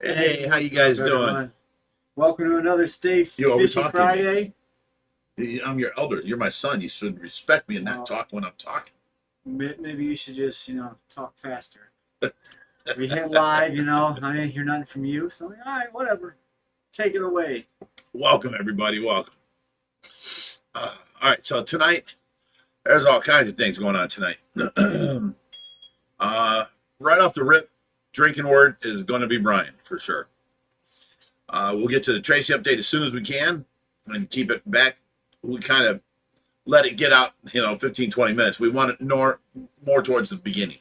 Hey, how you guys doing? Welcome to another Fishy Friday. I'm your elder. You're my son. You should respect me and not talk when I'm talking. Maybe you should just, talk faster. We hit live, I didn't hear nothing from you, so all right, whatever. Take it away. Welcome, everybody. Welcome. All right, so tonight, there's all kinds of things going on tonight. Right off the rip, drinking word is going to be Brian, for sure. We'll get to the Tracy update as soon as we can and keep it back. We kind of let it get out, 15, 20 minutes. We want it more towards the beginning.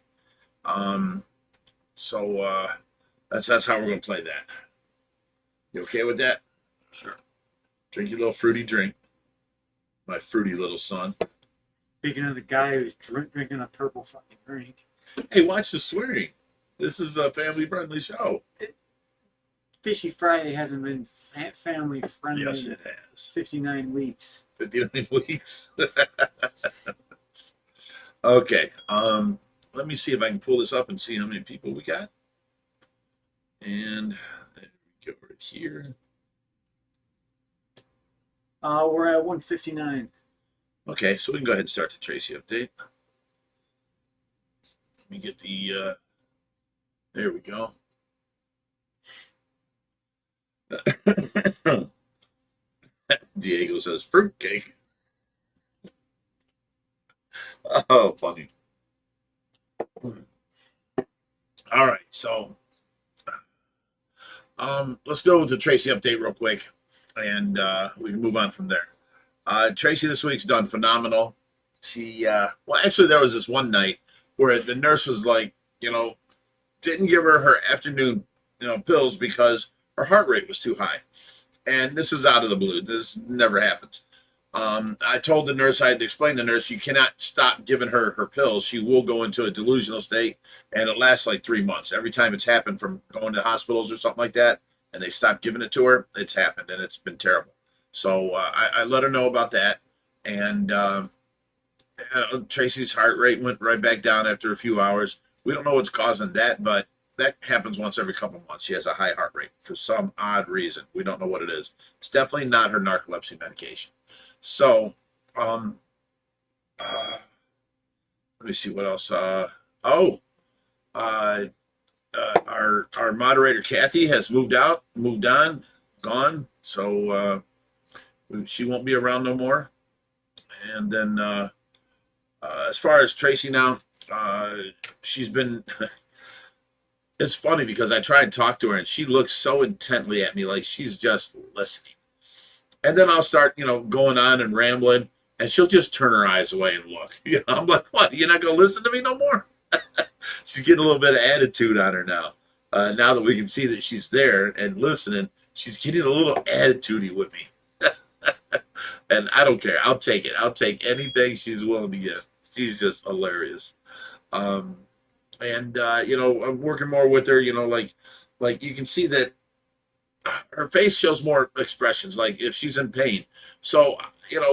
So that's how we're going to play that. You okay with that? Sure. Drink your little fruity drink. My fruity little son. Speaking of the guy who's drinking a purple fucking drink. Hey, watch the swearing. This is a family-friendly show. Fishy Friday hasn't been family-friendly. Yes, it has. 59 weeks. 59 weeks. Okay. Let me see if I can pull this up and see how many people we got. And there we go right here. We're at 159. Okay, so we can go ahead and start the Tracy update. Let me get the, there we go. Diego says fruitcake. Oh, funny. All right, so let's go with the Tracy update real quick, and we can move on from there. Tracy this week's done phenomenal. She well, actually, there was this one night where the nurse was like, didn't give her afternoon pills because her heart rate was too high. And this is out of the blue. This never happens. I told the nurse, I had to explain to the nurse, you cannot stop giving her her pills. She will go into a delusional state, and it lasts like 3 months. Every time it's happened from going to hospitals or something like that, and they stop giving it to her, it's happened, and it's been terrible. So I let her know about that. And Tracy's heart rate went right back down after a few hours. We don't know what's causing that, but that happens once every couple of months. She has a high heart rate for some odd reason. We don't know what it is. It's definitely not her narcolepsy medication. So, let me see what else. Our moderator Kathy has moved on, gone. So she won't be around no more. And then as far as Tracy now, she's been. It's funny because I try and talk to her and she looks so intently at me like she's just listening. And then I'll start, going on and rambling, and she'll just turn her eyes away and look. I'm like, what? You're not going to listen to me no more? She's getting a little bit of attitude on her now. Now that we can see that she's there and listening, she's getting a little attitudey with me. And I don't care. I'll take it. I'll take anything she's willing to give. She's just hilarious. I'm working more with her, like you can see that her face shows more expressions, like if she's in pain. So,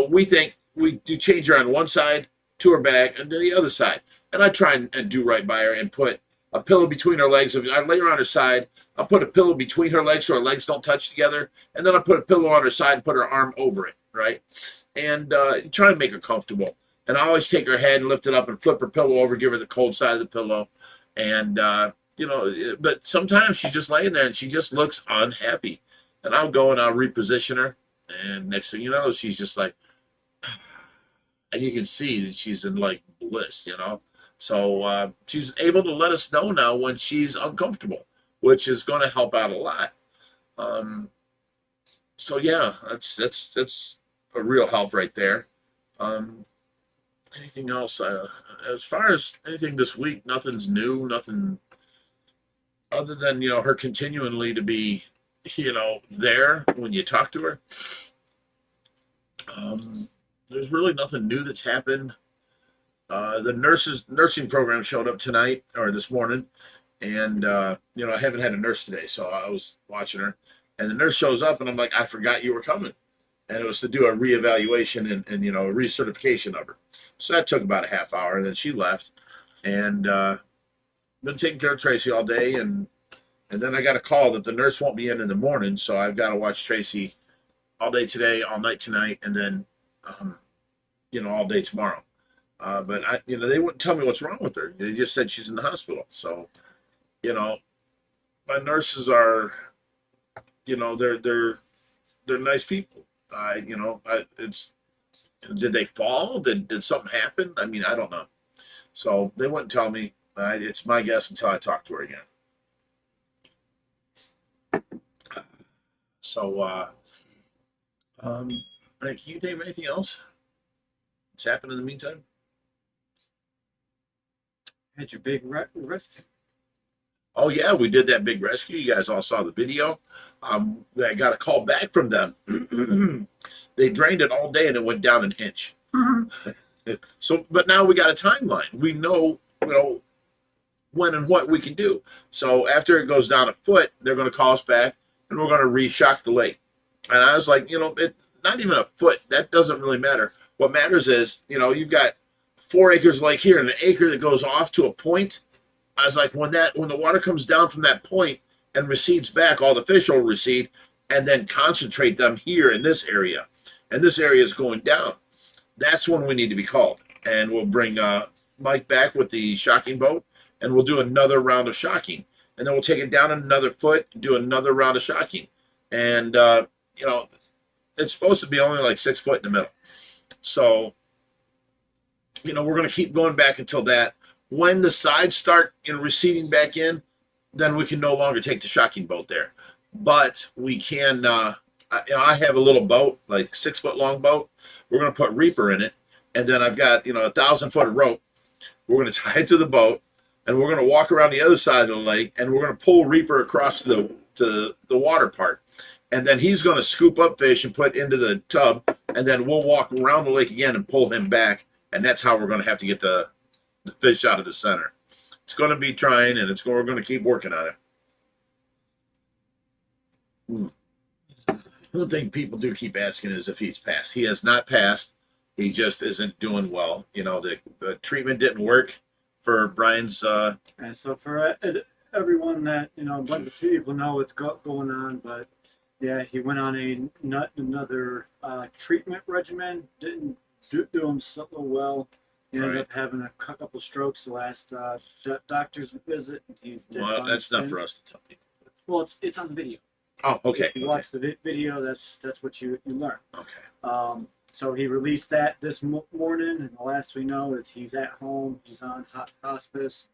we think you change her on one side to her back and to the other side. And I try and do right by her and put a pillow between her legs. I lay her on her side. I'll put a pillow between her legs so her legs don't touch together. And then I put a pillow on her side and put her arm over it, right? And try to make her comfortable. And I always take her head and lift it up and flip her pillow over, give her the cold side of the pillow. And, but sometimes she's just laying there and she just looks unhappy. And I'll go and I'll reposition her. And next thing you know, she's just like, and you can see that she's in like bliss, So she's able to let us know now when she's uncomfortable, which is going to help out a lot. So yeah, that's a real help right there. Anything else? As far as anything this week, nothing's new, nothing other than, her continually to be, there when you talk to her. There's really nothing new that's happened. The nursing program showed up tonight or this morning, and you know, I haven't had a nurse today, so I was watching her, and the nurse shows up, and I'm like, I forgot you were coming, and it was to do a reevaluation and you know, a recertification of her. So that took about a half hour, and then she left, and been taking care of Tracy all day, and then I got a call that the nurse won't be in the morning, so I've got to watch Tracy all day today, all night tonight, and then you know, all day tomorrow. But I, you know, they wouldn't tell me what's wrong with her. They just said she's in the hospital. So, you know, my nurses are, you know, they're nice people. You know, did they fall? Did something happen? I mean, I don't know. So they wouldn't tell me. It's my guess until I talk to her again. So, can you think of anything else? What's happened in the meantime? Had your big rescue. Oh yeah, we did that big rescue. You guys all saw the video. I got a call back from them. They drained it all day and it went down an inch. So, but now we got a timeline. We know, you know, when and what we can do. So after it goes down a foot, they're going to call us back and we're going to re-shock the lake. And I was like, you know, not even a foot. That doesn't really matter. What matters is, you know, you've got 4 acres of lake here and an acre that goes off to a point. I was like, when the water comes down from that point and recedes back, all the fish will recede and then concentrate them here in this area. And this area is going down. That's when we need to be called. And we'll bring Mike back with the shocking boat and we'll do another round of shocking. And then we'll take it down another foot, do another round of shocking. And, you know, it's supposed to be only like 6 foot in the middle. So, you know, we're going to keep going back until that. When the sides start, you know, receding back in, then we can no longer take the shocking boat there. But we can, you know, I have a little boat, like 6 foot long boat. We're going to put Reaper in it. And then I've got, you know, 1,000 foot of rope. We're going to tie it to the boat. And we're going to walk around the other side of the lake. And we're going to pull Reaper across to the water part. And then he's going to scoop up fish and put into the tub. And then we'll walk around the lake again and pull him back. And that's how we're going to have to get the fish out of the center. It's going to be trying, and we're going to keep working on it. One thing people do keep asking is if he's passed. He has not passed. He just isn't doing well. You know, the treatment didn't work for Brian's. And so for everyone that, you know, but the people know what's going on, but yeah, he went on another treatment regimen. Didn't do him so well. He ended up having a couple strokes the last doctor's visit. He's dead. Well, that's not for us to tell people. Well, it's on the video. Oh, okay. If you watch the video, that's what you learn. Okay. So he released that this morning, and the last we know is he's at home. He's on hospice.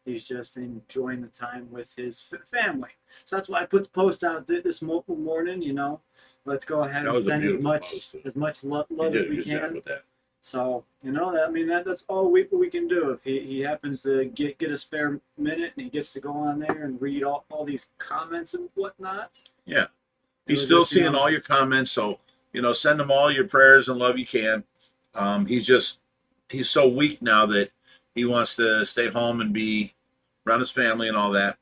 He's just enjoying the time with his family. So that's why I put the post out this morning. You know, let's go ahead and spend as much love as we can. With that. So, you know, I mean, that's all we can do. If he happens to get a spare minute and he gets to go on there and read all these comments and whatnot. Yeah. He's still seeing all your comments. So, you know, send him all your prayers and love you can. He's so weak now that he wants to stay home and be around his family and all that.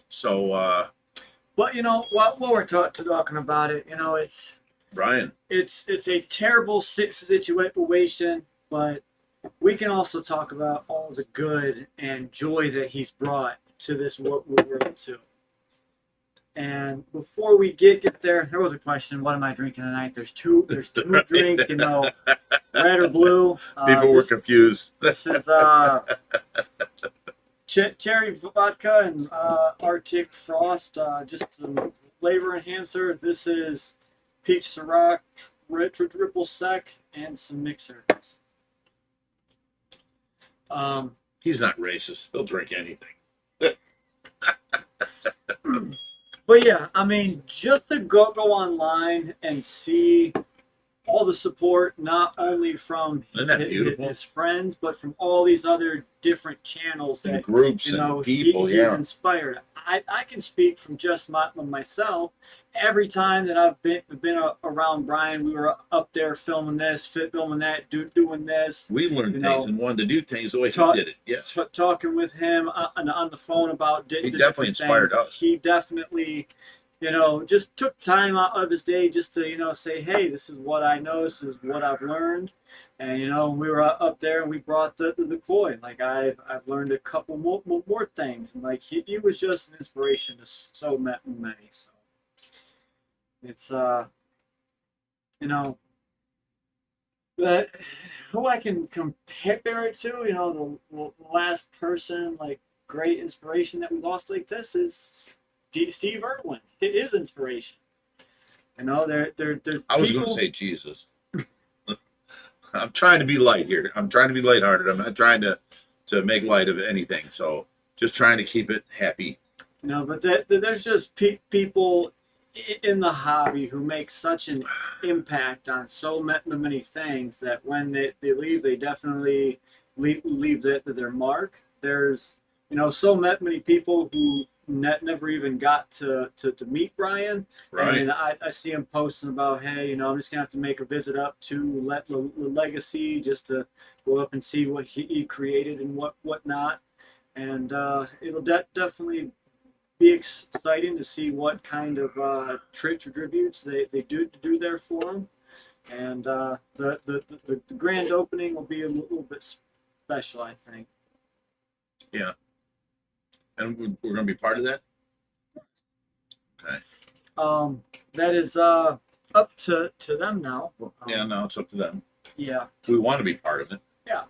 So, but, you know, while we're talking about it, you know, it's Brian. It's a terrible situation, but we can also talk about all the good and joy that he's brought to this world too. And before we get there was a question: what am I drinking tonight? There's two drinks, you know, red or blue. People were confused. This is cherry vodka and Arctic Frost, just some flavor enhancer. This is peach Ciroc, triple sec, and some mixer. He's not racist. He'll drink anything. But yeah, I mean, just to go online and see all the support, not only from his friends, but from all these other different channels that and groups you know and people. he's inspired. I can speak from just myself. Every time that I've been around Brian, we were up there filming this, filming that, doing this. We learned things and wanted to do things the way he did it. Yeah. Talking with him on the phone about he definitely inspired us. He definitely, just took time out of his day just to, say, hey, this is what I know, this is what I've learned. And, we were up there and we brought the koi. Like, I've learned a couple more things. And, like, he was just an inspiration to so many. So, it's, but who I can compare it to, the last person, like, great inspiration that we lost like this is Steve Irwin. It is inspiration. There's I was going to say Jesus. I'm trying to be light here. I'm trying to be lighthearted. I'm not trying to make light of anything. So just trying to keep it happy. But there's just people in the hobby who make such an impact on so many things that when they leave, they definitely leave their mark. There's, so many people who never even got to meet Brian. Right. And I see him posting about, hey, I'm just gonna have to make a visit up to Legacy just to go up and see what he created and whatnot. And it'll definitely be exciting to see what kind of tributes they do there for him. And the grand opening will be a little bit special, I think. Yeah. And we're going to be part of that? Okay. That is up to them now. Yeah, now it's up to them. Yeah. We want to be part of it. Yeah.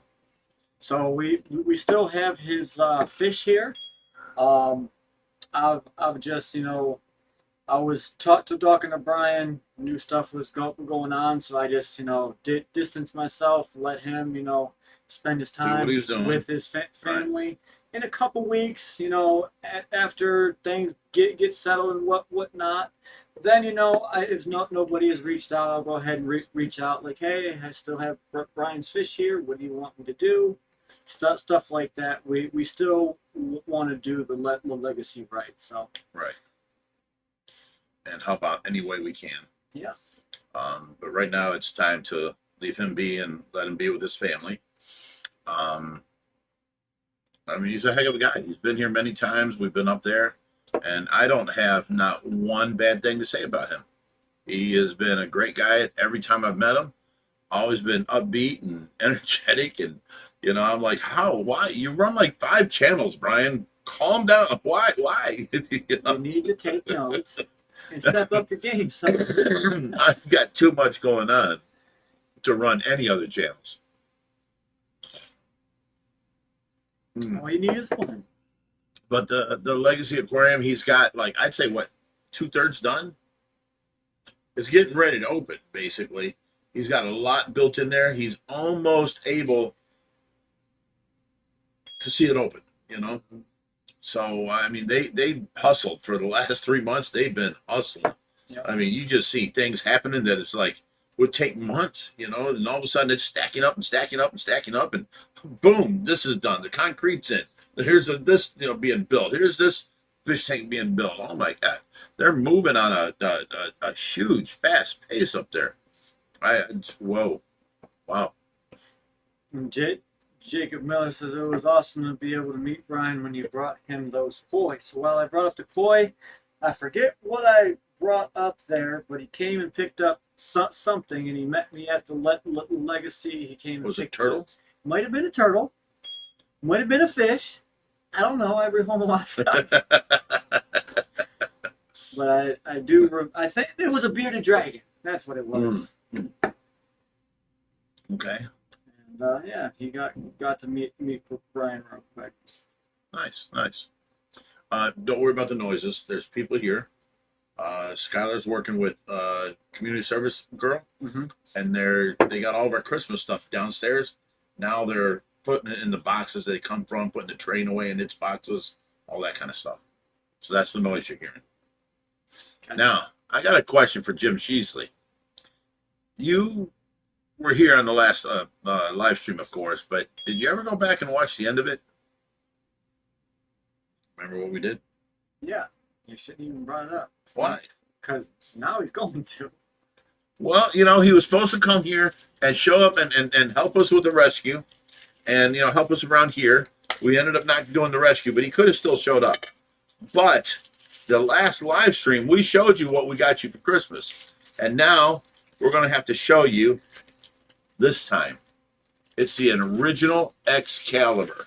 So we still have his fish here. I've just, I was talking to Brian, new stuff was going on, so I just, distance myself, let him, spend his time with his family. Right. In a couple weeks, after things get settled and whatnot, then, if nobody has reached out, I'll go ahead and reach out like, hey, I still have Brian's fish here. What do you want me to do? Stuff like that. We still want to do the legacy right. So right, and help out any way we can. Yeah. But right now it's time to leave him be and let him be with his family. He's a heck of a guy. He's been here many times. We've been up there, and I don't have not one bad thing to say about him. He has been a great guy every time I've met him. Always been upbeat and energetic, and I'm like, how? Why? You run like 5 channels, Brian. Calm down. Why? You need to take notes and step up your game, son. I've got too much going on to run any other channels. All you need is one. But the Legacy Aquarium, he's got, like, I'd say, what, 2/3 done? It's getting ready to open, basically. He's got a lot built in there. He's almost able to see it open, So, they hustled for the last 3 months. They've been hustling. Yep. You just see things happening that it's like, would take months, and all of a sudden it's stacking up and stacking up and stacking up, and boom, this is done. The concrete's in. Here's this, being built. Here's this fish tank being built. Oh my God, they're moving on a huge, fast pace up there. Whoa, wow. And Jacob Miller says it was awesome to be able to meet Brian when you brought him those koi. So while I brought up the koi, I forget what I brought up there, but he came and picked up something, and he met me at the Legacy. He came. Was it a turtle? Might have been a turtle. Might have been a fish. I don't know. I bring home a lot of stuff. But I do. I think it was a bearded dragon. That's what it was. Okay. And yeah, he got to meet Brian real quick. Nice. Don't worry about the noises. There's people here. Skylar's working with community service girl, and they got all of our Christmas stuff downstairs. Now they're putting it in the boxes they come from, putting the train away in its boxes, all that kind of stuff. So that's the noise you're hearing. Now, I got a question for Jim Sheasley. You were here on the last live stream, of course, but did you ever go back and watch the end of it? Remember what we did? Yeah, you shouldn't even brought it up. Why? Because now he's going to. Well, you know, he was supposed to come here and show up and help us with the rescue and, you know, help us around here. We ended up not doing the rescue, but he could have still showed up. But the last live stream, we showed you what we got you for Christmas. And now we're going to have to show you this time. It's the original Excalibur.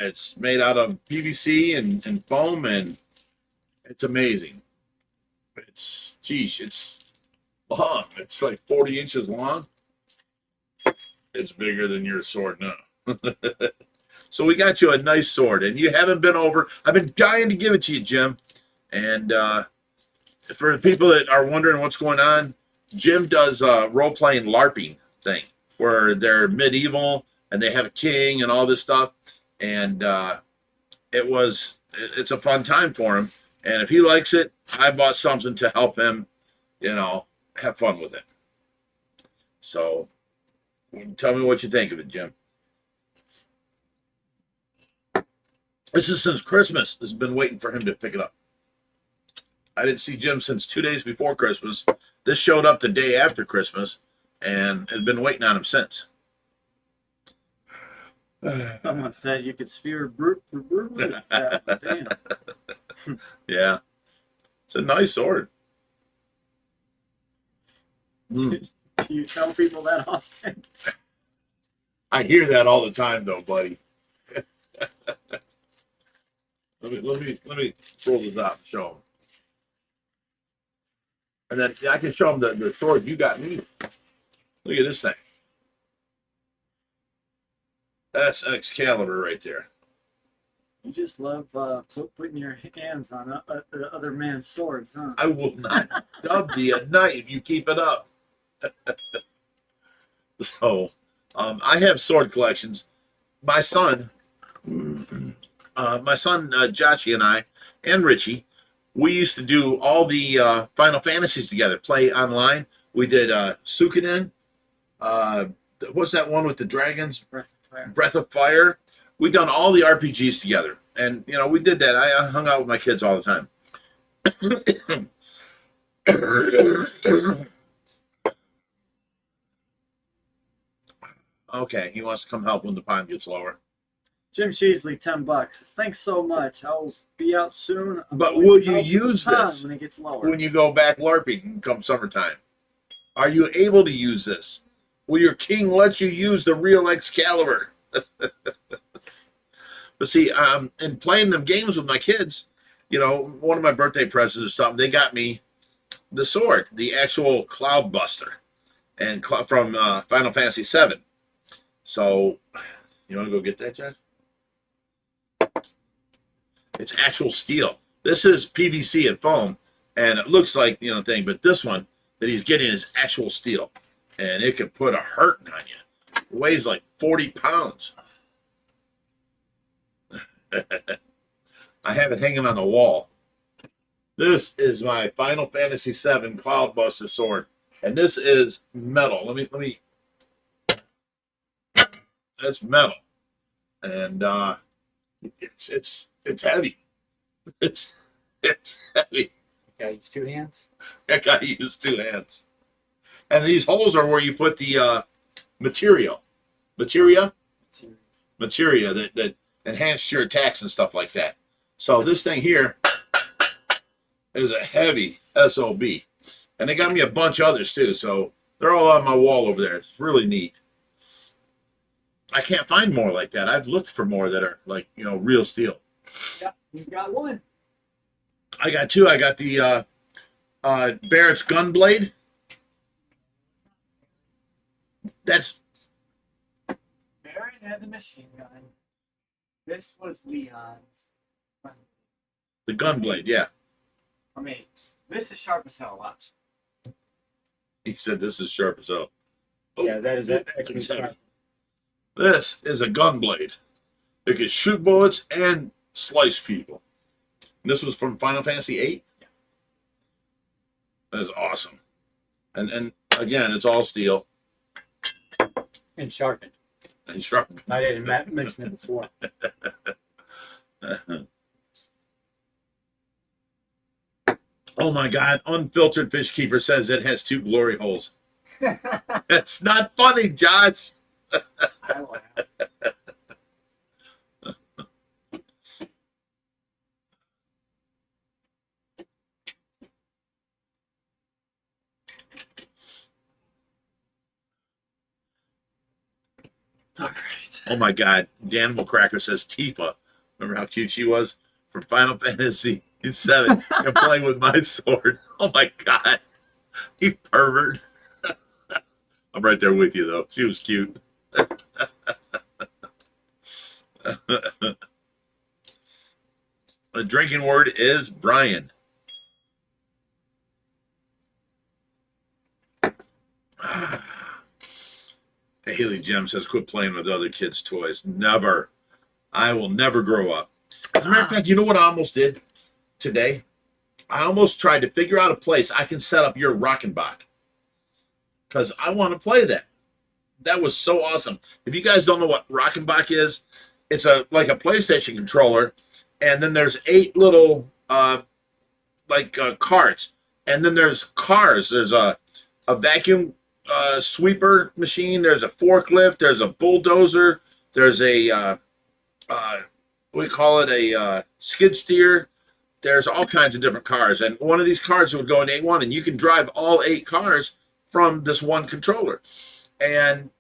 It's made out of PVC and foam, and it's amazing. It's, geez, it's long. It's like 40 inches long. It's bigger than your sword now. So we got you a nice sword, and you haven't been over. I've been dying to give it to you, Jim. And for the people that are wondering what's going on, Jim does role-playing LARPing thing, where they're medieval, and they have a king and all this stuff. And it's a fun time for him. And if he likes it, I bought something to help him, you know, have fun with it. So tell me what you think of it, Jim. This is since Christmas. This has been waiting for him to pick it up. I didn't see Jim since 2 days before Christmas. This showed up the day after Christmas, and had been waiting on him since. Someone said you could spear brute. Damn. Yeah. It's a nice sword. Do you tell people that often? I hear that all the time, though, buddy. let me pull this out and show them. And then I can show them the sword you got me. Look at this thing. That's an Excalibur right there. You just love putting your hands on other man's swords, huh? I will not dub thee a knight if you keep it up. So, I have sword collections. My son, Joshy and I, and Richie, we used to do all the Final Fantasies together, play online. We did Suikoden. What's that one with the dragons? Breath of Fire. We done all the RPGs together, and you know we did that. I hung out with my kids all the time. Okay, he wants to come help when the pond gets lower. Jim Sheasley, $10. Thanks so much. I'll be out soon. But will you use this when it gets lower? when you go back LARPing come summertime? Are you able to use this? Will your king let you use the real Excalibur? But see, in playing them games with my kids, you know, one of my birthday presents or something, they got me the sword, the actual Cloud Buster, and from Final Fantasy VII. So, you want to go get that, John? It's actual steel. This is PVC and foam, and it looks like, you know, thing, but this one that he's getting is actual steel, and it can put a hurting on you. It weighs like 40 pounds. I have it hanging on the wall. This is my Final Fantasy VII Cloudbuster sword, and this is metal. Let me. That's metal, and it's heavy. It's heavy. Gotta use two hands. I gotta use two hands, and these holes are where you put the materia that enhance your attacks and stuff like that. So this thing here is a heavy SOB, and they got me a bunch of others too. So they're all on my wall over there. It's really neat. I can't find more like that. I've looked for more that are like, you know, real steel. Yeah, you've got one. I got two. I got the Barrett's Gunblade. That's Barrett had the machine gun. This was Leon's. the Gunblade, yeah. I mean, this is sharp as hell. Watch. He said this is sharp as hell. Oh, Yeah, that is actually it's heavy. sharp. This is a Gunblade. It can shoot bullets and slice people. And this was from Final Fantasy VIII. Yeah. That is awesome. And again, it's all steel And sharpened. and sharp. I didn't mention it before. Oh my God. Unfiltered Fish Keeper says it has 2 glory holes. That's not funny, Josh. I laugh. All right. Oh my God. Danimal Cracker says Tifa. Remember how cute she was from Final Fantasy VII and playing with my sword. Oh my God. You pervert. I'm right there with you, though. She was cute. The drinking word is Brian. Haley Gem says, quit playing with other kids' toys. Never. I will never grow up. As a matter of fact, you know what I almost did today? I almost tried to figure out a place I can set up your Rockenbach. Because I want to play that. That was so awesome. If you guys don't know what Rockenbach is, it's like a PlayStation controller, and then there's 8 little carts, and then there's cars. There's a vacuum sweeper machine. There's a forklift. There's a bulldozer. There's a we call it a skid steer. There's all kinds of different cars, and one of these cars would go in A1, and you can drive all 8 cars from this one controller. And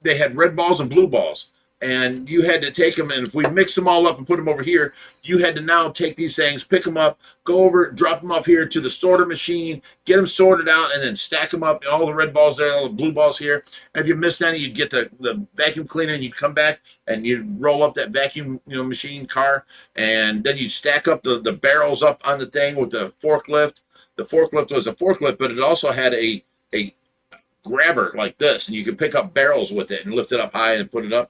they had red balls and blue balls, and you had to take them, and if we mix them all up and put them over here, you had to now take these things, pick them up, go over, drop them off here to the sorter machine, get them sorted out, and then stack them up, all the red balls there, all the blue balls here. And if you missed any, you'd get the vacuum cleaner, and you'd come back and you'd roll up that vacuum machine car, and then you'd stack up the barrels up on the thing with the forklift. The forklift was a forklift, but it also had a grabber like this, and you could pick up barrels with it and lift it up high and put it up.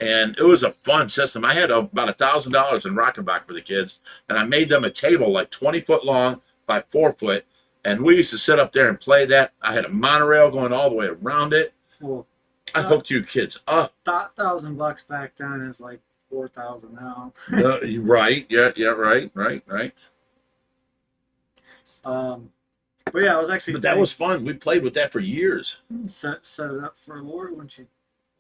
And it was a fun system. I had about $1,000 in Rockenbach for the kids, and I made them a table like 20 foot long by 4 foot, and we used to sit up there and play that. I had a monorail going all the way around it. Well, I hooked you kids up. $1,000 back then is like 4,000 now. Right? Yeah. Right. But yeah, I was actually. But that was fun. We played with that for years. Set it up for Laura when she.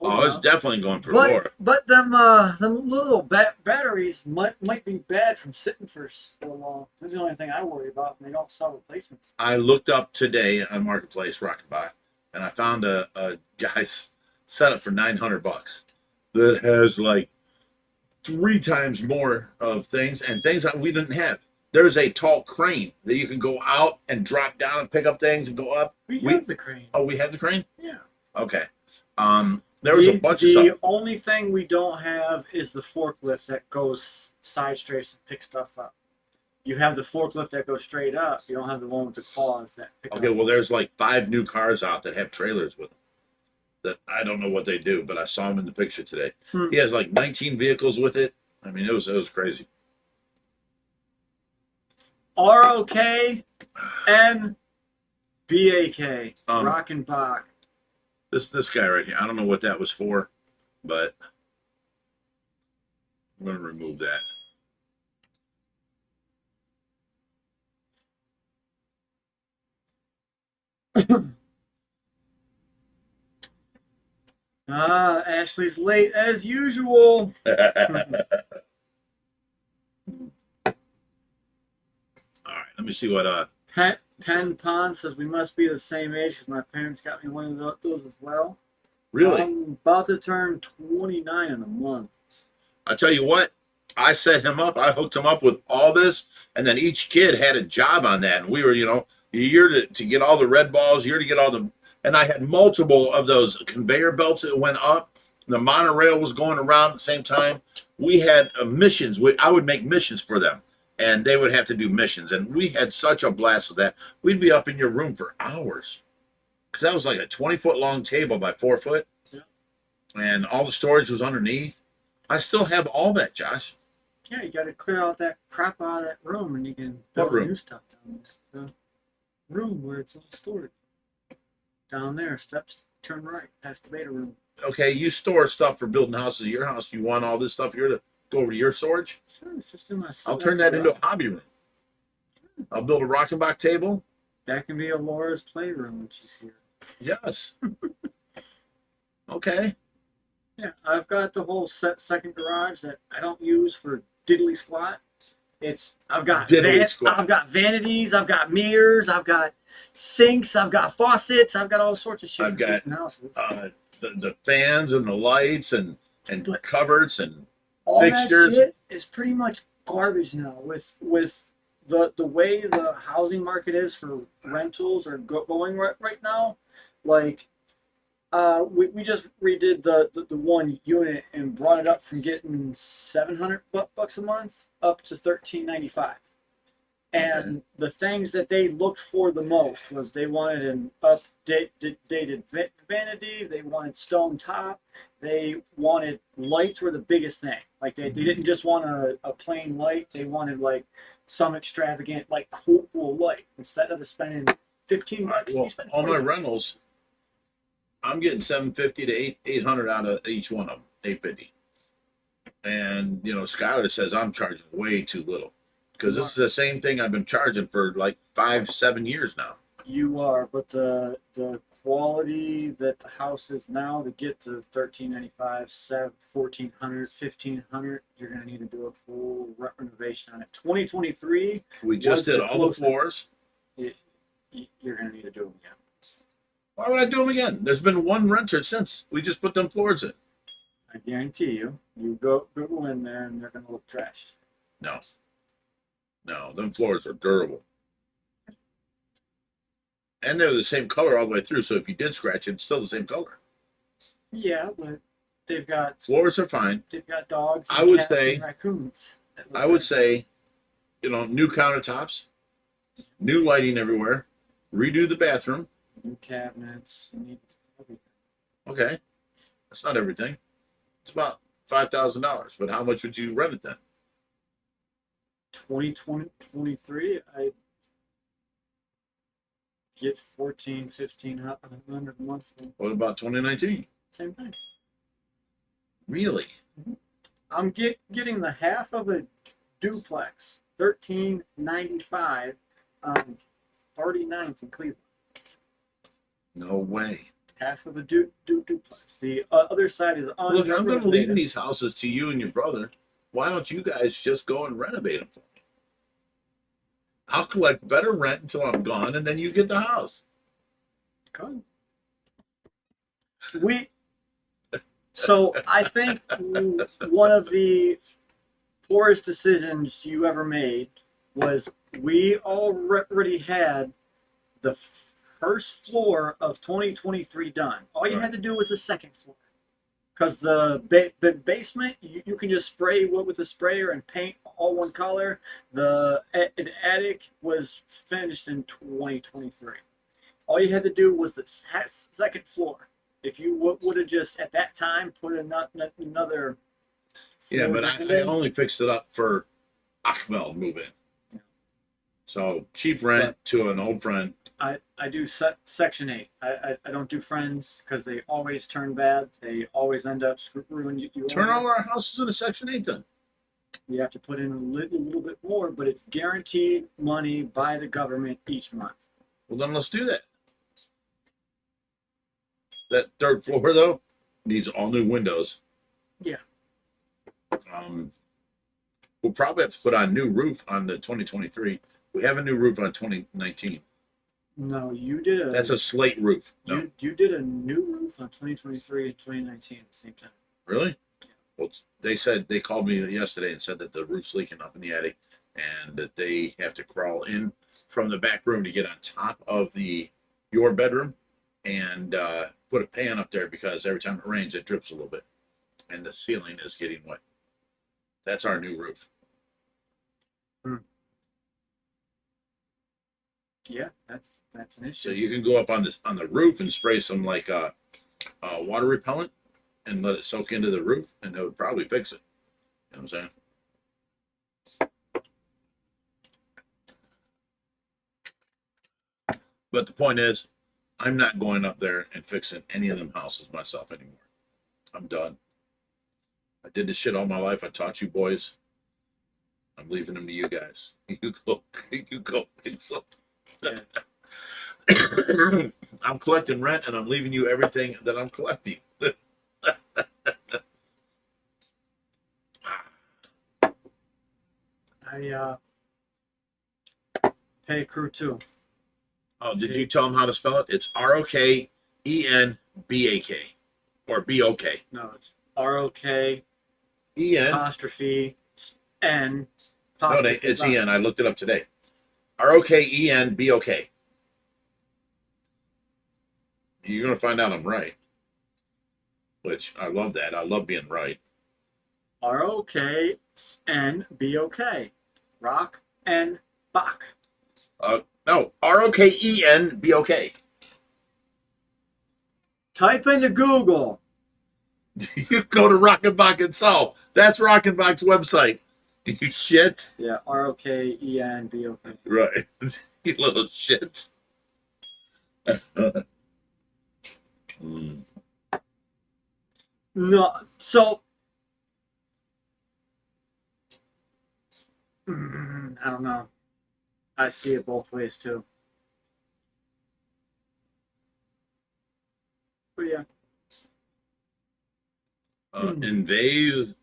Oh, it's definitely going for Laura. But them little batteries might be bad from sitting for so long. That's the only thing I worry about, and they don't sell replacements. I looked up today on Marketplace Rockenbach, and I found a guy's setup for $900 that has like 3 times more of things and things that we didn't have. There's a tall crane that you can go out and drop down and pick up things and go up. We have the crane. Oh, we have the crane? Yeah. Okay. There was a bunch of stuff. The only thing we don't have is the forklift that goes side straights and picks stuff up. You have the forklift that goes straight up. You don't have the one with the claws that pick up. Okay, well, there's like 5 new cars out that have trailers with them. That I don't know what they do, but I saw him in the picture today. He has like 19 vehicles with it. I mean, it was crazy. ROKNBAK. Rockenbach. This guy right here. I don't know what that was for, but I'm going to remove that. Ashley's late as usual. All right, let me see what Penn Pond says we must be the same age because my parents got me one of those as well. Really? I'm about to turn 29 in a month. I tell you what, I set him up. I hooked him up with all this, and then each kid had a job on that, and we were, a year to get all the red balls, a year to get all the, and I had multiple of those conveyor belts that went up. The monorail was going around at the same time. We had missions. I would make missions for them, and they would have to do missions, and we had such a blast with that. We'd be up in your room for hours because that was like a 20-foot long table by 4 foot, and all the storage was underneath. I still have all that, Josh. Yeah, you got to clear out that crap out of that room, and you can What build room? new stuff down there. The room where it's all stored. Down there, steps turn right past the beta room. Okay, you store stuff for building houses at your house. You want all this stuff here to go over to your storage? Sure, it's just in my. I'll turn that into a hobby room. I'll build a Rockenbach table. That can be a Laura's playroom when she's here. Yes. Okay. Yeah, I've got the whole second garage that I don't use for diddly squat. I've got Diddly squat. I've got vanities, I've got mirrors, I've got sinks, I've got faucets, I've got all sorts of shit. I've got houses. The fans and the lights and But cupboards and all fixtures. that shit is pretty much garbage now. With the way the housing market is for rentals are going right now, like we just redid the one unit and brought it up from getting $700 a month up to $13.95. And the things that they looked for the most was they wanted an updated vanity, they wanted stone top, they wanted lights were the biggest thing. Like they didn't just want a plain light, they wanted like some extravagant, like cool light. Instead of spending $15, Well, you spend all my $40. rentals, I'm getting $750 to $800 out of each one of them, $850. And you know, Skylar says I'm charging way too little because this is the same thing I've been charging for like 5-7 years now. You are, but the quality that the house is now to get to $13.95, $1,400, $1,500, you're gonna need to do a full renovation on it. 2023. We just did all the closest. floors. You're gonna need to do them again. Why would I do them again? There's been one renter since we just put them floors in. I guarantee you, you go in there and they're gonna look trashed. No, them floors are durable. And they're the same color all the way through. So if you did scratch it, it's still the same color. Yeah, but they've got Floors are fine. They've got dogs. And I would cats say- and raccoons. I would say, you know, new countertops, new lighting everywhere, redo the bathroom. New cabinets. You need everything. Okay, that's not everything. It's about $5,000. But how much would you rent it then? 2023, I get 1,500 a month. What about 2019? Same thing. Really? I'm getting the half of a duplex, $13.95 on 39th in Cleveland. No way. Half of a duplex. The other side is Look, I'm going to leave unrenovated. these houses to you and your brother. Why don't you guys just go and renovate them for me? I'll collect better rent until I'm gone, and then you get the house. Good. So I think one of the poorest decisions you ever made was we already had the first floor of 2023 done. All you had to do was the second floor. Because the basement, you can just spray with a sprayer and paint all one color. The attic was finished in 2023. All you had to do was the second floor. If you would have just at that time put another. Yeah, but floor I in, only fixed it up for Achmel move in. So cheap rent to an old friend. I do Section 8. I don't do Friends because they always turn bad. They always end up screwing you. Turn over. all our houses into Section 8 then. You have to put in a little bit more, but it's guaranteed money by the government each month. Well, then let's do that. That third floor, though, needs all new windows. Yeah. We'll probably have to put on a new roof on the 2023. We have a new roof on 2019. No, you did a. That's a slate roof. No, You did a new roof on 2023 and 2019 at the same time. really? Well, they called me yesterday and said that the roof's leaking up in the attic and that they have to crawl in from the back room to get on top of your bedroom and put a pan up there because every time it rains, it drips a little bit and the ceiling is getting wet. That's our new roof. Yeah, that's an issue. So you can go up on the roof and spray some like water repellent and let it soak into the roof, and that would probably fix it. You know what I'm saying? But the point is, I'm not going up there and fixing any of them houses myself anymore. I'm done. I did this shit all my life. I taught you boys. I'm leaving them to you guys. You go. You go. So, Yeah. I'm collecting rent, and I'm leaving you everything that I'm collecting. I pay crew too. Oh, did you tell them how to spell it? It's ROKENBAK or BOK. No, it's ROK EN. apostrophe N. No, Apostrophe it's back. EN. I looked it up today. ROKENBOK. You're gonna find out I'm right. Which I love that. I love being right. ROKNBOK. Rock and Bach. No, ROKENBOK. Type into Google. You go to Rockenbach and solve. That's Rockenbach's website. You shit. Yeah, ROKENBOK. Right. You little shit. Mm. No, so I don't know. I see it both ways too. But yeah, Invader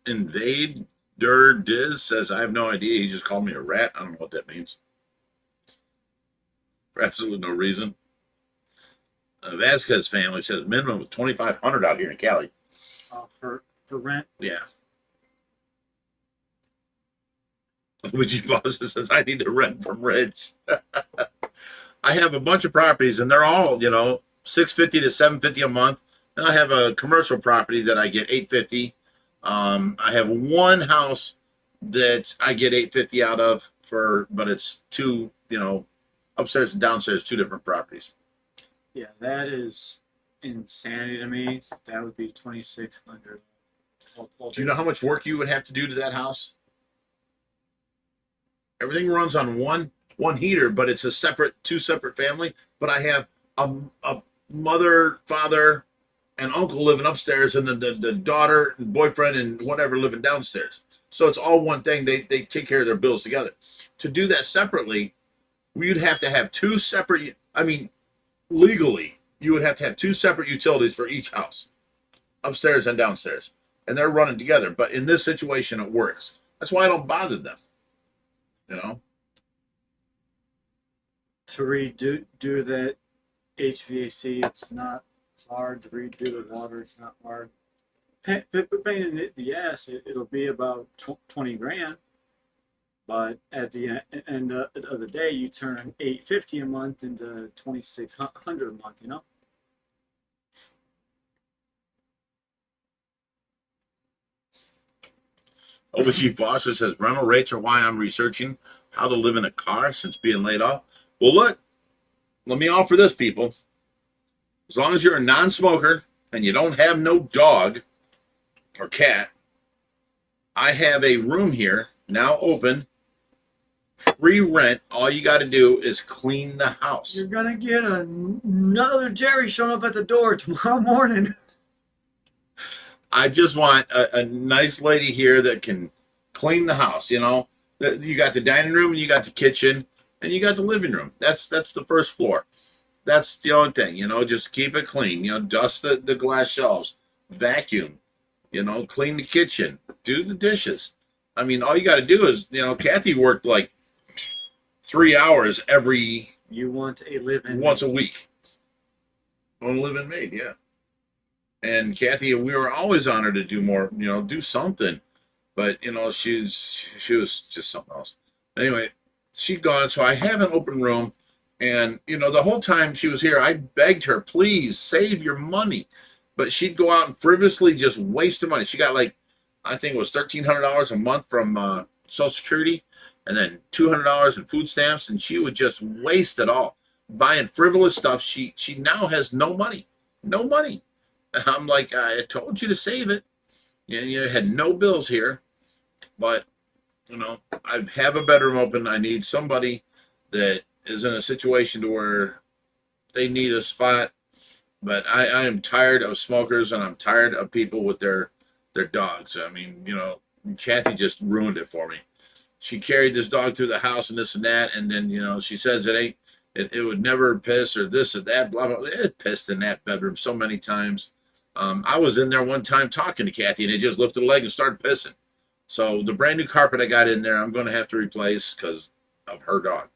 Diz says, I have no idea. He just called me a rat. I don't know what that means. For absolutely no reason. Vasquez family says minimum of 2,500 out here in Cali. for rent. Yeah. Luigi Foster says, I need to rent from Rich. I have a bunch of properties, and they're all, $650 to $750 a month. And I have a commercial property that I get $850. I have one house that I get $850 out of but it's two, upstairs and downstairs, two different properties. Yeah, that is insanity to me. That would be 2,600. Do you know how much work you would have to do to that house? Everything runs on one heater, but it's two separate family. But I have a mother, father, and uncle living upstairs, and then the daughter and boyfriend and whatever living downstairs. So it's all one thing. They take care of their bills together. To do that separately, you'd have to have two separate. I mean, legally, you would have to have two separate utilities for each house, upstairs and downstairs, and they're running together. But in this situation, it works. That's why I don't bother them. To redo that HVAC, it's not hard. To redo the water, it's not hard. Pain in the ass, it'll be about 20 grand. But at the end of the day, you turn $850 a month into $2,600 a month. OG Foster says rental rates are why I'm researching how to live in a car since being laid off. Well, look, let me offer this, people. As long as you're a non-smoker and you don't have no dog or cat, I have a room here now open, free rent. All you got to do is clean the house. You're gonna get another Jerry showing up at the door tomorrow morning. I just want a nice lady here that can clean the house. You got the dining room, and you got the kitchen, and you got the living room. That's the first floor. That's the only thing. Just keep it clean. Dust the glass shelves, vacuum. Clean the kitchen, do the dishes. I mean, all you got to do is, Kathy worked like 3 hours You want a live-in once a week. On a live-in maid, yeah. And Kathy, we were always on her to do more, do something. But, she was just something else. Anyway, she's gone, so I have an open room. And, the whole time she was here, I begged her, please save your money. But she'd go out and frivolously just waste the money. She got I think it was $1,300 a month from Social Security, and then $200 in food stamps, and she would just waste it all buying frivolous stuff. She now has no money. I'm like, I told you to save it. You had no bills here, but I have a bedroom open. I need somebody that is in a situation to where they need a spot. But I am tired of smokers, and I'm tired of people with their dogs. I mean, Kathy just ruined it for me. she carried this dog through the house and this and that, and then she says it would never piss or this or that, blah blah. It pissed in that bedroom so many times. I was in there one time talking to Kathy, and it just lifted a leg and started pissing. So the brand new carpet I got in there, I'm going to have to replace because of her dog.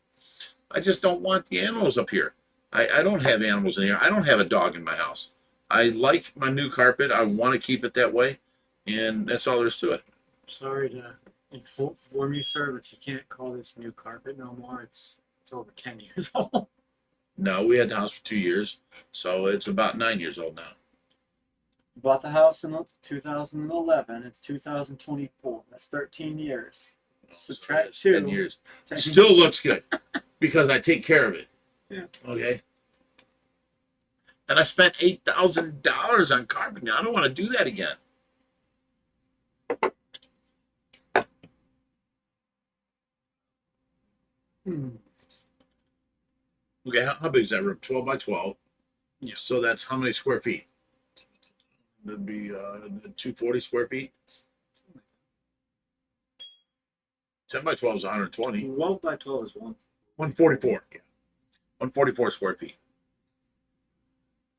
I just don't want the animals up here. I don't have animals in here. I don't have a dog in my house. I like my new carpet. I want to keep it that way, and that's all there is to it. Sorry to inform you, sir, but you can't call this new carpet no more. It's over 10 years old. No, we had the house for 2 years, so it's about 9 years old now. Bought the house in 2011. It's 2024. That's 13 years. Subtract that's 2. 10 years. Still looks good because I take care of it. Yeah. Okay. And I spent $8,000 on carpeting. I don't want to do that again. Okay, how big is that room? 12 by 12. Yeah. So that's how many square feet? That'd be 240 square feet. 10 by 12 is 120. 12 by 12 is 144. Yeah. 144 square feet.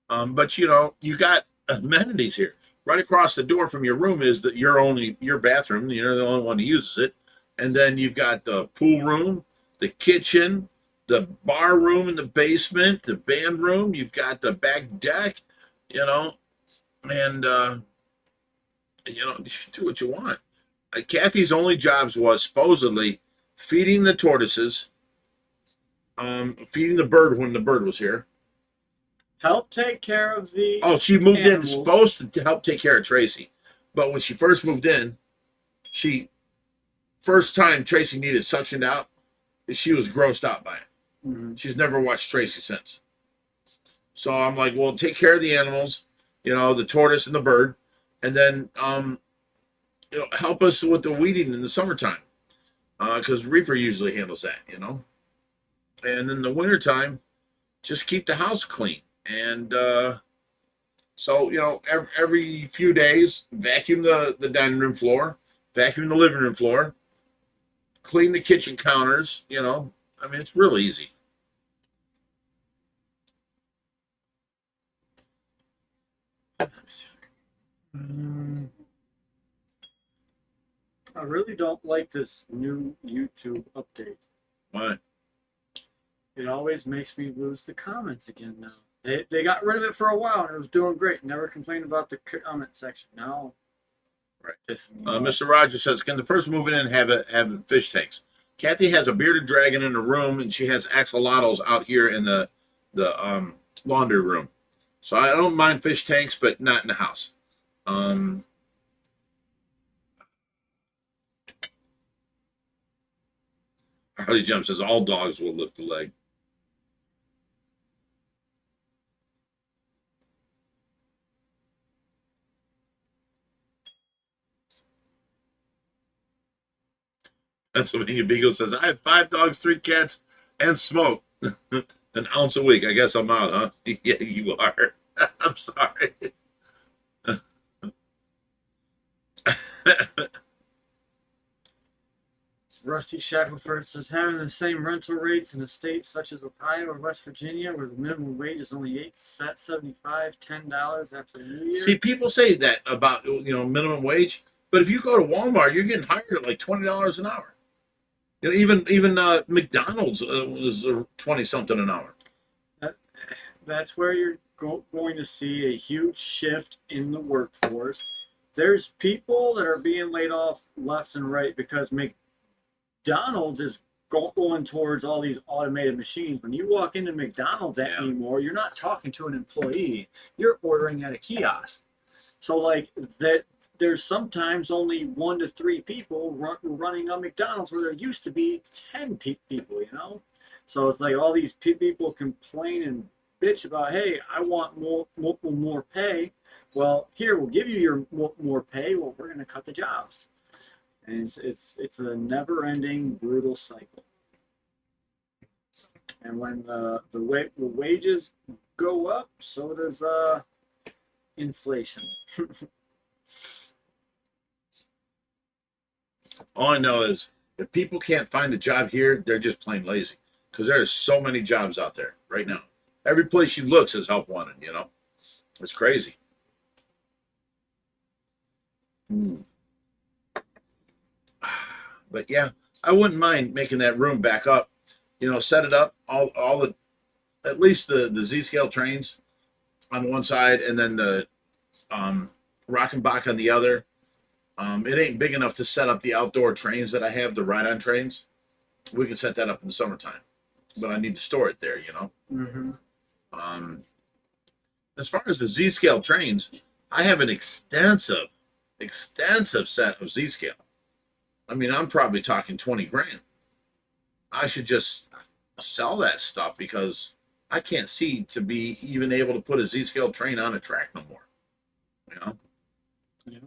But you got amenities here. Right across the door from your room is your bathroom. You're the only one who uses it. And then you've got the pool room, the kitchen, the bar room in the basement, the band room. You've got the back deck, and you do what you want. Kathy's only jobs was supposedly feeding the tortoises, feeding the bird when the bird was here. help take care of the. Oh, she moved animals. in supposed to help take care of Tracy, but when she first moved in, first time Tracy needed suctioned out, she was grossed out by it. Mm-hmm. She's never watched Tracy since. So I'm like, well, take care of the animals, the tortoise and the bird, and then help us with the weeding in the summertime, because Reaper usually handles that, and in the wintertime, just keep the house clean. And so every few days, vacuum the dining room floor, vacuum the living room floor, clean the kitchen counters. It's real easy. I really don't like this new YouTube update. Why? It always makes me lose the comments again now. They got rid of it for a while and it was doing great. Never complained about the comment section. Now, right. Mr. Rogers says, can the person moving in have fish tanks? Kathy has a bearded dragon in the room, and she has axolotls out here in the laundry room. So I don't mind fish tanks, but not in the house. Harley Jump says all dogs will lift the leg. Pennsylvania Beagle says, I have 5 dogs, 3 cats, and smoke. An ounce a week. I guess I'm out, huh? Yeah, you are. I'm sorry. Rusty Shackelford says having the same rental rates in a state such as Ohio or West Virginia, where the minimum wage is only $8.75, $10 after the new year. See, people say that about minimum wage, but if you go to Walmart, you're getting hired at like $20 an hour. Even McDonald's was 20 something an hour. That's where you're going to see a huge shift in the workforce. There's people that are being laid off left and right because McDonald's is going towards all these automated machines. When you walk into McDonald's anymore, you're not talking to an employee. You're ordering at a kiosk. So like that, there's sometimes only 1 to 3 people running on McDonald's where there used to be 10 people, So it's like all these people complain and bitch about, hey, I want more pay. Well, here, we'll give you your more pay. Well, we're going to cut the jobs. And it's a never-ending, brutal cycle. And when the wages go up, so does inflation. All I know is If people can't find a job here, they're just plain lazy. Because there's so many jobs out there right now. Every place you look says help wanted, you know? It's crazy. But yeah, I wouldn't mind making that room back up. You know, set it up, all the, at least the Z scale trains on one side, and then the Rockenbach on the other. It ain't big enough to set up the outdoor trains that I have, the ride on trains. We can set that up in the summertime, but I need to store it there, you know. As far as the Z scale trains, I have an extensive set of Z scale. I mean, I'm probably talking 20 grand. I should just sell that stuff because I can't see to be even able to put a Z scale train on a track no more. You know? Yeah.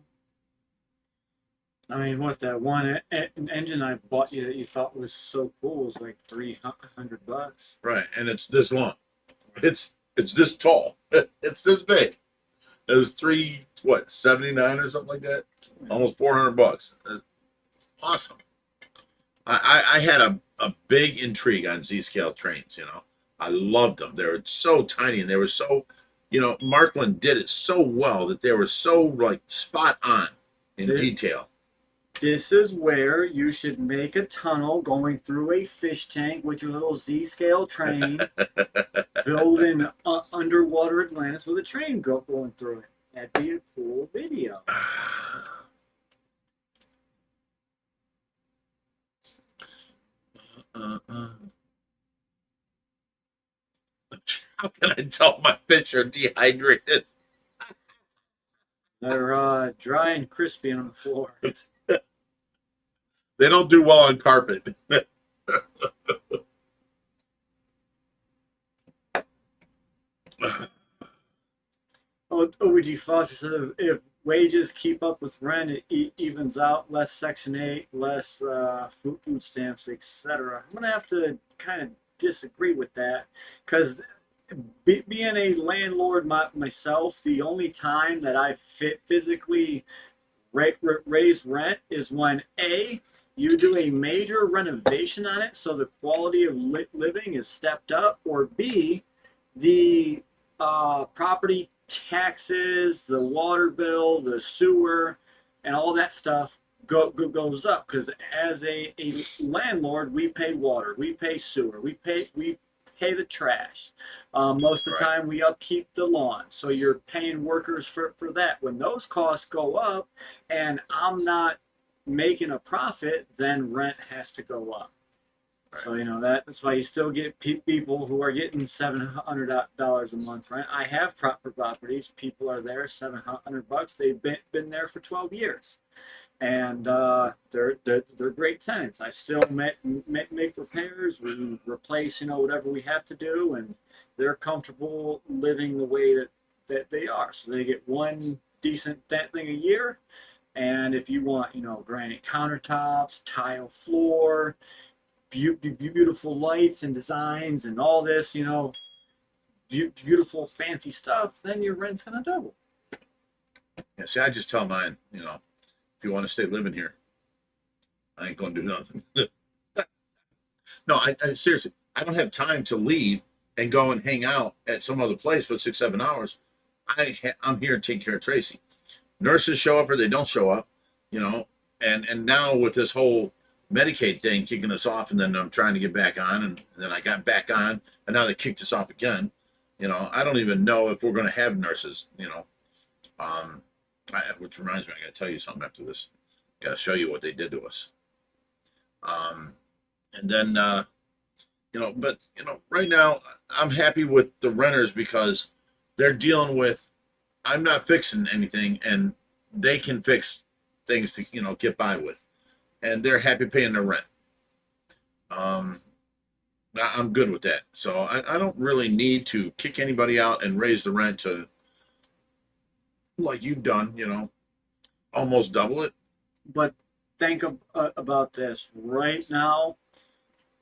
I mean, what that one engine I bought you that you thought was so cool was like $300. Right, and it's this long. It's this tall. It's this big. It's 379 or something like that. Almost $400. Awesome. I had a big intrigue on Z scale trains. You know, I loved them. They were so tiny and they were so, you know, Markland did it so well that they were so like spot on in detail. This is where you should make a tunnel going through a fish tank with your little Z-scale train, building underwater Atlantis with a train going through it. That'd be a cool video. How can I tell my fish are dehydrated? They're dry and crispy on the floor. They don't do well on carpet. OG Foster said if wages keep up with rent, it evens out. Less Section 8, less food stamps, etc. I'm going to have to kind of disagree with that because being a landlord myself, the only time that I physically raise rent is when A, you do a major renovation on it so the quality of living is stepped up, or B, the property taxes, the water bill, the sewer, and all that stuff goes up. Because as a landlord, we pay water, we pay sewer, we pay the trash. Most of the time, we upkeep the lawn. So you're paying workers for that. When those costs go up, and I'm not making a profit, then rent has to go up. So, you know, that's why you still get people who are getting $700 a month rent. I have proper properties. People are there, $700. They've been there for 12 years. And they're great tenants. I still make repairs. We replace, you know, whatever we have to do. And they're comfortable living the way that they are. So they get one decent thing a year. And if you want, you know, granite countertops, tile floor, beautiful lights and designs and all this, you know, beautiful fancy stuff, then your rent's going to double. Yeah, see, I just tell mine, you know, if you want to stay living here, I ain't going to do nothing. No, I seriously, I don't have time to leave and go and hang out at some other place for 6-7 hours. I'm here to take care of Tracy. Nurses show up or they don't show up, you know, and now with this whole Medicaid thing kicking us off, and then I'm trying to get back on, and then I got back on, and now they kicked us off again. You know, I don't even know if we're going to have nurses, you know. Which reminds me, I got to tell you something after this. I got to show you what they did to us. And then, you know, but, you know, right now I'm happy with the renters because they're dealing with, I'm not fixing anything, and they can fix things to, you know, get by with. And they're happy paying their rent. I'm good with that. So I don't really need to kick anybody out and raise the rent to, like you've done, you know, almost double it. But think about this. Right now,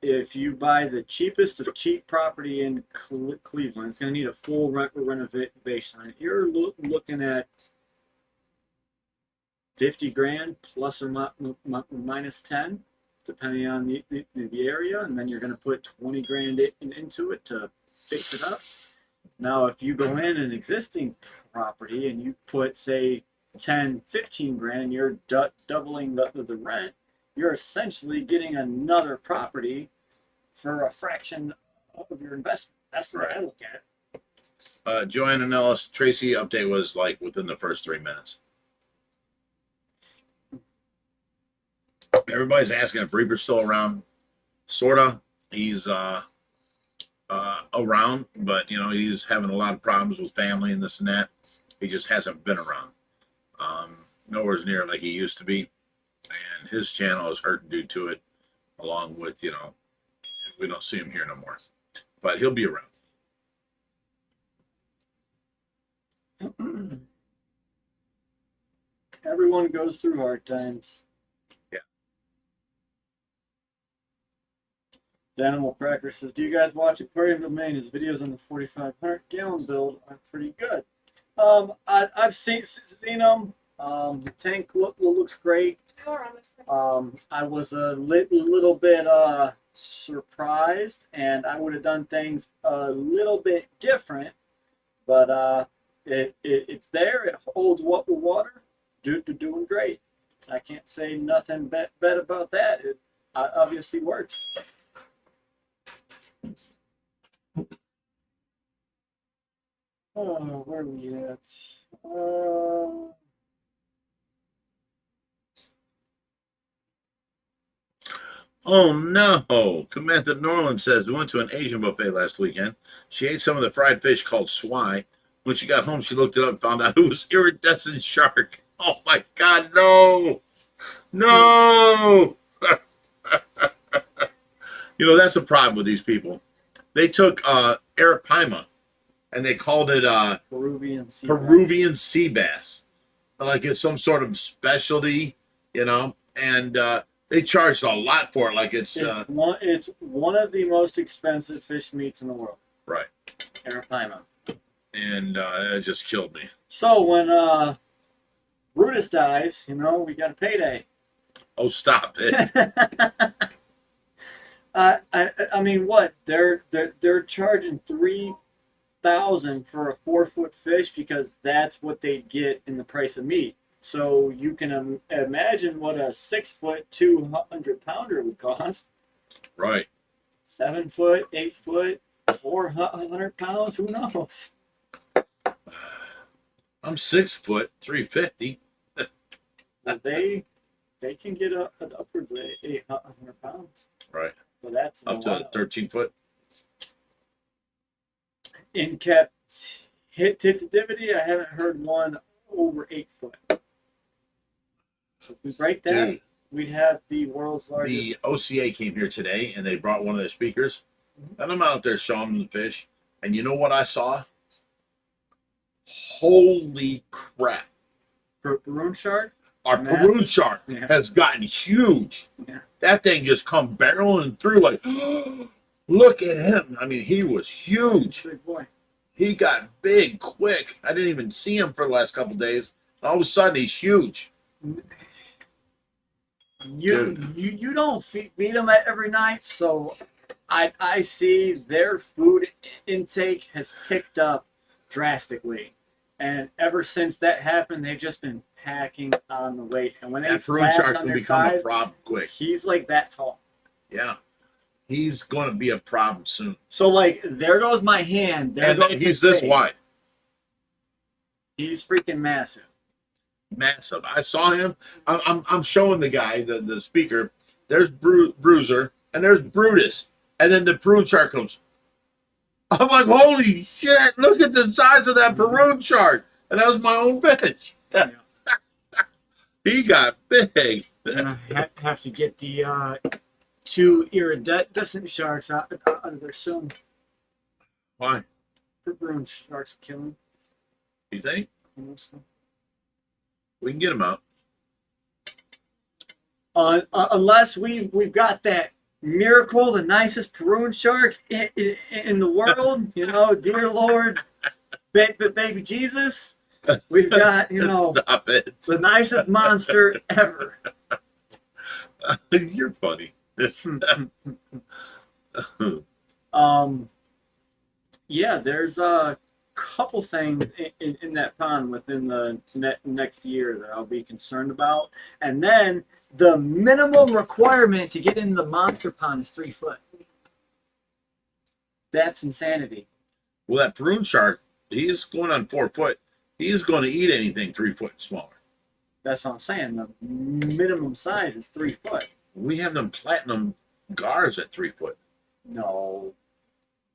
if you buy the cheapest of cheap property in Cleveland, it's going to need a full renovation on it. You're looking at 50 grand plus or minus 10. depending on the area, and then you're going to put 20 grand into it to fix it up. Now, if you go in an existing property and you put, say, 10, 15 grand, you're doubling the rent, you're essentially getting another property for a fraction of your investment. That's the way I look at it. Joanne and Ellis, Tracy update was like within the first 3 minutes. Everybody's asking if Reaper's still around. Sorta. He's around, but you know, he's having a lot of problems with family and this and that. He just hasn't been around. Nowhere's near like he used to be. And his channel is hurting due to it, along with, you know, we don't see him here no more. But he'll be around. Everyone goes through hard times. Yeah. The Animal Cracker says, do you guys watch Aquarium Domain? His videos on the 4,500 gallon build are pretty good. I've seen them. The tank looks great. I was a little bit surprised, and I would have done things a little bit different, but it's there. It holds water. Doing great. I can't say nothing bad about that. It obviously works. Oh, where are we at? Oh no! Commander Norland says we went to an Asian buffet last weekend. She ate some of the fried fish called swai. When she got home, she looked it up and found out it was iridescent shark. Oh my God, no! No! You know, that's the problem with these people. They took arapaima and they called it Peruvian sea bass. Like it's some sort of specialty, you know, and they charged a lot for it. Like it's one of the most expensive fish meats in the world. Right. Arapaima. And it just killed me. So when Brutus dies, you know, we got a payday. Oh, stop it. I mean, what? They're charging $3,000 for a 4-foot fish because that's what they get in the price of meat. So you can imagine what a 6-foot, 200-pounder would cost. Right. 7 foot, 8 foot, 400 pounds. Who knows? I'm 6 foot, 350. Well, they can get upwards of 800 pounds. Right. So that's up to 13 foot. In captivity, I haven't heard one over 8 foot. So if we break that, Dude, we'd have the world's largest. The OCA came here today and they brought one of their speakers. And I'm out there showing them the fish. And you know what I saw? Holy crap. Maroon shark? Our Peru shark has gotten huge. Yeah. That thing just come barreling through like, look at him. I mean, he was huge. Big boy. He got big quick. I didn't even see him for the last couple of days. All of a sudden, he's huge. You don't feed them every night, so I see their food intake has picked up drastically. And ever since that happened, they've just been packing on the weight. And when they Peruvian shark's on gonna their become size, a problem quick. he's like that tall. Yeah, he's going to be a problem soon. So like, there goes my hand. There And goes he's this face. wide, He's freaking massive. massive. I saw him. I'm showing the guy, the speaker. There's Bruiser and there's Brutus, and then the Peru shark comes. I'm like, holy shit, look at the size of that Peru shark. And that was my own fish. Yeah. He got big. I have to get the 2 iridescent sharks out of there soon. Why? Maroon sharks will kill him. You think? Honestly. We can get him out. Unless we've got that miracle, the nicest Peruvian shark in the world, you know, dear Lord, baby Jesus, we've got, you know, Stop it. the nicest monster ever. You're funny. Yeah, there's a couple things in that pond within the next year that I'll be concerned about. And then the minimum requirement to get in the monster pond is 3 foot. That's insanity. Well, that prune shark, he's going on 4 foot. He's going to eat anything 3 foot smaller. That's what I'm saying. The minimum size is 3 foot. We have them platinum gars at 3 foot. No.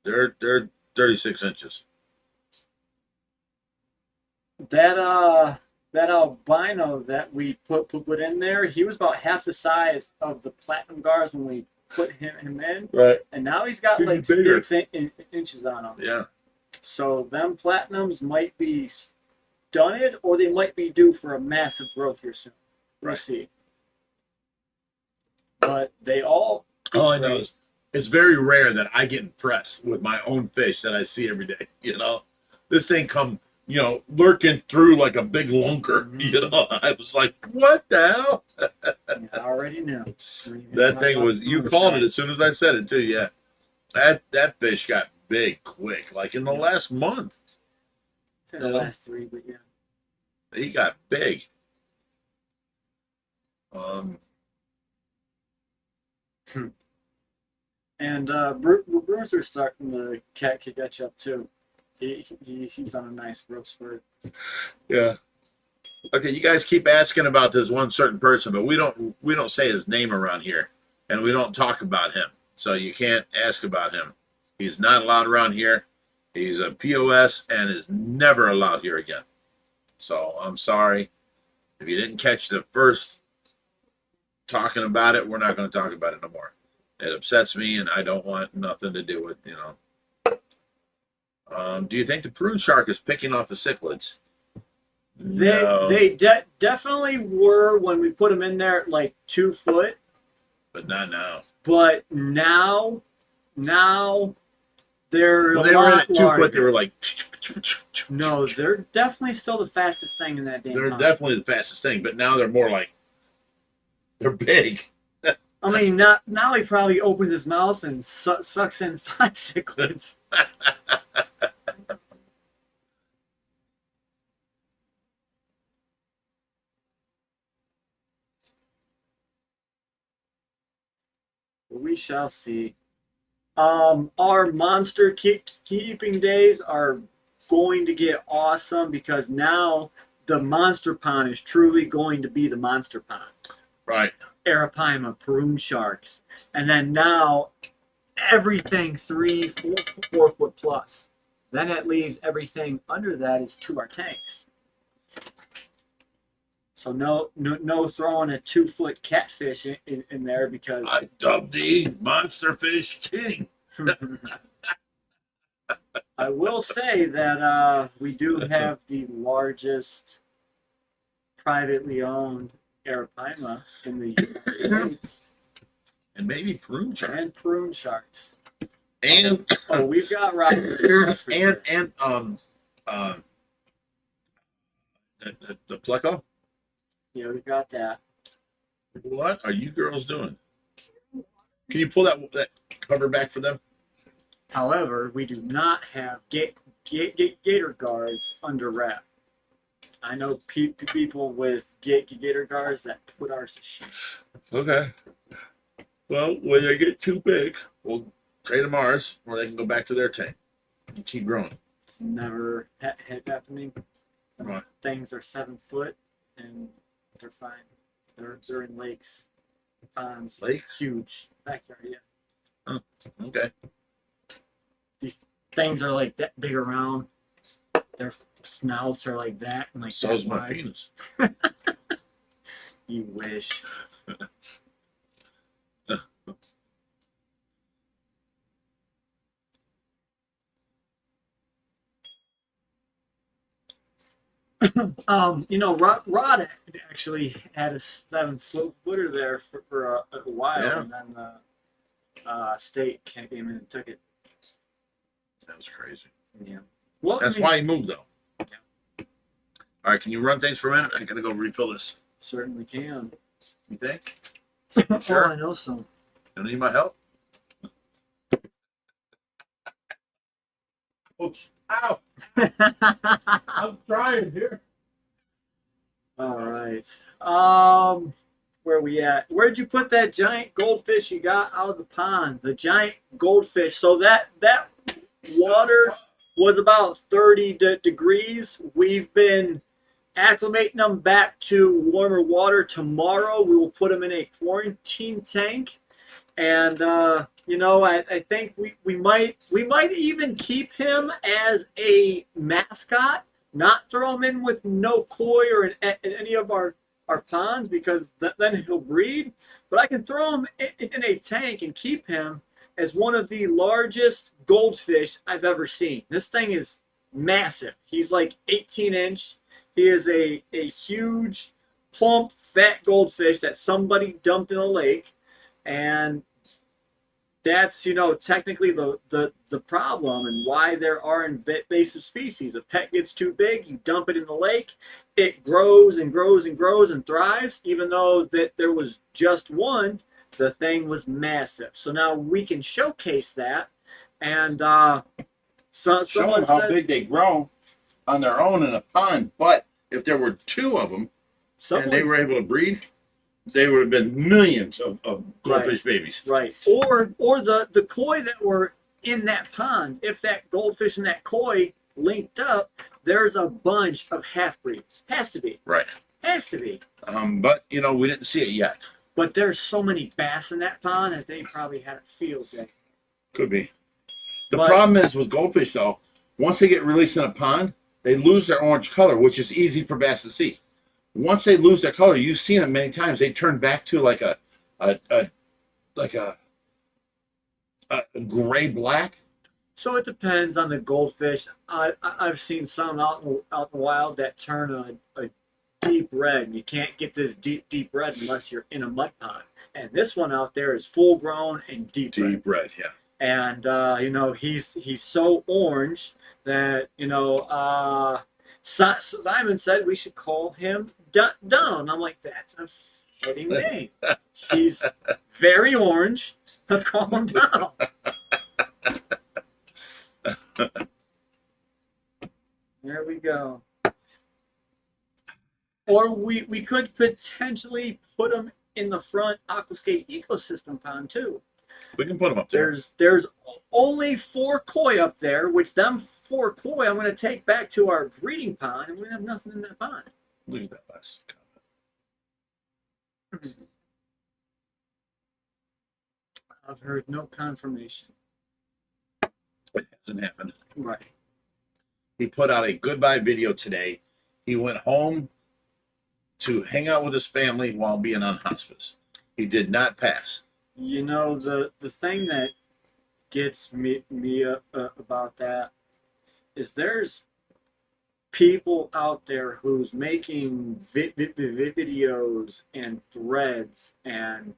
They're 36 inches. That albino that we put in there, he was about half the size of the platinum gars when we put him in. Right. And now he's got like bigger. 6 inches on him. Yeah. So them platinums might be stunted, or they might be due for a massive growth here soon. We'll see. But they all. All I know is it's very rare that I get impressed with my own fish that I see every day. You know, this thing come, you know, lurking through like a big lunker. You know, I was like, what the hell? I already knew. That thing was, you called it as soon as I said it too. Yeah. That fish got big quick, like in the last month. It's in the last 3, but yeah. He got big. And Bruiser's starting to catch up too. He's on a nice growth spurt. Yeah. Okay, you guys keep asking about this one certain person, but we don't say his name around here, and we don't talk about him. So you can't ask about him. He's not allowed around here. He's a POS and is never allowed here again. So I'm sorry. If you didn't catch the first talking about it, we're not going to talk about it no more. It upsets me, and I don't want nothing to do with, you know. Do you think the prune shark is picking off the cichlids? They definitely were when we put them in there at like 2 foot. But not now. But now they're when they were in at 2 foot, they were like. No, they're definitely still the fastest thing in that damn They're pond. definitely the fastest thing, but now they're more like. They're big. I mean, now he probably opens his mouth and sucks in 5 cichlids. We shall see. Our monster keeping days are going to get awesome because now the monster pond is truly going to be the monster pond. Right. Arapaima, prune sharks, and then now everything 3, 4 foot plus. Then that leaves everything under that is to our tanks. So no throwing a 2 foot catfish in there because I dubbed the monster fish king. I will say that we do have the largest privately owned arapaima in the United States. And maybe prune shark. And prune sharks. And We've got Robert. and the pleco. Yeah, we've got that. What are you girls doing? Can you pull that cover back for them? However, we do not have gator guards under wrap. I know people with gator guards that put ours to shame. Okay. Well, when they get too big, we'll trade them ours, or they can go back to their tank and keep growing. It's never happening. Right. Things are 7 foot and they're fine. They're in lakes, ponds, Lakes? huge backyard. Yeah. Oh, okay. These things are like that big around. Their snouts are like that and like So's that my wide. penis. You wish. Rod actually had a 7 footer there for a while, Yeah. and then the state came in and took it. That was crazy. Yeah. Well, That's why he moved, though. Yeah. All right, can you run things for a minute? I gotta go refill this. Certainly can. You think? Sure. Oh, I know some. You need my help? Oops. Ow! I'm trying here. All right. Where we at? Where'd you put that giant goldfish you got out of the pond? The giant goldfish. So that water was about 30 degrees. We've been acclimating them back to warmer water. Tomorrow we will put them in a quarantine tank, and I think we might even keep him as a mascot. Not throw him in with no koi or in any of our ponds, because then he'll breed. But I can throw him in a tank and keep him as one of the largest goldfish I've ever seen. This thing is massive. He's like 18-inch. He is a huge, plump, fat goldfish that somebody dumped in a lake. And that's, technically the problem, and why there are invasive species. A pet gets too big, you dump it in the lake, it grows and grows and grows and thrives. Even though that there was just one, the thing was massive. So now we can showcase that, and Show them how big they grow on their own in a pond. But if there were two of them and they were able to breed, they would have been millions of goldfish babies. Right. Or the koi that were in that pond, if that goldfish and that koi linked up, there's a bunch of half-breeds. Has to be. Right. Has to be. But, we didn't see it yet. But there's so many bass in that pond that they probably had a field day. Could be. The problem is with goldfish, though, once they get released in a pond, they lose their orange color, which is easy for bass to see. Once they lose their color, you've seen it many times. They turn back to like a gray black. So it depends on the goldfish. I've seen some out in the wild that turn a deep red. And you can't get this deep red unless you're in a mud pond. And this one out there is full grown and deep red. Deep red, yeah. And he's so orange that Simon said we should call him Donald. And I'm like, that's a fitting name. He's very orange. Let's call him Donald. There we go. Or we could potentially put him in the front aquascape ecosystem pond too. We can put them up there. There's only 4 koi up there, which them 4 koi I'm going to take back to our breeding pond, and we're going to have nothing in that pond. Look at that last comment. I've heard no confirmation. It hasn't happened. Right. He put out a goodbye video today. He went home to hang out with his family while being on hospice. He did not pass. The thing that gets me about that is there's people out there who's making videos and threads, and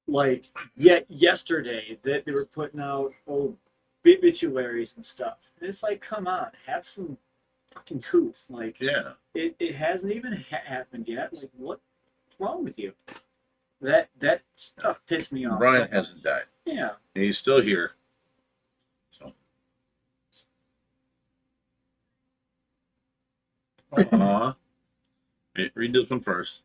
like yesterday that they were putting out obituaries and stuff. And it's like, come on, have some fucking truth. Like, yeah, it hasn't even happened yet. Like, what's wrong with you? That stuff pissed me off. Brian hasn't died. Yeah. He's still here. So. Read this one first.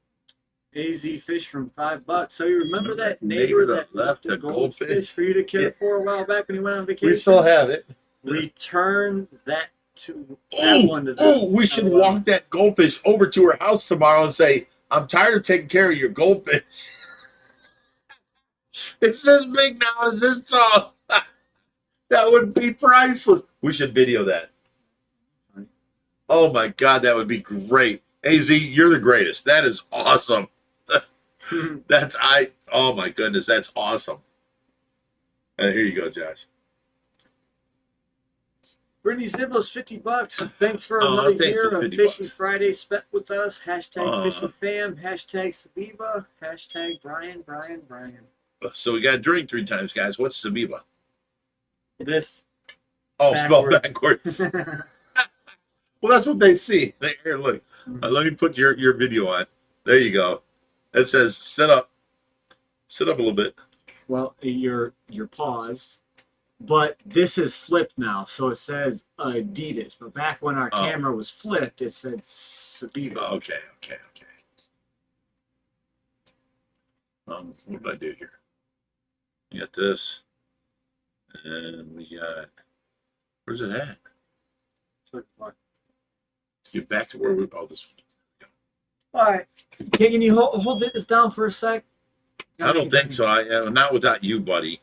AZ fish from $5. So you remember that neighbor that left a goldfish for you to care for a while back when he went on vacation? We still have it. Return that to that one to them. We should walk that goldfish over to her house tomorrow and say, I'm tired of taking care of your goldfish. It says big now, it says tall. That would be priceless. We should video that. Oh my God, that would be great. AZ, you're the greatest. That is awesome. Oh my goodness, that's awesome. Here you go, Josh. Brittany Zibos, $50. Thanks for another year of Fishy Friday spent with us. Hashtag Fishy Fam. Hashtag Sabiba. Hashtag Brian. So we got to drink 3 times, guys. What's Sabiba? This. Spelled backwards. Well, that's what they see. Here, look. Let me put your video on. There you go. It says sit up. Sit up a little bit. Well, you're paused, but this is flipped now, so it says Adidas. But back when our camera was flipped, it said Adidas. Okay. What did I do here? We got this, and we got. Where's it at? Let's get back to where we. Oh, this one. All right. Can you hold this down for a sec? I don't think so. Not without you, buddy.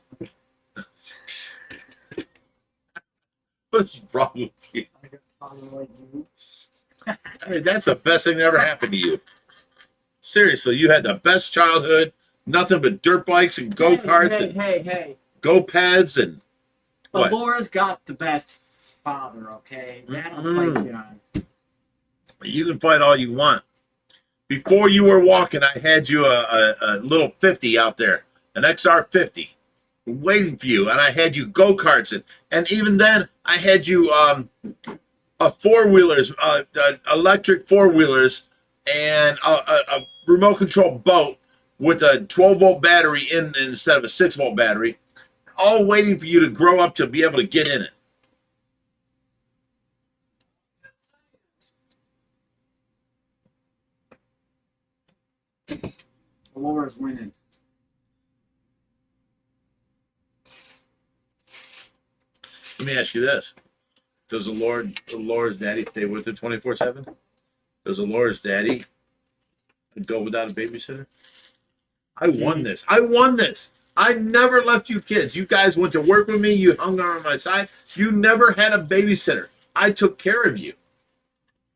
What's wrong with you? I mean, that's the best thing that ever happened to you. Seriously, you had the best childhood. Nothing but dirt bikes and go-karts Hey. go-pads and what? Laura's got the best father, okay? That'll fight you on. You can fight all you want. Before you were walking, I had you a little 50 out there, an XR50, waiting for you, and I had you go-karts, and even then, I had you a four-wheelers, electric four-wheelers, and a remote control boat with a 12-volt battery instead of a 6-volt battery, all waiting for you to grow up to be able to get in it. Laura's winning. Let me ask you this. Does Laura's daddy stay with her 24/7? Does Laura's daddy go without a babysitter? I won this. I never left you kids. You guys went to work with me. You hung on my side. You never had a babysitter. I took care of you.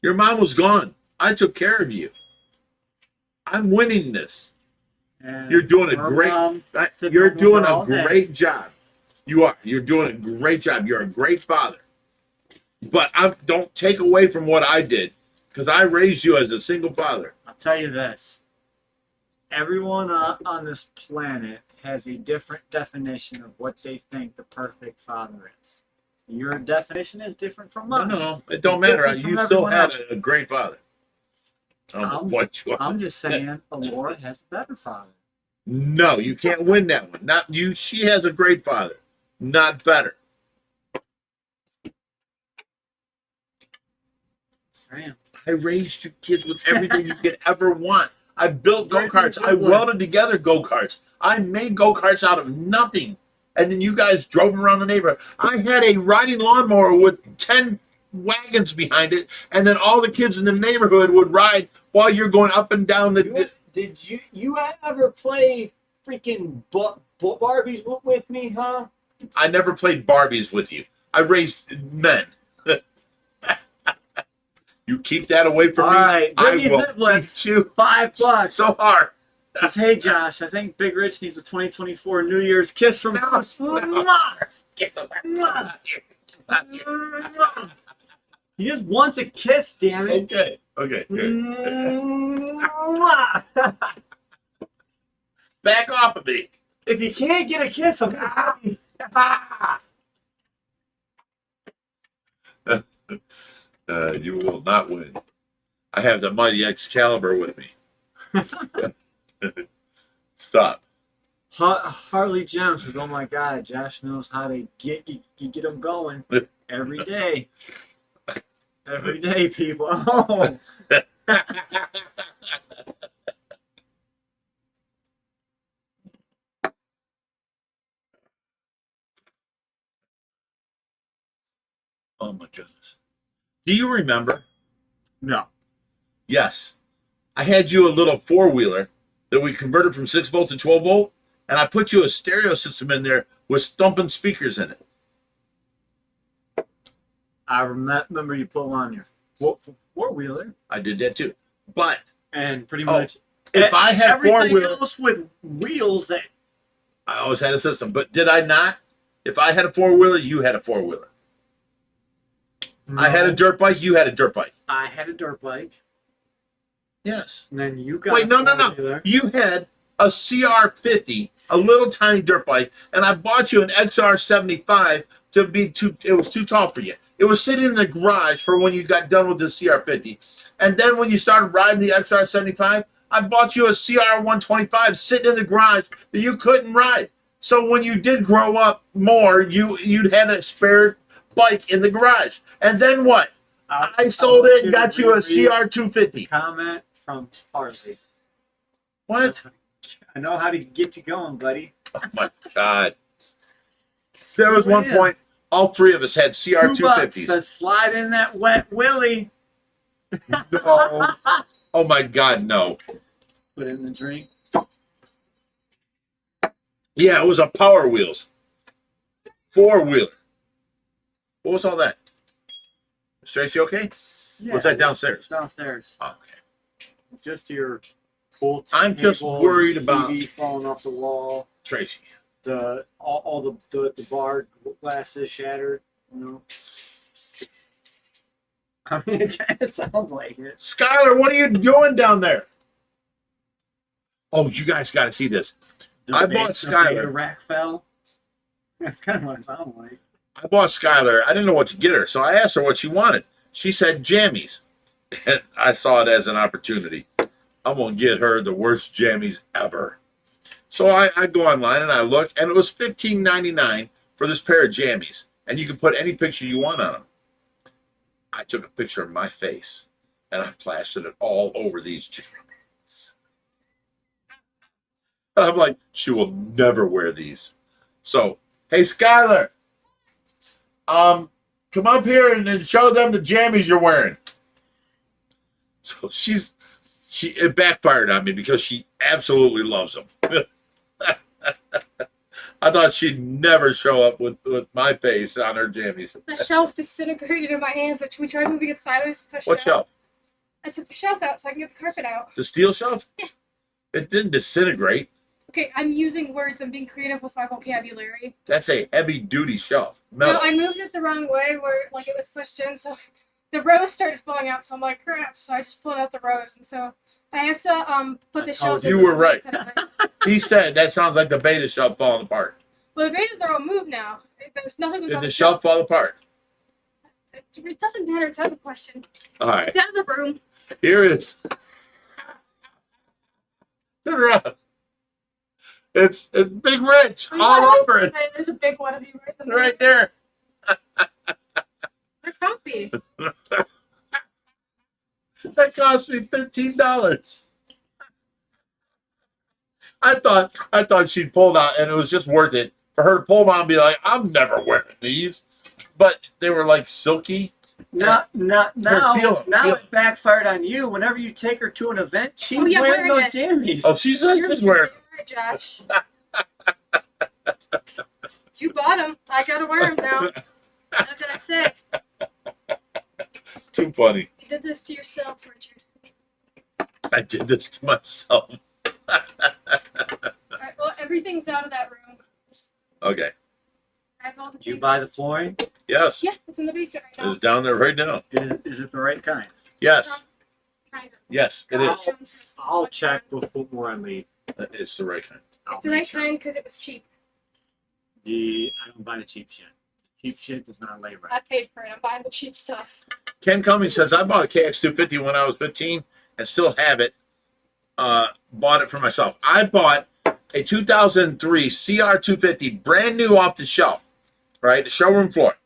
Your mom was gone. I took care of you. I'm winning this. And You're doing a great job. You are. You're doing a great job. You're a great father. But don't take away from what I did, because I raised you as a single father. I'll tell you this. Everyone on this planet has a different definition of what they think the perfect father is. Your definition is different from mine. No, it don't matter. You still had a great father. I'm just saying, Laura has a better father. No, you can't win that one. Not you. She has a great father, not better. Sam, I raised you kids with everything you could ever want. I built go-karts. I welded together go-karts. I made go-karts out of nothing. And then you guys drove them around the neighborhood. I had a riding lawnmower with 10 wagons behind it, and then all the kids in the neighborhood would ride while you're going up and down the... Did you ever play freaking Barbies with me, huh? I never played Barbies with you. I raised men. You keep that away from me. All right, I Brittany's will Niblets, beat you $5. so hard. Says, hey Josh, I think Big Rich needs a 2024 New Year's kiss from us. He just wants a kiss, damn it. Okay. Back off of me. If you can't get a kiss, I'm you will not win. I have the mighty Excalibur with me. Stop. Harley Jones was, oh my God, Josh knows how to get them going every day. Every day, people. Oh. Oh my goodness. Do you remember? No. Yes. I had you a little four-wheeler that we converted from 6-volt to 12-volt, and I put you a stereo system in there with thumping speakers in it. I remember you put on your four-wheeler. I did that too. But and pretty much if I had everything else with wheels that I always had a system. But did I not? If I had a four-wheeler, you had a four-wheeler. No. I had a dirt bike, you had a dirt bike. I had a dirt bike. Yes. And then you got no. You had a CR50, a little tiny dirt bike, and I bought you an XR75 to be too. It was too tall for you. It was sitting in the garage for when you got done with the CR50. And then when you started riding the XR75, I bought you a CR 125 sitting in the garage that you couldn't ride. So when you did grow up more, you'd had a spare bike in the garage. And then what? I sold it and got you a CR 250. Comment from Harley. What? I know how to get you going, buddy. Oh my God. There was one point, all three of us had CR 250s. Says slide in that wet willy. No. Oh my God, no. Put in the drink. Yeah, it was a Power Wheels. 4-wheeler. What was all that? Is Tracy okay? Yeah, Was that downstairs? Downstairs. Oh, okay. Just your pool I'm just table, worried TV about falling off the wall. Tracy. All the bar glasses shattered. You know. I mean, it kind of sounds like it. Skylar, what are you doing down there? Oh, you guys got to see this. I bought Skylar. The rack fell. That's kind of what it sounded like. I bought Skylar. I didn't know what to get her, so I asked her what she wanted. She said jammies. And I saw it as an opportunity. I'm going to get her the worst jammies ever. So I go online and I look, and it was $15.99 for this pair of jammies. And you can put any picture you want on them. I took a picture of my face, and I plastered it all over these jammies. And I'm like, she will never wear these. So, hey, Skylar, come up here and show them the jammies you're wearing. So it backfired on me because she absolutely loves them. I thought she'd never show up with my face on her jammies. The shelf disintegrated in my hands. We tried moving it sideways to push What it out. shelf? I took the shelf out so I can get the carpet out. The steel shelf? Yeah. It didn't disintegrate. Okay, I'm using words. I'm being creative with my vocabulary. That's a heavy-duty shelf. No, I moved it the wrong way where like it was pushed in, so the rose started falling out. So I'm like, crap. So I just pulled out the rose, and so I have to put the shelf. You were right. He said that sounds like the beta shelf falling apart. Well, the betas are all moved now. There's nothing was Did on the shelf fall apart? It doesn't matter. It's out of the question. All right. It's out of the room. Here it is. Turn around. It's Big Rich all over it. There's a big one of you Right there. They're comfy. That cost me $15. I thought she'd pulled out and it was just worth it for her to pull them out and be like, I'm never wearing these. But they were like silky. Now Feel it backfired on you. Whenever you take her to an event, she's wearing those jammies. Oh, she's wearing. Right, Josh. You bought them. I gotta wear them now. What can I say? Too funny. You did this to yourself, Richard. I did this to myself. Alright, well, everything's out of that room. Okay. I have all the Did you things. buy the flooring? Yes. Yeah, it's in the basement right now. It's down there right now. Is it the right kind? Yes. Kind of. Yes, it is. I'll check before I leave. It's the right kind. It's the right kind because it was cheap. I don't buy the cheap shit. Cheap shit does not lay I right. paid for it. I'm buying the cheap stuff. Ken Cummings says, I bought a KX250 when I was 15 and still have it. Bought it for myself. I bought a 2003 CR250 brand new off the shelf, right? The showroom floor.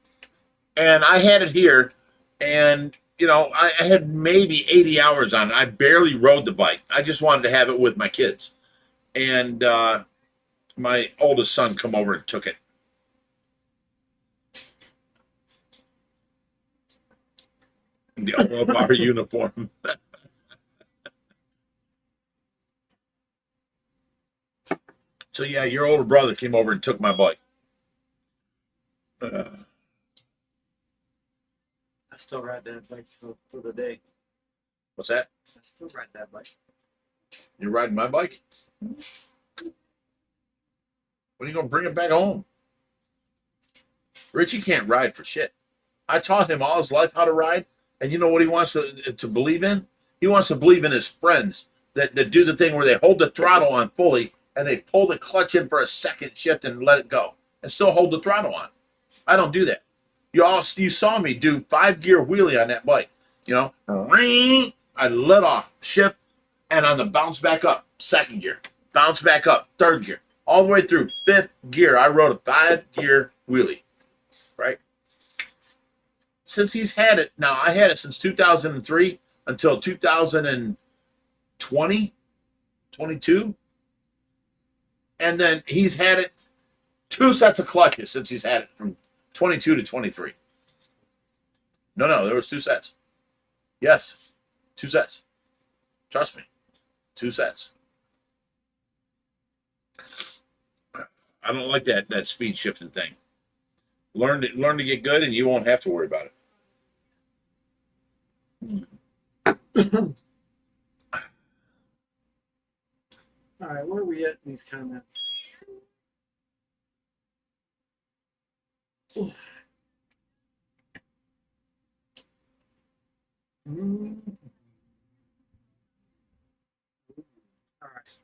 And I had it here and, you know, I had maybe 80 hours on it. I barely rode the bike. I just wanted to have it with my kids. And my oldest son come over and took it. The OFR uniform. So yeah, your older brother came over and took my bike. I still ride that bike for the day. What's that? I still ride that bike. You're riding my bike? When are you gonna bring it back home? Richie can't ride for shit. I taught him all his life how to ride, and you know what he wants to believe in? He wants to believe in his friends that do the thing where they hold the throttle on fully and they pull the clutch in for a second shift and let it go and still hold the throttle on. I don't do that. You saw me do 5-gear wheelie on that bike. You know, I let off, shift, And on the bounce back up, second gear, bounce back up, third gear, all the way through fifth gear, I rode a 5-gear wheelie, right? Since he's had it, now I had it since 2003 until 2020, 22. And then he's had it 2 sets of clutches since he's had it from 22 to 23. No, there was 2 sets. Yes, 2 sets. Trust me, 2 sets. I don't like that speed shifting thing. Learn to get good, and you won't have to worry about it. All right, where are we at in these comments? All right,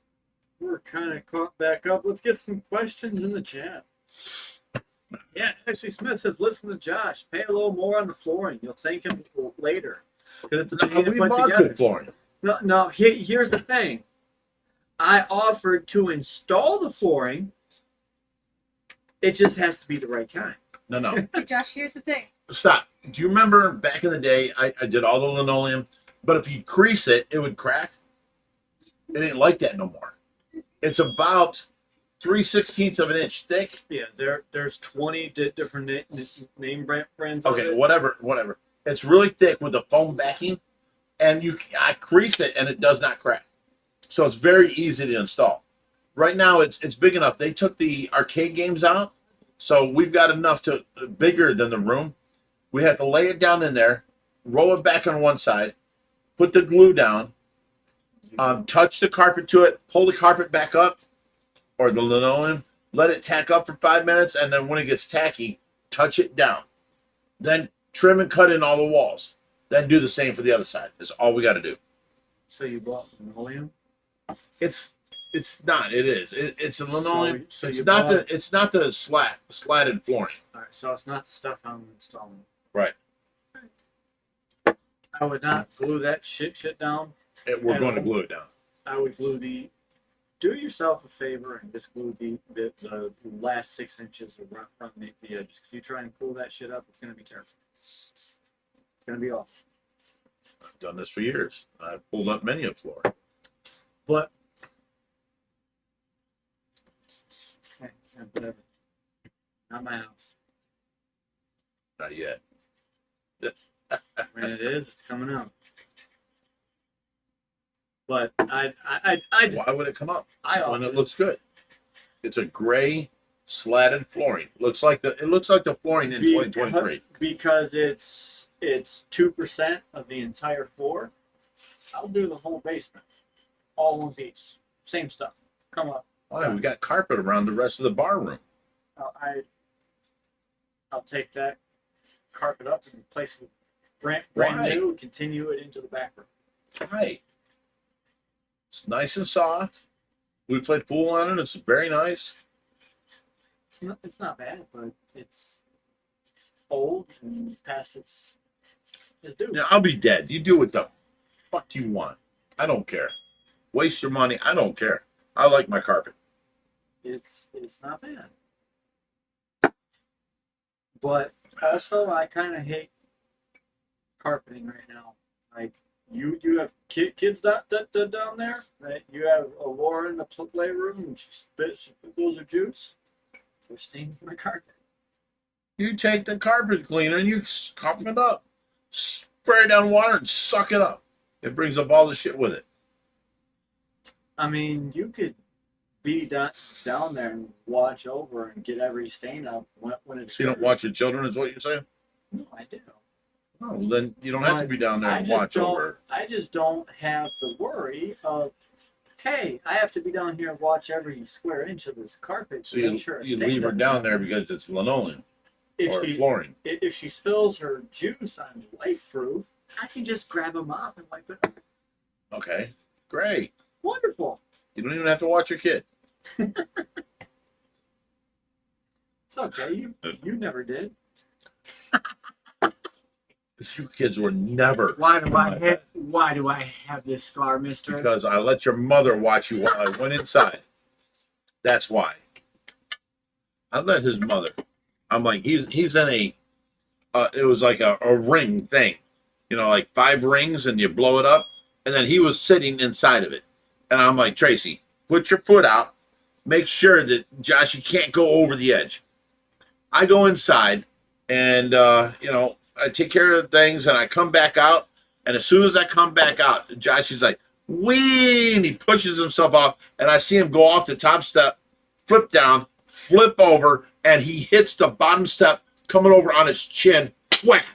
we're kind of caught back up. Let's get some questions in the chat. Yeah, Ashley Smith says, listen to Josh. Pay a little more on the flooring. You'll thank him later. Because it's a pain to We put bought together. good flooring. No. Here's the thing. I offered to install the flooring. It just has to be the right kind. No. Hey, Josh, here's the thing. Stop. Do you remember back in the day, I did all the linoleum, but if you crease it, it would crack? It ain't like that no more. It's about 3/16 of an inch thick. Yeah, there's 20 different name brands. Okay, of it. whatever. It's really thick with the foam backing, and I crease it and it does not crack. So it's very easy to install. Right now, it's big enough. They took the arcade games out, so we've got enough to bigger than the room. We have to lay it down in there, roll it back on one side, put the glue down, touch the carpet to it, pull the carpet back up, or the linoleum, let it tack up for 5 minutes, and then when it gets tacky, touch it down. Then trim and cut in all the walls. Then do the same for the other side. That's all we got to do. So you bought linoleum? It's not. It is. It's a linoleum. So it's you not bought- the. It's not the slatted flooring. All right, so it's not the stuff I'm installing. Right. I would not glue that shit down. We're going to glue it down. I would glue do yourself a favor and just glue the last 6 inches around the edges. If you try and pull that shit up, it's going to be terrible. It's going to be off. I've done this for years. I've pulled up many a floor. But, okay, whatever. Not my house. Not yet. When it is, it's coming up. But I just, Why would it come up I when it offered- looks good? It's a gray slatted flooring. It looks like the flooring in 2023. Because it's 2% of the entire floor. I'll do the whole basement, all one piece, same stuff. Come up. Why? We got carpet around the rest of the bar room. I'll take that carpet up and replace it with brand Why? new and continue it into the back room. Hi. It's nice and soft. We played pool on it. It's very nice. It's not bad, but it's old and past its due. Yeah, I'll be dead. You do what the fuck you want. I don't care. Waste your money. I don't care. I like my carpet. It's not bad. But also, I kind of hate carpeting right now. Like, you have kids down there, right? You have Laura in the playroom, and she spills her juice. There's stains in the carpet. You take the carpet cleaner and you cough it up. Spray it down water and suck it up. It brings up all the shit with it. I mean, you could be down there and watch over and get every stain up when it's. So you don't watch your children, is what you're saying? No, I do. Oh, well, then you don't have to be down there and watch over. I just don't have the worry of, hey, I have to be down here and watch every square inch of this carpet So to you make sure. leave her down there because it's linoleum or flooring. If she spills her juice on LifeProof, I can just grab a mop and wipe it up. Okay, great. Wonderful. You don't even have to watch your kid. It's okay. You never did. You kids were never. Why do I have this scar, mister? Because I let your mother watch you while I went inside. That's why. I let his mother. I'm like, he's in a, it was like a ring thing, you know, like 5 rings and you blow it up. And then he was sitting inside of it. And I'm like, Tracy, put your foot out. Make sure that, Josh, you can't go over the edge. I go inside and, you know, I take care of things and I come back out. And as soon as I come back out, Josh is like, wee, and he pushes himself off. And I see him go off the top step, flip down, flip over, and he hits the bottom step coming over on his chin. Whack!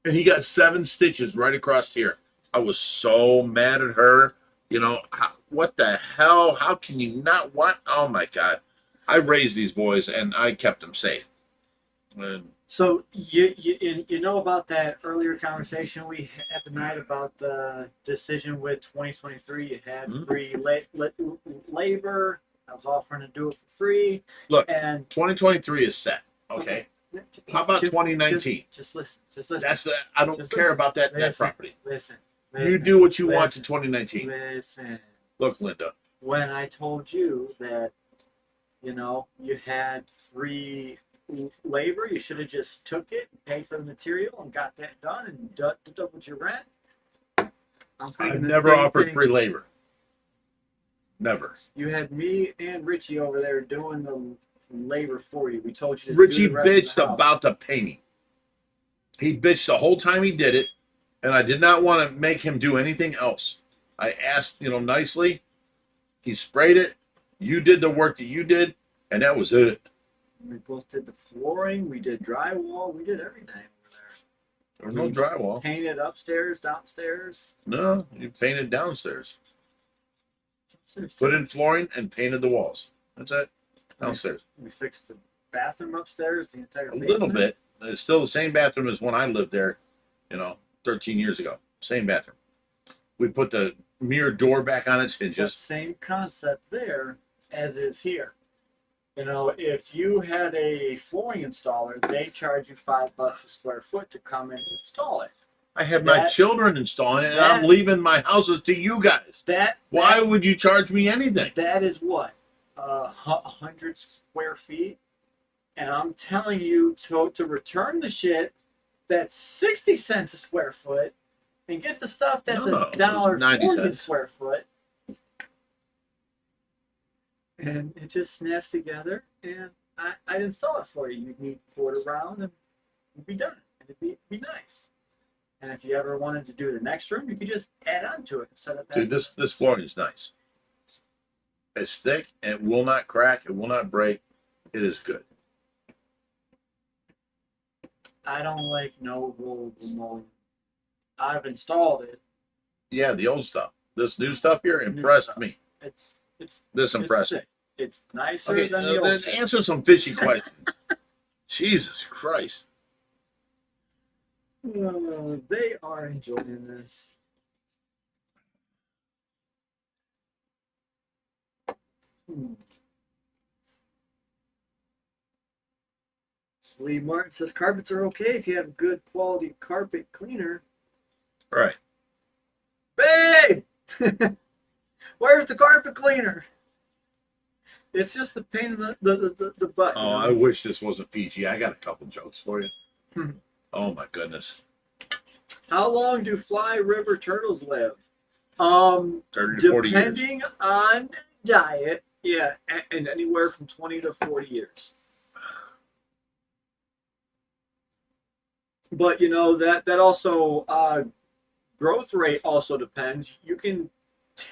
And he got 7 stitches right across here. I was so mad at her. You know, what the hell? How can you not want? Oh, my God. I raised these boys, and I kept them safe. And So you know about that earlier conversation we had the night about the decision with 2023. You had free labor. I was offering to do it for free. Look, and 2023 is set. Okay. How about 2019? Just listen. Just listen. That's the. I don't care about that property. Listen. You do what you want to 2019. Listen. Look, Linda. When I told you that, you know, you had free labor, you should have just took it, paid for the material, and got that done, and doubled your rent. I've never offered free labor. Never. You had me and Richie over there doing the labor for you. We told you to Richie do the rest of bitched the house. about the painting. He bitched the whole time he did it, and I did not want to make him do anything else. I asked, you know, nicely. He sprayed it. You did the work that you did, and that was it. We both did the flooring. We did drywall. We did everything over there. There was no drywall. Painted upstairs, downstairs. No, you painted downstairs. Put in flooring and painted the walls. That's it. Downstairs. We fixed the bathroom upstairs, the entire A basement. little bit. It's still the same bathroom as when I lived there, you know, 13 years ago. Same bathroom. We put the mirror door back on its But hinges. same concept there as is here. You know, if you had a flooring installer, they charge you $5 a square foot to come in and install it. I have my That- children installing it, and that- I'm leaving my houses to you guys. Why would you charge me anything? That is what? 100 square feet? And I'm telling you to return the shit that's 60 cents a square foot and get the stuff that's No, a dollar 90 40 a cents. square foot. And it just snaps together, and I'd install it for you. You'd need quarter round, and it'd be done. And it'd be nice. And if you ever wanted to do the next room, you could just add on to it instead of that. Dude, this flooring is nice. It's thick, and it will not crack. It will not break. It is good. I don't like no roll mullion. I've installed it. Yeah, the old stuff. This new stuff here New impressed stuff. me. It's This impressed me. thick. It's nicer Okay, than the old then shit. answer some fishy questions. Jesus Christ. They are enjoying this. Lee Martin says carpets are okay if you have good quality carpet cleaner. Right. Babe! Where's the carpet cleaner? It's just a pain in the butt. Oh, I wish this wasn't PG. I got a couple jokes for you. Hmm. Oh my goodness. How long do fly river turtles live? 30 to 40 years. Depending on diet, yeah, and anywhere from 20 to 40 years. But you know that also growth rate also depends. You can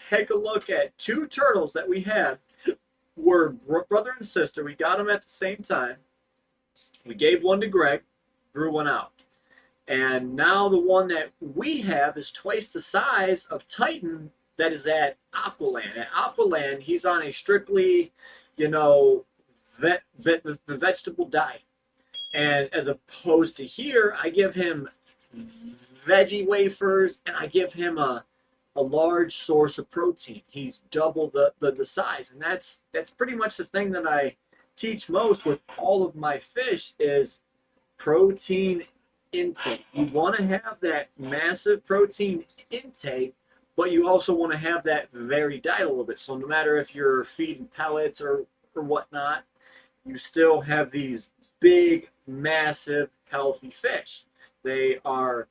take a look at 2 turtles that we had were brother and sister. We got them at the same time. We gave one to Greg, grew one out. And now the one that we have is twice the size of Titan that is at Aqualand. At Aqualand, he's on a strictly, you know, vegetable diet. And as opposed to here, I give him veggie wafers and I give him a large source of protein. He's double the size. And that's pretty much the thing that I teach most with all of my fish is protein intake. You want to have that massive protein intake, but you also want to have that varied diet a little bit. So no matter if you're feeding pellets or whatnot, you still have these big, massive, healthy fish. They are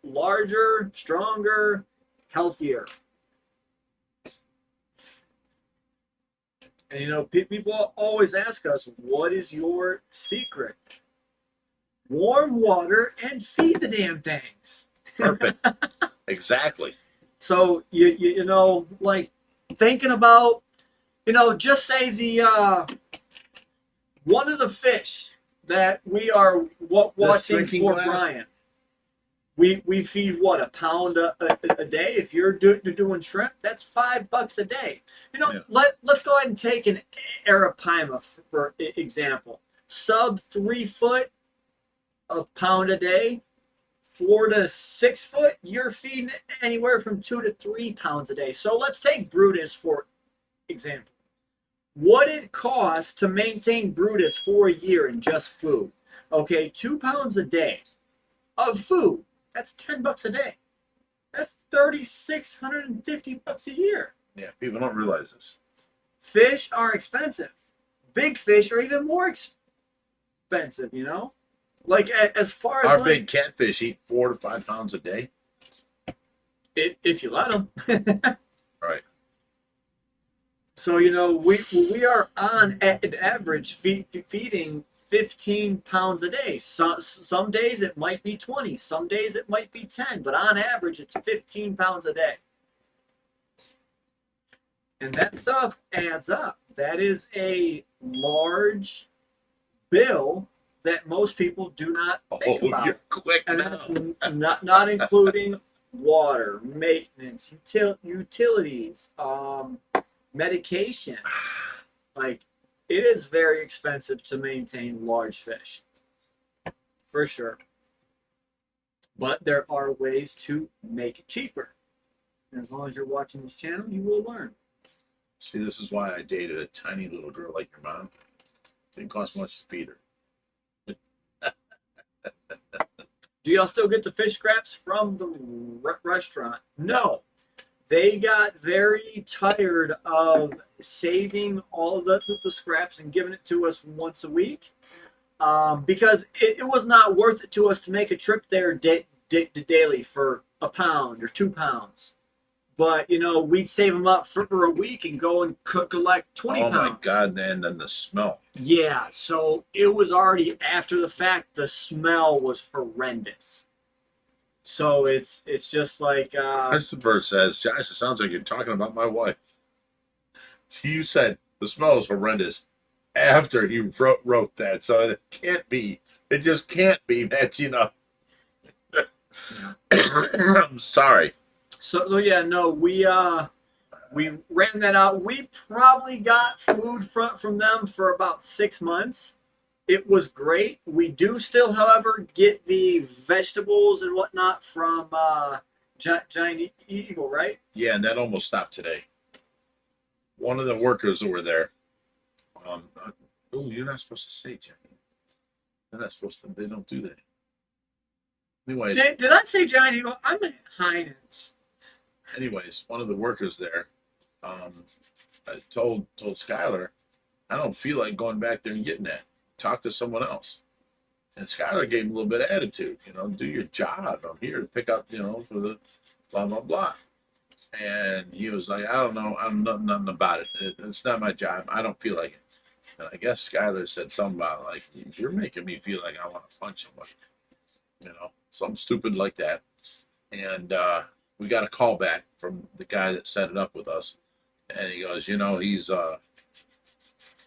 larger, stronger, healthier. And you know, people always ask us, what is your secret? Warm water and feed the damn things. Perfect. Exactly. So you know, like thinking about, you know, just say the one of the fish that we are watching drinking for glass? Brian. We feed what, a pound a day? If you're doing shrimp, that's $5 a day. You know, Yeah. let's go ahead and take an arapaima for example. Sub 3 foot, a pound a day. 4 to 6 foot, you're feeding anywhere from 2 to 3 pounds a day. So let's take Brutus for example. What it costs to maintain Brutus for a year in just food? Okay, 2 pounds a day of food. That's $10 a day. That's $3,650 a year. Yeah, people don't realize this. Fish are expensive. Big fish are even more expensive, you know? Like as far as Our like, big catfish eat 4 to 5 pounds a day. if you let them. Right. So you know we are on an average feeding 15 pounds a day. Some days it might be 20, some days it might be 10, but on average it's 15 pounds a day. And that stuff adds up. That is a large bill that most people do not think about. You're quick And now. that's not including water, maintenance, utilities, medication. Like, it is very expensive to maintain large fish, for sure. But there are ways to make it cheaper. And as long as you're watching this channel, you will learn. See, this is why I dated a tiny little girl like your mom. Didn't cost much to feed her. Do y'all still get the fish scraps from the restaurant? No. They got very tired of saving all the scraps and giving it to us once a week, because it was not worth it to us to make a trip there daily for a pound or 2 pounds. But, you know, we'd save them up for a week and go and collect 20 pounds. Oh my God, and then the smell. Yeah, so it was already after the fact. The smell was horrendous. So it's just like Christopher says, Josh, it sounds like you're talking about my wife. You said the smell is horrendous after he wrote that, so it can't be. It just can't be that, you know. I'm sorry. so yeah, no, we ran that out. We probably got food from them for about 6 months. It was great. We do still, however, get the vegetables and whatnot from Giant Eagle, right? Yeah, and that almost stopped today. One of the workers that were there. Oh, you're not supposed to say, Jenny. They're not supposed to. They don't do that. Anyways, Did I say Giant Eagle? I meant Heinen's. anyways, one of the workers there, I told Skylar, I don't feel like going back there and getting that. Talk to someone else. And Skylar gave him a little bit of attitude, you know, do your job. I'm here to pick up, you know, for the blah, blah, blah. And he was like, I don't know. I'm nothing about it. It's not my job. I don't feel like it. And I guess Skylar said something about like, you're making me feel like I want to punch somebody, you know, something stupid like that. And we got a call back from the guy that set it up with us. And he goes, you know, he's, what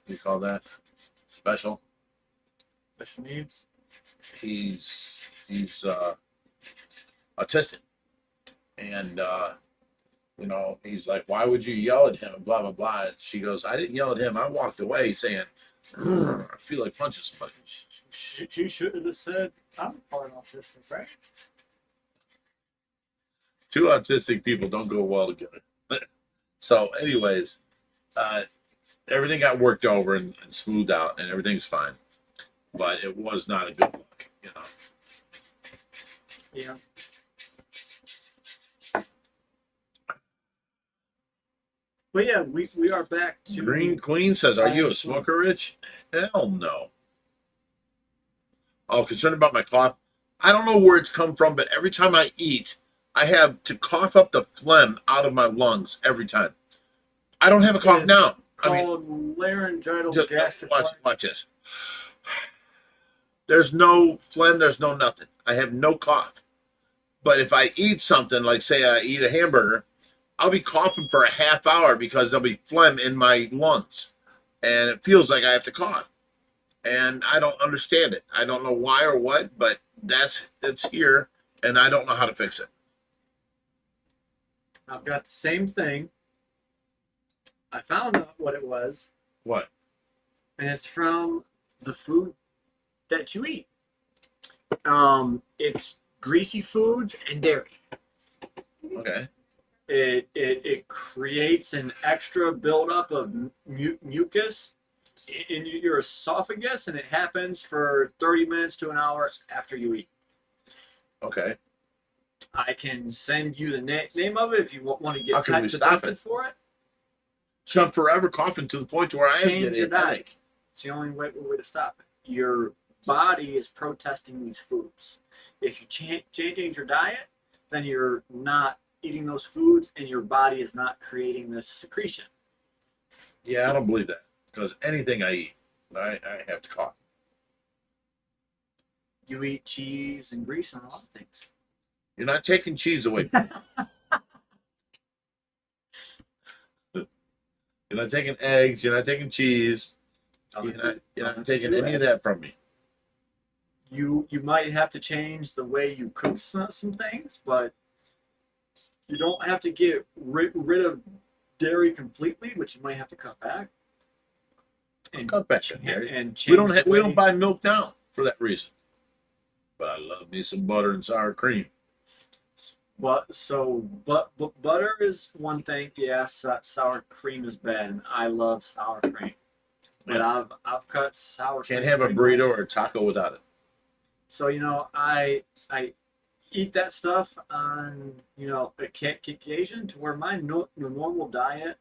do you call that? Special needs. He's autistic, and you know, he's like, why would you yell at him and blah blah blah. And she goes, I didn't yell at him, I walked away saying, I feel like punching somebody. She should have said, I'm part autistic, right? Two autistic people don't go well together. So anyways, everything got worked over and smoothed out and everything's fine, but it was not a good look, you know. Yeah. But yeah, we are back to Green Queen says, "Are you a smoker, Rich?" Hell no. Oh, concerned about my cough. I don't know where it's come from, but every time I eat, I have to cough up the phlegm out of my lungs every time. I don't have a cough It's now. I mean, called laryngeal just gastritis. watch this. There's no phlegm. There's no nothing. I have no cough. But if I eat something, like say I eat a hamburger, I'll be coughing for a half hour because there'll be phlegm in my lungs, and it feels like I have to cough. And I don't understand it. I don't know why or what, but it's here, and I don't know how to fix it. I've got the same thing. I found out what it was, What? and it's from the food that you eat. It's greasy foods and dairy. Okay. It creates an extra buildup of mucus in your esophagus, and it happens for 30 minutes to an hour after you eat. Okay. I can send you the name of it if you want to How get can we stop tested it? for it. So I'm forever coughing to the point where I am Change your getting a diet. headache. It's the only way to stop it. Your body is protesting these foods. If you change your diet, then you're not eating those foods, and your body is not creating this secretion. Yeah, I don't believe that because anything I eat, I have to cough. You eat cheese and grease and a lot of things. You're not taking cheese away from me. You're not taking eggs. You're not taking cheese. You're not taking any of that from me. You might have to change the way you cook some things, but you don't have to get rid of dairy completely, but you might have to cut back. And Cut back on dairy. and change We don't the we way- don't buy milk now for that reason. But I love me some butter and sour cream. But butter is one thing. Yes, sour cream is bad, and I love sour cream. But I've cut sour cream. Can't have a pretty burrito much. or a taco without it. So I eat that stuff on occasion to where my normal diet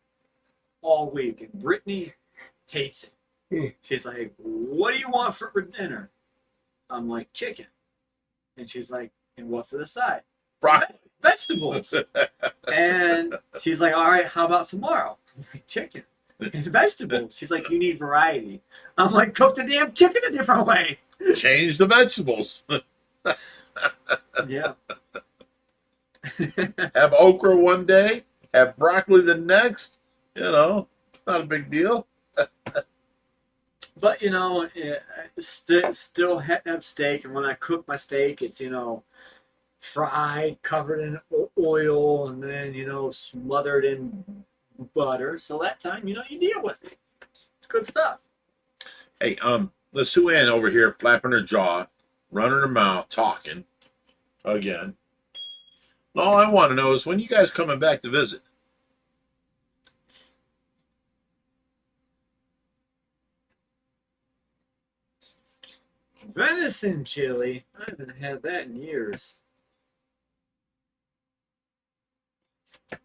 all week, and Brittany hates it. She's like, "What do you want for dinner?" I'm like, "Chicken," and she's like, "And what for the side?" Broccoli. Vegetables. And she's like, "All right, how about tomorrow?" I'm like, "Chicken and vegetables." She's like, "You need variety." I'm like, "Cook the damn chicken a different way." Change the vegetables. Yeah. Have okra one day, have broccoli the next. Not a big deal. But still have steak, and when I cook my steak, it's fried, covered in oil, and then smothered in butter. So that time, you deal with it. It's good stuff. Hey, let's Sue Ann over here flapping her jaw, running her mouth, talking again. All I want to know is when you guys coming back to visit. Venison chili. I haven't had that in years.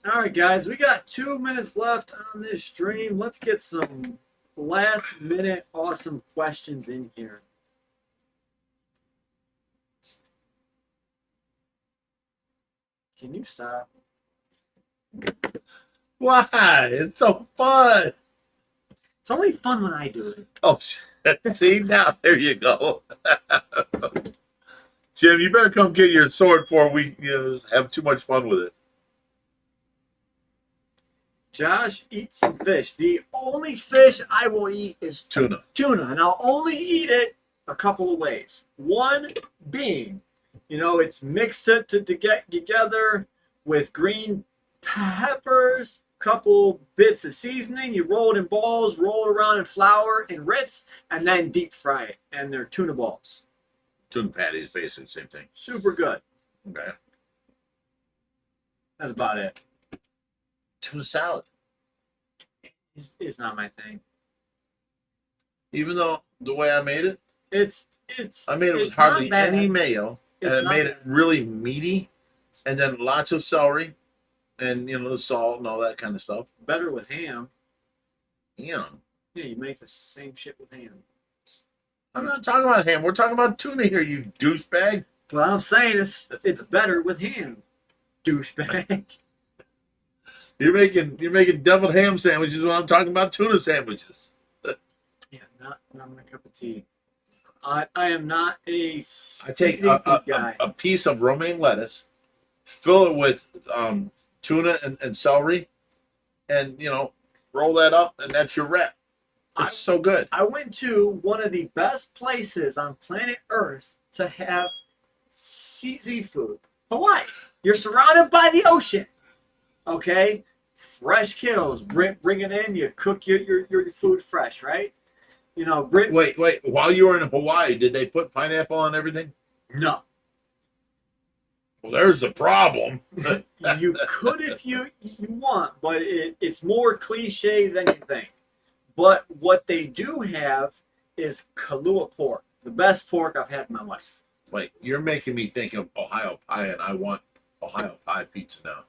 All right, guys, we got 2 minutes left on this stream. Let's get some last minute awesome questions in here. Can you stop? Why? It's so fun. It's only fun when I do it. Oh, see, now there you go. Jim, you better come get your sword before we have too much fun with it. Josh, eat some fish. The only fish I will eat is Tuna. and I'll only eat it a couple of ways. One being, it's mixed to get together with green peppers, couple bits of seasoning. You roll it in balls, roll it around in flour and rinse, and then deep fry it. And they're tuna balls. Tuna patties, basically same thing. Super good. Okay. That's about it. Tuna salad. It's not my thing. Even though the way I made it, It's I made it with it's not hardly bad. any mayo, and it made it really meaty, and then lots of celery, and the salt and all that kind of stuff. better with ham. Yeah, Yeah, you make the same shit with ham. I'm not talking about ham. We're talking about tuna here, you douchebag. But I'm saying it's better with ham, douchebag. You're making deviled ham sandwiches when I'm talking about tuna sandwiches. Yeah, not my cup of tea. I am not a I take seafood guy. a piece of romaine lettuce, fill it with tuna and celery, and roll that up, and that's your wrap. It's so good. I went to one of the best places on planet Earth to have seafood. Hawaii. You're surrounded by the ocean. Okay? Fresh kills. Bring it in. You cook your food fresh, right? Wait. While you were in Hawaii, did they put pineapple on everything? No. Well, there's the problem. You could if you want, but it's more cliche than you think. But what they do have is Kahlua pork, the best pork I've had in my life. Wait, you're making me think of Ohio pie, and I want Ohio pie pizza now.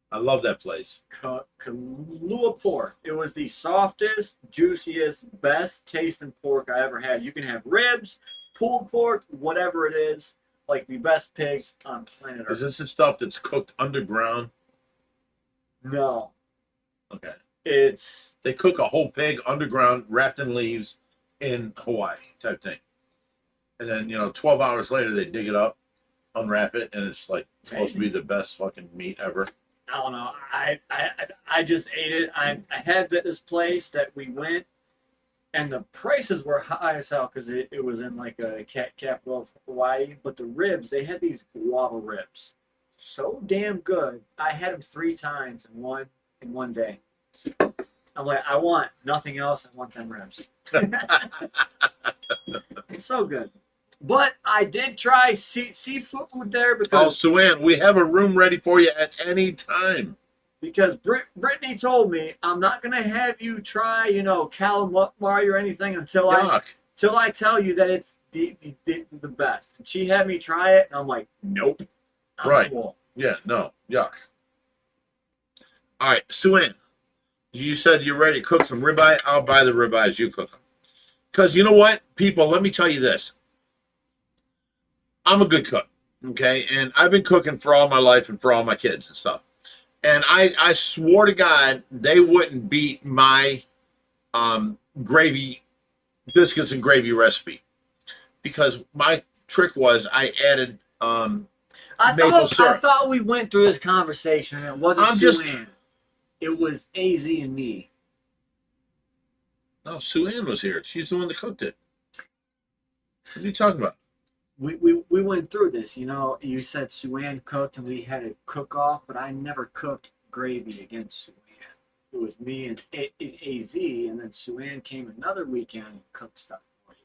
I love that place. Kahlua pork. It was the softest, juiciest, best tasting pork I ever had. You can have ribs, pulled pork, whatever it is, like the best pigs on planet Earth. Is this the stuff that's cooked underground? No. Okay. They cook a whole pig underground, wrapped in leaves, in Hawaii type thing, and then 12 hours later they dig it up, unwrap it, and it's like supposed to be the best fucking meat ever. I don't know. I just ate it. I had this place that we went, and the prices were high as hell because it was in like a capital of Hawaii. But the ribs, they had these guava ribs, so damn good. I had them 3 times in one day. I'm like, I want nothing else. I want them ribs. It's so good. But I did try seafood there because Suann, we have a room ready for you at any time. Because Brittany told me I'm not gonna have you try, calamari or anything until I tell you that it's the best. And she had me try it, and I'm like, nope. Right. Cool. Yeah. No. Yuck. All right, Suann. You said you're ready to cook some ribeye. I'll buy the ribeyes. You cook them. Because you know what, people, let me tell you this. I'm a good cook, okay? And I've been cooking for all my life and for all my kids and stuff. And I swore to God they wouldn't beat my gravy, biscuits and gravy recipe. Because my trick was I added maple syrup. I thought we went through this conversation and it wasn't Suann. It was AZ and me. No, Suann was here. She's the one that cooked it. What are you talking about? We went through this. You said Suann cooked and we had a cook-off, but I never cooked gravy against Suann. It was me and AZ, and then Suann came another weekend and cooked stuff for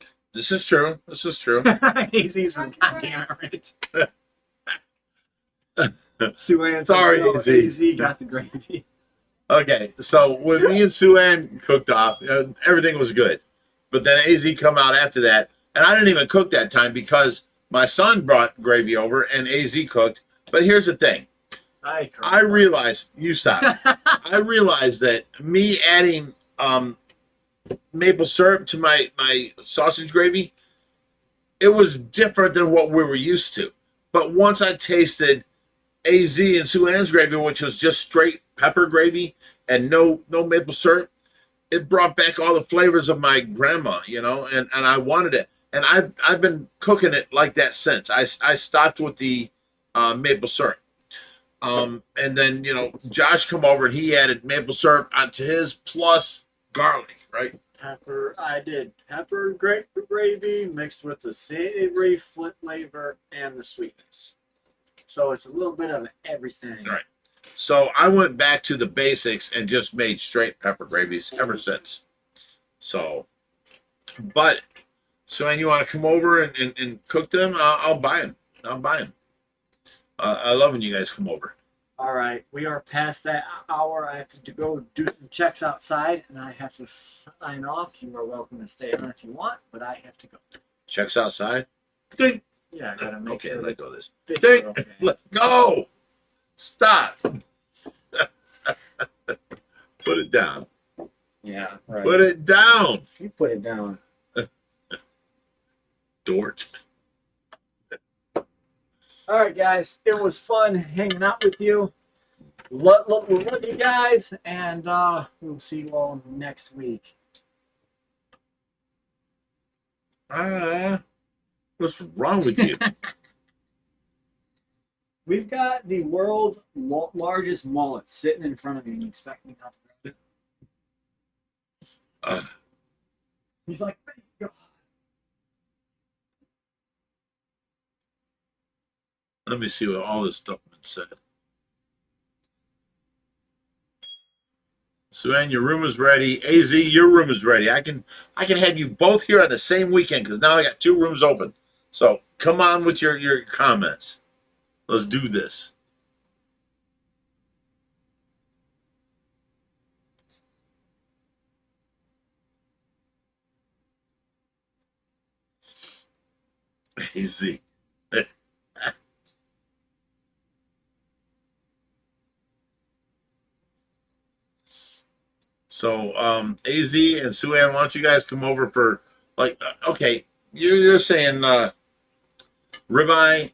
you. This is true. AZ's like, God damn it, Rich. Suann, sorry, AZ got the gravy. Okay, so when me and Suann cooked off, everything was good. But then AZ come out after that, and I didn't even cook that time because my son brought gravy over and AZ cooked. But here's the thing. I realized, you stop. I realized that me adding maple syrup to my sausage gravy, it was different than what we were used to. But once I tasted AZ and Suann's gravy, which was just straight pepper gravy and no maple syrup, it brought back all the flavors of my grandma, and I wanted it. And I've been cooking it like that since. I stopped with the maple syrup. And then, Josh come over and he added maple syrup onto his plus garlic, right? Pepper, I did pepper gravy mixed with the savory flavor and the sweetness. So it's a little bit of everything. All right. So I went back to the basics and just made straight pepper gravies ever since. So, but, so and you want to come over and cook them? I'll buy them. I love when you guys come over. All right. We are past that hour. I have to go do some checks outside, and I have to sign off. You are welcome to stay on if you want, but I have to go. Checks outside. Ding. Yeah, I gotta make Okay, sure let go of this. fish Ding. are okay. Let go. Stop. Put it down. Yeah, right. Put it down. You put it down. Dork. All right, guys. It was fun hanging out with you. Love you guys, and we'll see you all next week. What's wrong with you? We've got the world's largest mullet sitting in front of you. You expect me not to grab it? He's like, thank God. Let me see what all this stuff been said. Sue-Ann, your room is ready. AZ, your room is ready. I can have you both here on the same weekend because now I got 2 rooms open. So come on with your comments. Let's do this. AZ. So, AZ and Sue-Ann, why don't you guys come over for, like, okay, you're saying ribeye.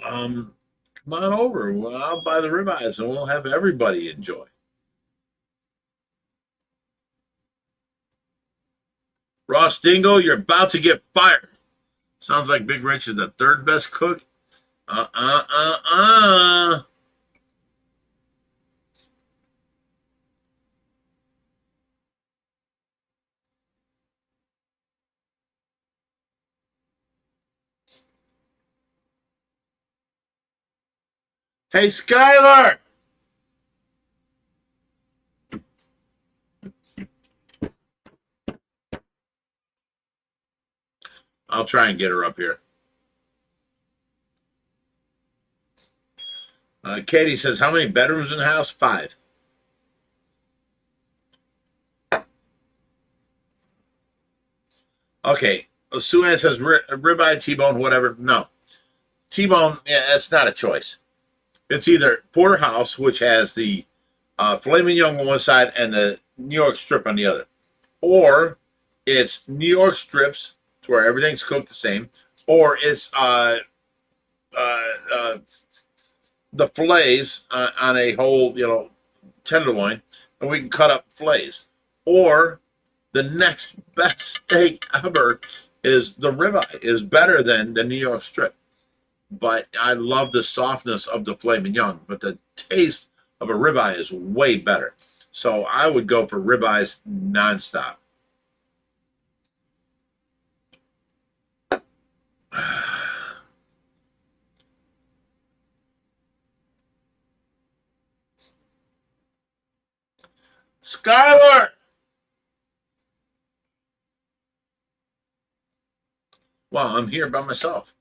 Come on over. Well, I'll buy the ribeyes and we'll have everybody enjoy. Ross Dingle, you're about to get fired. Sounds like Big Rich is the 3rd best cook. Hey, Skylar! I'll try and get her up here. Katie says, how many bedrooms in the house? 5. Okay. Sue-Ann says, ribeye, T-bone, whatever. No. T-bone, yeah, that's not a choice. It's either porterhouse, which has the filet mignon on one side and the New York strip on the other. Or it's New York strips, to where everything's cooked the same. Or it's the fillets on a whole, tenderloin, and we can cut up fillets. Or the next best steak ever is the ribeye, is better than the New York strip. But I love the softness of the filet mignon, but the taste of a ribeye is way better. So I would go for ribeyes nonstop. Skylar! Well, I'm here by myself.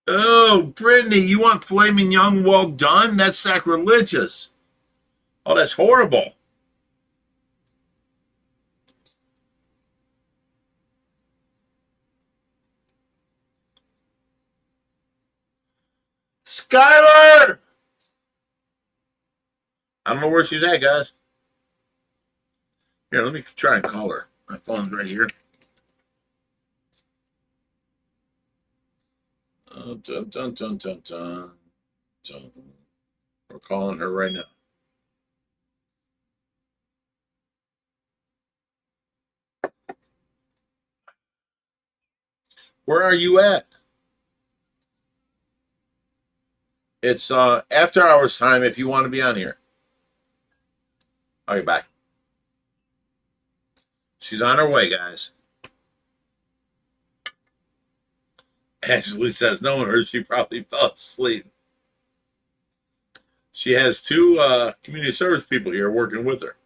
Oh, Brittany, you want filet mignon well done? That's sacrilegious. Oh, that's horrible. Skylar! I don't know where she's at, guys. Here, let me try and call her. My phone's right here. Dun, dun, dun, dun, dun, dun. We're calling her right now. Where are you at? It's after hours time if you want to be on here. Okay, bye. She's on her way, guys. Ashley says, knowing her, she probably fell asleep. She has two community service people here working with her.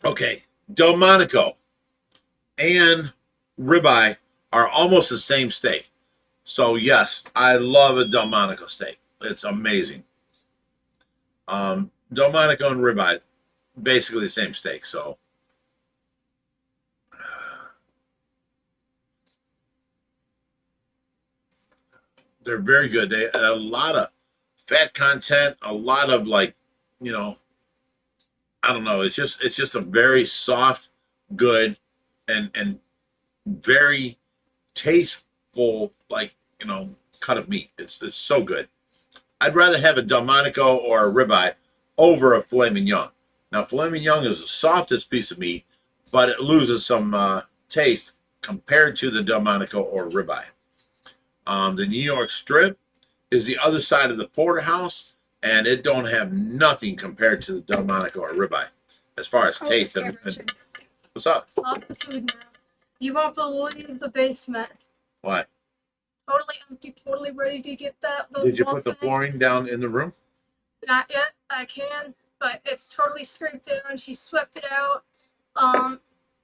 Okay, Delmonico and ribeye are almost the same steak. So yes, I love a Delmonico steak. It's amazing. Delmonico and ribeye, basically the same steak. So they're very good. They a lot of fat content, a lot of like, you know, I don't know. It's just a very soft, good, and very tasteful, like, you know, cut of meat. It's so good. I'd rather have a Delmonico or a ribeye over a filet mignon. Now, filet mignon is the softest piece of meat, but it loses some taste compared to the Delmonico or ribeye. The New York strip is the other side of the porterhouse, and it don't have nothing compared to the Delmonico or ribeye as far as taste. What's up? Off the food now. You won't believe the basement. What? Totally empty, totally ready to get that. Did you put the flooring down in the room? Not yet. I can, but it's totally scraped down. She swept it out.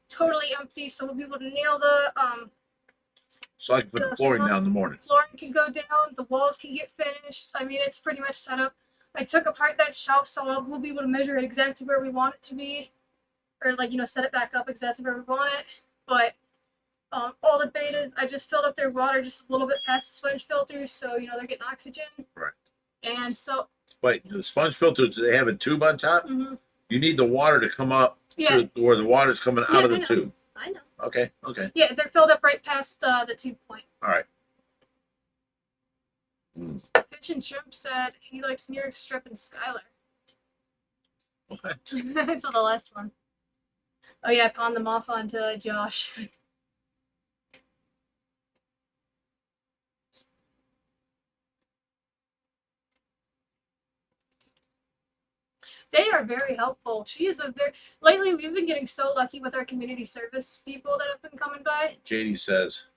Totally empty, so we'll be able to nail the So I can put the flooring down in the morning. flooring can go down. The walls can get finished. I mean, it's pretty much set up. I took apart that shelf, so we'll be able to measure it exactly where we want it to be, or like, you know, set it back up exactly where we want it. But all the betas, I just filled up their water just a little bit past the sponge filters, so you know they're getting oxygen. Right. And so. Wait, the sponge filters, do they have a tube on top? Mm-hmm. You need the water to come up Yeah. to where the water's coming out of the tube. I know. Okay, okay. Yeah, they're filled up right past the tube point. All right. Fish and Shrimp said he likes New York strip and Skylar. What? That's the last one. Oh yeah, I pawned them off onto Josh. They are very helpful. She is a very lately we've been getting so lucky with our community service people that have been coming by. Katie says,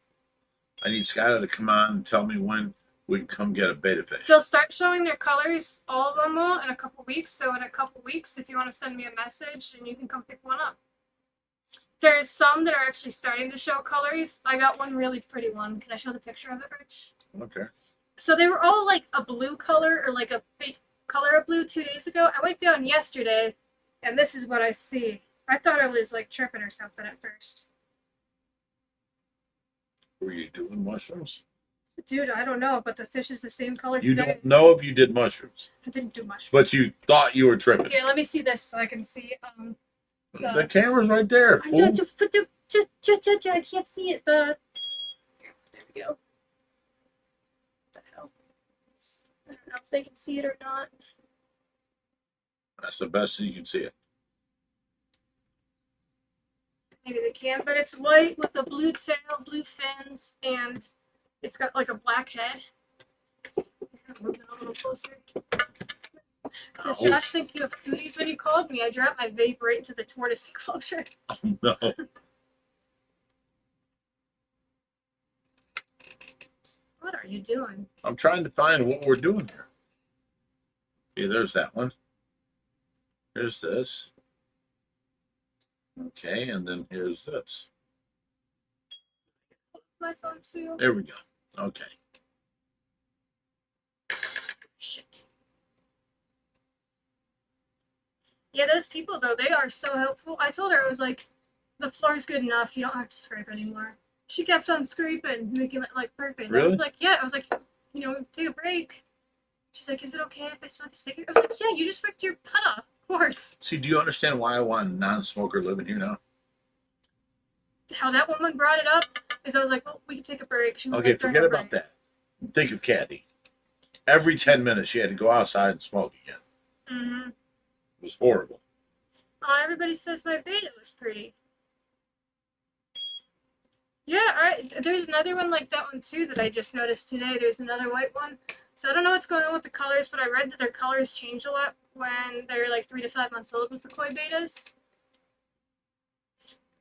I need Skylar to come on and tell me when we can come get a beta fish. They'll start showing their colors, all of them will, in a couple weeks. So in a couple weeks, if you want to send me a message, and you can come pick one up. There's some that are actually starting to show colors. I got one really pretty one. Can I show the picture of it, Rich? Okay. So they were all like a blue color or like a fake color of blue 2 days ago. I went down yesterday, and this is what I see. I thought I was like tripping or something at first. Were you doing mushrooms? Dude, I don't know, but the fish is the same color You today. don't know if you did mushrooms, I didn't do much. but you thought you were tripping. Here, let me see this so I can see. The camera's right there. I Fool. don't put the I can't see it. There we go. What the hell? I don't know if they can see it or not. That's the best you can see it. Maybe they can, but it's white with a blue tail, blue fins, and it's got like a black head. Move it a little closer. Does Josh think you have cooties? When you called me, I dropped my vape right into the tortoise enclosure. Oh, no. What are you doing? I'm trying to find what we're doing here. Okay, there's that one. Here's this. Okay, and then here's this. My phone too. There we go. Okay. Shit. Yeah, those people though, they are so helpful. I told her, I was like, the floor's good enough. You don't have to scrape anymore. She kept on scraping, making it like perfect. Really? I was like, yeah. I was like, you know, take a break. She's like, is it okay if I smoke a cigarette? I was like, yeah, you just ripped your butt off, of course. See, do you understand why I want a non-smoker living here now? How that woman brought it up is I was like, well, we can take a break. She was Okay, like, during forget her about break. that. Think of Kathy. Every 10 minutes, she had to go outside and smoke again. Mm-hmm. It was horrible. Oh, everybody says my beta was pretty. Yeah, all right. There's another one like that one too that I just noticed today. There's another white one. So I don't know what's going on with the colors, but I read that their colors change a lot when they're like 3 to 5 months old with the koi betas.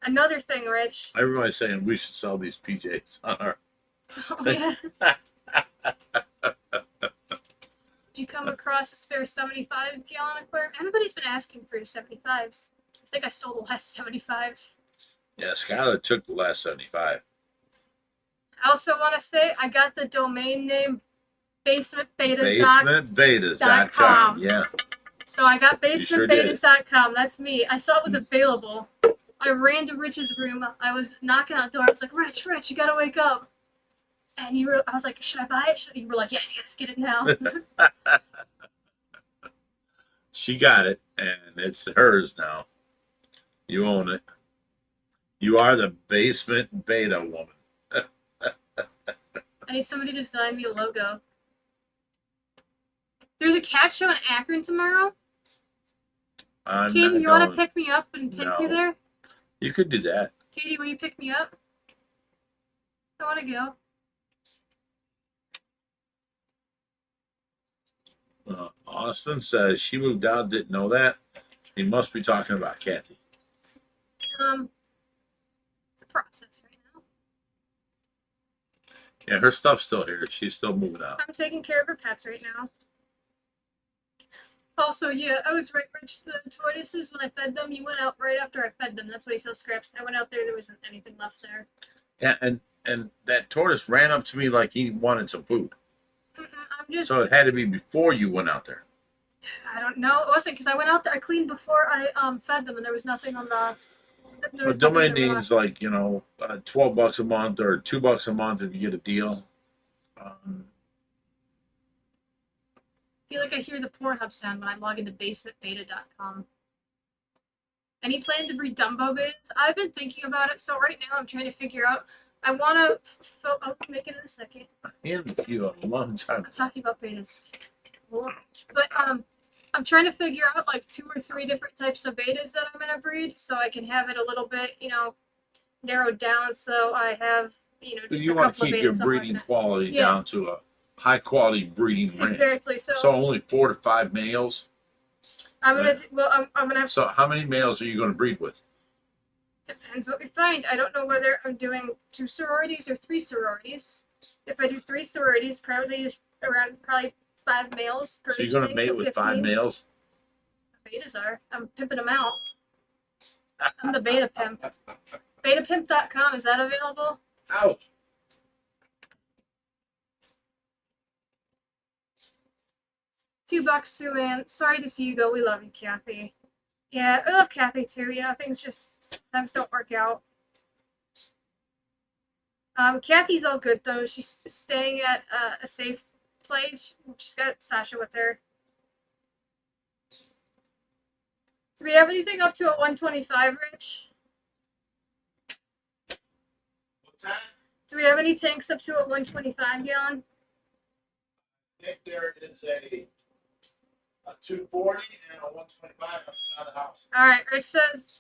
Another thing, Rich. Everybody's saying we should sell these PJs on our. Oh, yeah. Did you come across a spare 75-gallon aquarium? Everybody's been asking for 75s. I think I stole the last 75. Yeah, Skylar took the last 75. I also want to say I got the domain name basementbetas. Basementbetas.com. Yeah. So I got sure did. basementbetas.com. That's me. I saw it was available. I ran to Rich's room. I was knocking on the door. I was like, Rich, you gotta wake up. And I was like, should I buy it? You were like, yes, get it now. She got it, and it's hers now. You own it. You are the basement beta woman. I need somebody to design me a logo. There's a cat show in Akron tomorrow. Katie, you want to pick me up and take me there? You could do that. Katie, will you pick me up? I want to go. Austin says she moved out, didn't know that. He must be talking about Kathy. It's a process right now. Yeah, her stuff's still here. She's still moving out. I'm taking care of her pets right now. Also, yeah, I was right, Rich. The tortoises, when I fed them, you went out right after I fed them. That's why you saw scraps. I went out there wasn't anything left there. Yeah, and that tortoise ran up to me like he wanted some food. So it had to be before you went out there. I don't know. It wasn't because I went out there. I cleaned before I fed them, and there was nothing on the. But domain names like $12 a month or $2 a month if you get a deal. I feel like I hear the Pornhub sound when I log into basementbeta.com. Any plan to breed Dumbo betas? I've been thinking about it. So right now I'm trying to figure out. I want to. I'll make it in a second. And you a long time. I'm talking about betas. But I'm trying to figure out like 2 or 3 different types of betas that I'm gonna breed, so I can have it a little bit, narrowed down. So I have, just you want to keep your breeding quality down to a high quality breeding range. Exactly. So only 4 to 5 males. I'm gonna I'm gonna have. So how many males are you going to breed with? Depends what we find. I don't know whether I'm doing 2 sororities or 3 sororities. If I do 3 sororities, probably 5 males per. So you're going to mate with 5 males? Betas are. I'm pimping them out. I'm the beta pimp. Betapimp.com, is that available? Ouch. $2, Sue Ann. Sorry to see you go. We love you, Kathy. Yeah, I love Kathy too. Things just sometimes don't work out. Kathy's all good though. She's staying at a safe place. She's got Sasha with her. Do we have anything up to a 125, Rich? What's that? Do we have any tanks up to a 125 gallon? I think there is a 240 and a 125 outside the house. All right, Rich says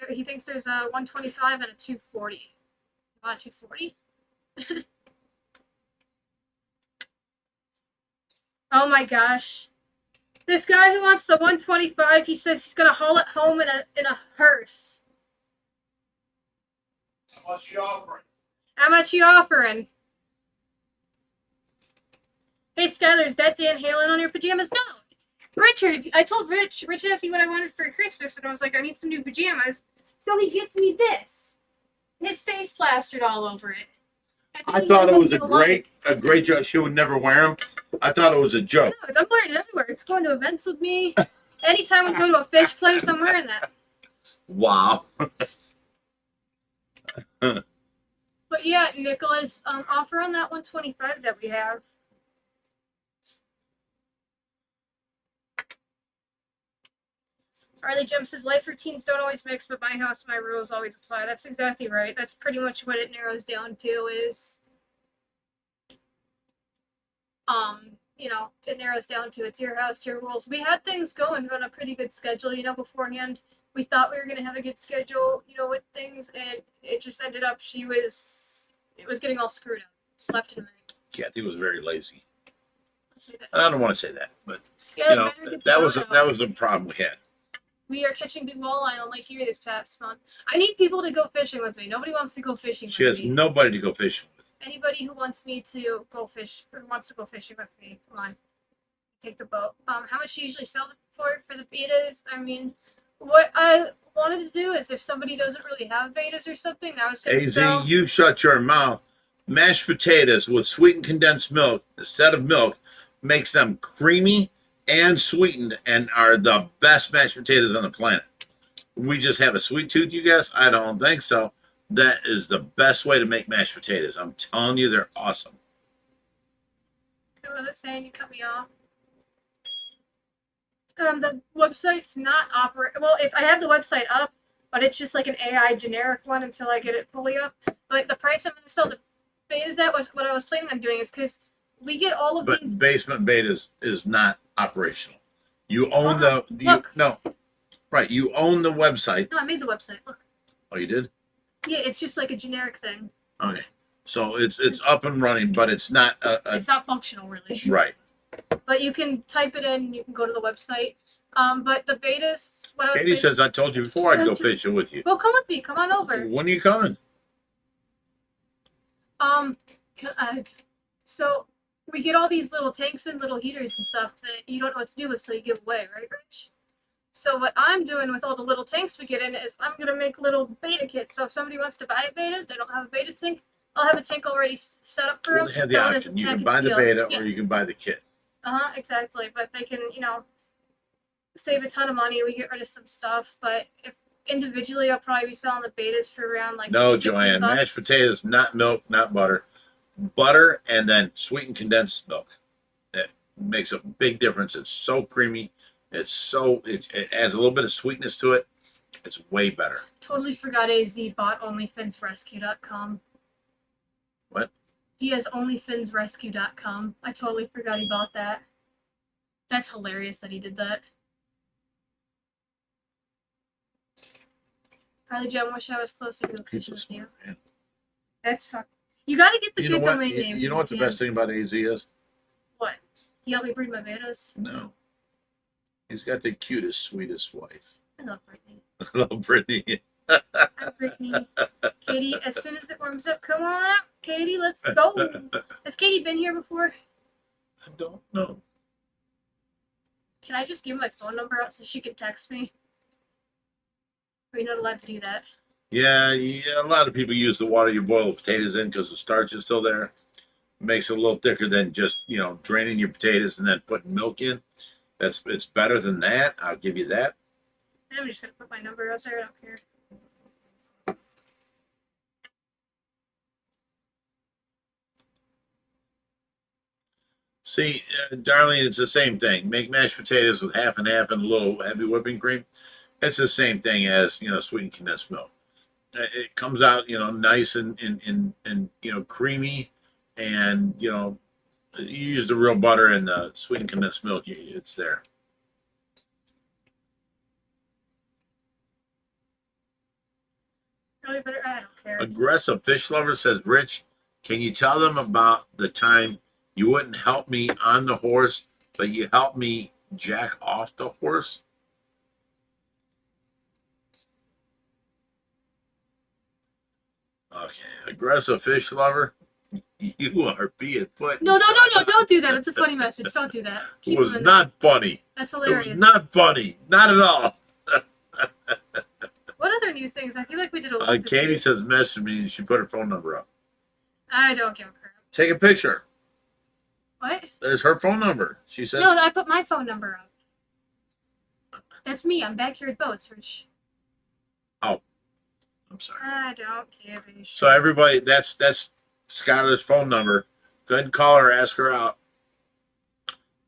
he thinks there's a 125 and a 240. You want a 240? Oh my gosh. This guy who wants the 125, he says he's gonna haul it home in a hearse. How much you offering? How much you offering? Hey Skylar, is that Dan Halen on your pajamas? No! Richard, I told Rich asked me what I wanted for Christmas, and I was like, I need some new pajamas. So he gets me this. His face plastered all over it. I thought it was a great joke. She would never wear them. I thought it was a joke. No, I'm wearing it everywhere. It's going to events with me. Anytime we go to a fish place, I'm wearing that. Wow. But yeah, Nicholas, offer on that 125 that we have. Harley Jump says, life routines don't always mix, but my house, my rules always apply. That's exactly right. That's pretty much what it narrows down to is, it narrows down to it's your house, your rules. We had things going on a pretty good schedule, beforehand. We thought we were going to have a good schedule, with things, and it just ended up it was getting all screwed up, left and right. Kathy was very lazy. Let's say that. I don't want to say that, but, That that was a problem we had. We are catching big walleye on Lake Erie this past month. I need people to go fishing with me. Nobody wants to go fishing She with has me. nobody to go fishing with. Anybody who wants me to go fish or wants to go fishing with me, come on, take the boat. How much do you usually sell for the betas? I mean, what I wanted to do is if somebody doesn't really have betas or something, I was gonna AZ, sell. you shut your mouth. Mashed potatoes with sweetened condensed milk instead of milk makes them creamy and sweetened and are the best mashed potatoes on the planet. We just have a sweet tooth, you guys? I don't think so. That is the best way to make mashed potatoes. I'm telling you, they're awesome. What was it saying? You cut me off. The website's not operate. Well, I have the website up, but it's just like an AI generic one until I get it fully up. But the price I'm going to sell the betas at, what I was planning on doing is because we get all of But these. Basement Betas is not operational. You own Look. right. You own the website. No, I made the website. Look. Oh, you did? Yeah, it's just like a generic thing. Okay. So it's up and running, but it's not It's not functional really. right. But you can type it in. You can go to the website. But the betas. What I was Katie says I told you before I'd go fishing with you. Well, come with me. Come on over. When are you coming? So we get all these little tanks and little heaters and stuff that you don't know what to do with, so you give away, right, Rich? So what I'm doing with all the little tanks we get in is I'm gonna make little beta kits. So if somebody wants to buy a beta, they don't have a beta tank, I'll have a tank already set up for Well, them. they have the option. You can buy the beta or you can buy the kit. Exactly. But they can, save a ton of money. We get rid of some stuff, but if individually, I'll probably be selling the betas for around like No, 15 Joanne, bucks. mashed potatoes, not milk, not butter. Butter and then sweetened condensed milk. It makes a big difference. It's so creamy. It adds a little bit of sweetness to it. It's way better. Totally forgot AZ bought OnlyFinsRescue.com. What? He has OnlyFinsRescue.com. I totally forgot he bought that. That's hilarious that he did that. Harley Jim, wish I was closer to the He's kitchen a with you. smart man. That's fuck. You gotta get the You know good what? domain names. You know what the best thing about AZ is? What? He helped me breed my betas. No. He's got the cutest, sweetest wife. I love Brittany. Hello, Brittany. I'm Brittany. Katie, as soon as it warms up, come on up. Katie, let's go. Has Katie been here before? I don't know. Can I just give my phone number out so she can text me? Are you not allowed to do that? Yeah, a lot of people use the water you boil the potatoes in because the starch is still there. Makes it a little thicker than just, draining your potatoes and then putting milk in. It's better than that. I'll give you that. I'm just gonna put my number out there. I don't care. See, darling, it's the same thing. Make mashed potatoes with half and half and a little heavy whipping cream. It's the same thing as, sweetened condensed milk. It comes out, nice and creamy, and you use the real butter and the sweetened condensed milk. It's there. Really better. I don't care. Aggressive fish lover says, Rich, can you tell them about the time you wouldn't help me on the horse, but you helped me jack off the horse? Okay, aggressive fish lover, you are being put. No, don't do that. It's a funny message. Don't do that. It was not funny. That's It hilarious. was not funny. Not at all. What other new things? I feel like we did a lot. This Katie week. says message me and she put her phone number up. I don't give a crap. Take a picture. What? There's her phone number. She says. No, I put my phone number up. That's me. I'm Backyard Boats, Rich. Oh, I'm sorry. I don't give a shit. So everybody, that's Skylar's phone number. Go ahead and call her. Ask her out.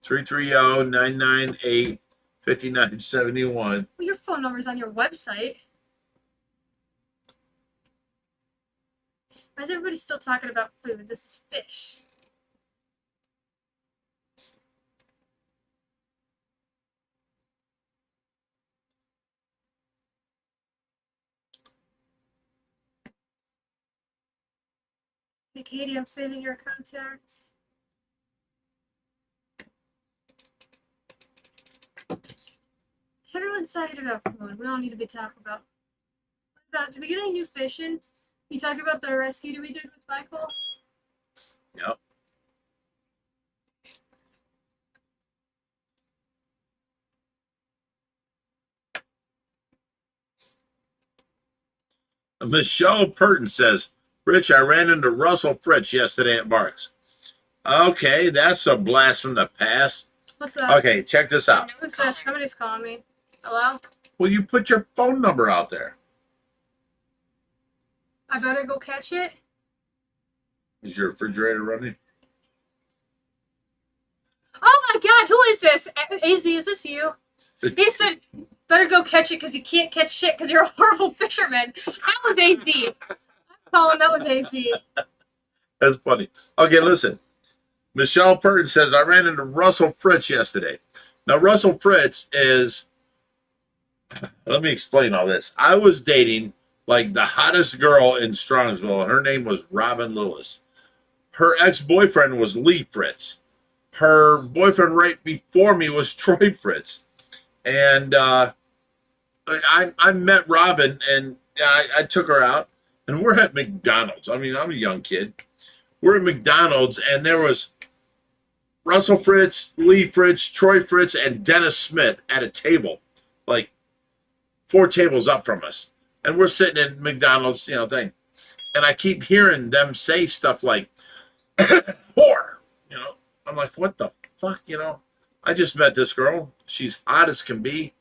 330-998-5971. Well, your phone number's on your website. Why is everybody still talking about food? This is fish. Hey, Katie, I'm saving your contacts. everyone side it up. We don't need to be talking about. Did we get any new fish in? You talk about the rescue we did with Michael? Yep. Michelle Purton says, Rich, I ran into Russell Fritz yesterday at Mark's. Okay, that's a blast from the past. What's that? Okay, check this out. Who's that? Somebody's calling me. Hello? Well, you put your phone number out there. I better go catch it. Is your refrigerator running? Oh my god, who is this? AZ, is this you? He said, better go catch it because you can't catch shit because you're a horrible fisherman. That was AZ. I'm calling that was AZ. That's funny. Okay, listen. Michelle Purton says, I ran into Russell Fritz yesterday. Now, Russell Fritz is, let me explain all this. I was dating like the hottest girl in Strongsville. Her name was Robin Lewis. Her ex-boyfriend was Lee Fritz. Her boyfriend right before me was Troy Fritz. And I met Robin, and I took her out, and we're at McDonald's. I mean, I'm a young kid. We're at McDonald's, and there was Russell Fritz, Lee Fritz, Troy Fritz, and Dennis Smith at a table, like 4 tables up from us. And we're sitting in McDonald's, thing. And I keep hearing them say stuff like, whore, I'm like, what the fuck, I just met this girl. She's hot as can be.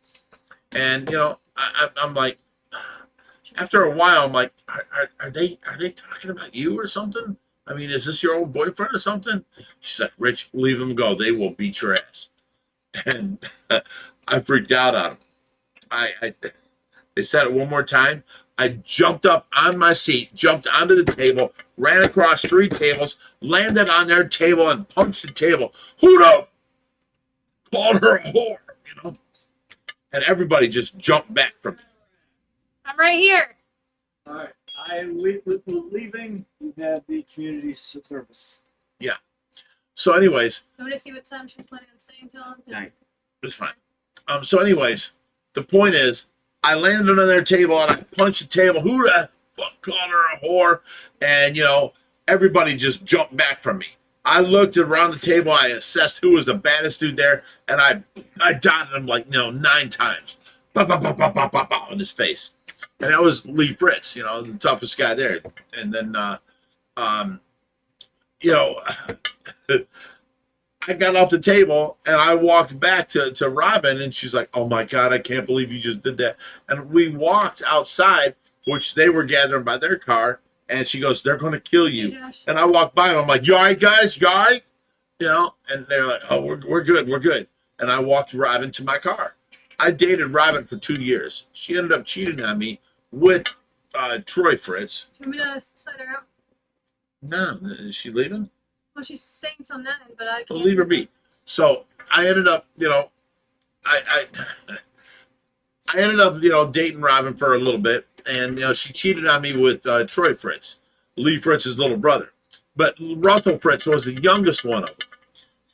And, I'm like, after a while, I'm like, are they talking about you or something? I mean, is this your old boyfriend or something? She's like, Rich, leave them go. They will beat your ass. And I freaked out on them. They said it one more time. I jumped up on my seat, jumped onto the table, ran across 3 tables, landed on their table, and punched the table. Who'd up? Called her a whore, And everybody just jumped back from me. I'm right here. All right. I'm leaving. We have the community service. Yeah. So anyways. You want to see what time she's planning on staying till? Night. It's fine. So anyways, the point is, I landed on their table and I punched the table. Who the fuck called her a whore? And, everybody just jumped back from me. I looked around the table. I assessed who was the baddest dude there. And I dotted him like, 9 times. Bah, bah, bah, bah, bah, bah, bah, on his face. And that was Lee Fritz, the toughest guy there. And then, I got off the table and I walked back to Robin, and she's like, oh my God, I can't believe you just did that. And we walked outside, which they were gathering by their car, and she goes, they're going to kill you. Hey, and I walked by them. I'm like, you all right, guys? You all right? And they're like, oh, we're good. We're good. And I walked Robin to my car. I dated Robin for 2 years. She ended up cheating on me with Troy Fritz. Do you want me to send her out? No, is she leaving? Well, she's staying till 9, but I can't. Well, leave her be. So I ended up, I ended up, dating Robin for a little bit, and she cheated on me with Troy Fritz, Lee Fritz's little brother. But Russell Fritz was the youngest one of them,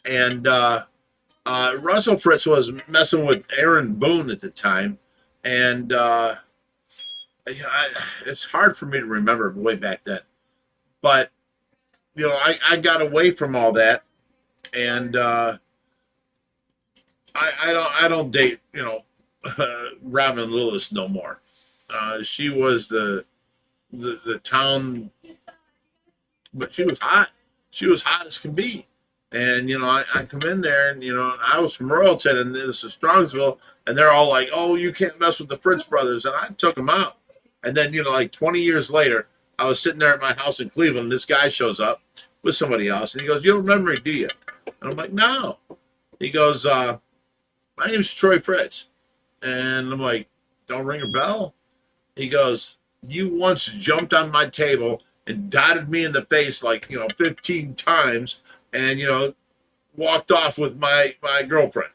and Russell Fritz was messing with Aaron Boone at the time, and it's hard for me to remember way back then, but. I got away from all that, and I don't date Robin Lewis no more. She was the town, but she was hot. She was hot as can be, and I come in there, and I was from Royalton, and this is Strongsville, and they're all like, "Oh, you can't mess with the Fritz brothers," and I took them out, and then like 20 years later. I was sitting there at my house in Cleveland, and this guy shows up with somebody else, and he goes, you don't remember me, do you? And I'm like, no. He goes, my name's Troy Fritz. And I'm like, don't ring a bell? He goes, you once jumped on my table and dotted me in the face like, 15 times and, walked off with my girlfriend.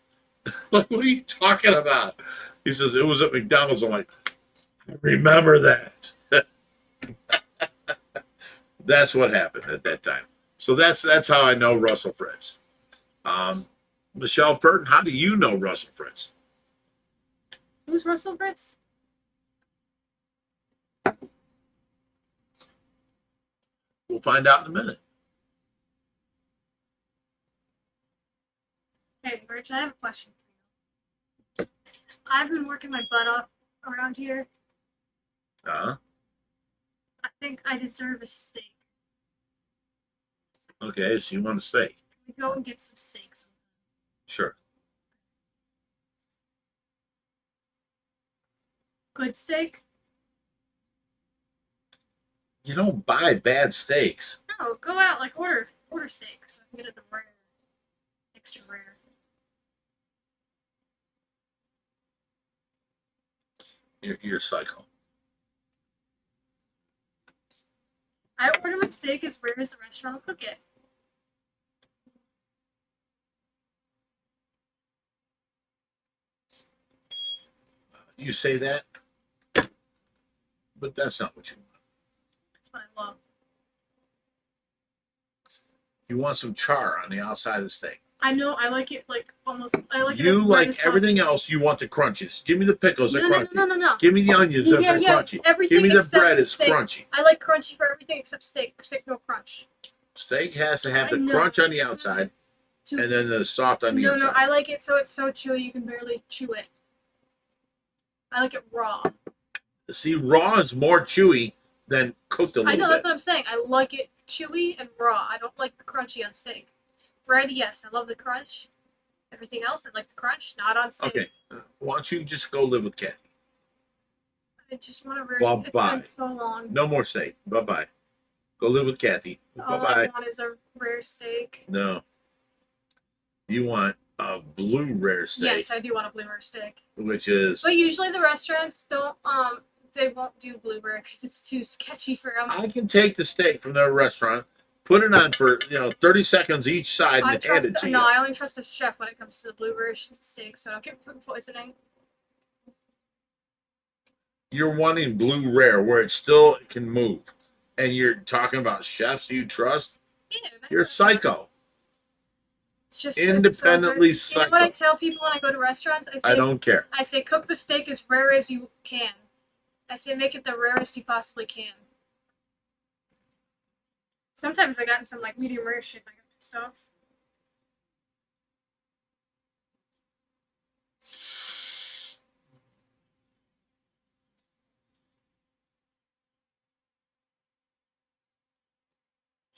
Like, what are you talking about? He says, it was at McDonald's. I'm like, I remember that. That's what happened at that time. So that's how I know Russell Fritz. Michelle Purton, how do you know Russell Fritz? Who's Russell Fritz? We'll find out in a minute. Hey, Rich, I have a question for you. I've been working my butt off around here. Uh-huh. I think I deserve a steak. Okay, so you want a steak? Can we go and get some steaks? Sure. Good steak? You don't buy bad steaks. No, go out, like order steak so I can get it the rare, extra rare. You're psycho. I order my steak as rare as the restaurant will cook it. You say that, but that's not what you want. That's what I love. You want some char on the outside of the steak. I know, I like it like almost, I like it You as red like as everything possible. else. You want the crunches. Give me the pickles. They're No, no, crunchy. no, no, no. Give me the onions. Yeah, They're yeah, crunchy. everything Give me the except bread. It's steak. crunchy. I like crunchy for everything except steak. Steak no crunch. Steak has to have I the know. crunch on the outside and then the soft on the No, inside. no, I like it so it's so chewy you can barely chew it. I like it raw. See, raw is more chewy than cooked a I little know, that's bit. what I'm saying. I like it chewy and raw. I don't like the crunchy on steak. Bread, yes, I love the crunch. Everything else, I like the crunch, not on steak. Okay, why don't you just go live with Kathy? I just want to Well, It's bye. been so long. No more steak. Bye-bye. Go live with Kathy. All I Bye-bye. want is a rare steak. No. You want a blue rare steak, Yes, I do want a blue rare steak. which is... But usually the restaurants don't, they won't do blue rare because it's too sketchy for them. I can take the steak from their restaurant, put it on for 30 seconds each side, and hand it to you. No, I only trust the chef when it comes to the blue rare steak, so I don't get food poisoning. You're wanting blue rare where it still can move, and you're talking about chefs you trust. Yeah, You're psycho. It's just Independently it's so good. You know what I psycho. tell people when I go to restaurants? I don't care. I say cook the steak as rare as you can. I say make it the rarest you possibly can. Sometimes I gotten some like medium rare shit. I got pissed off.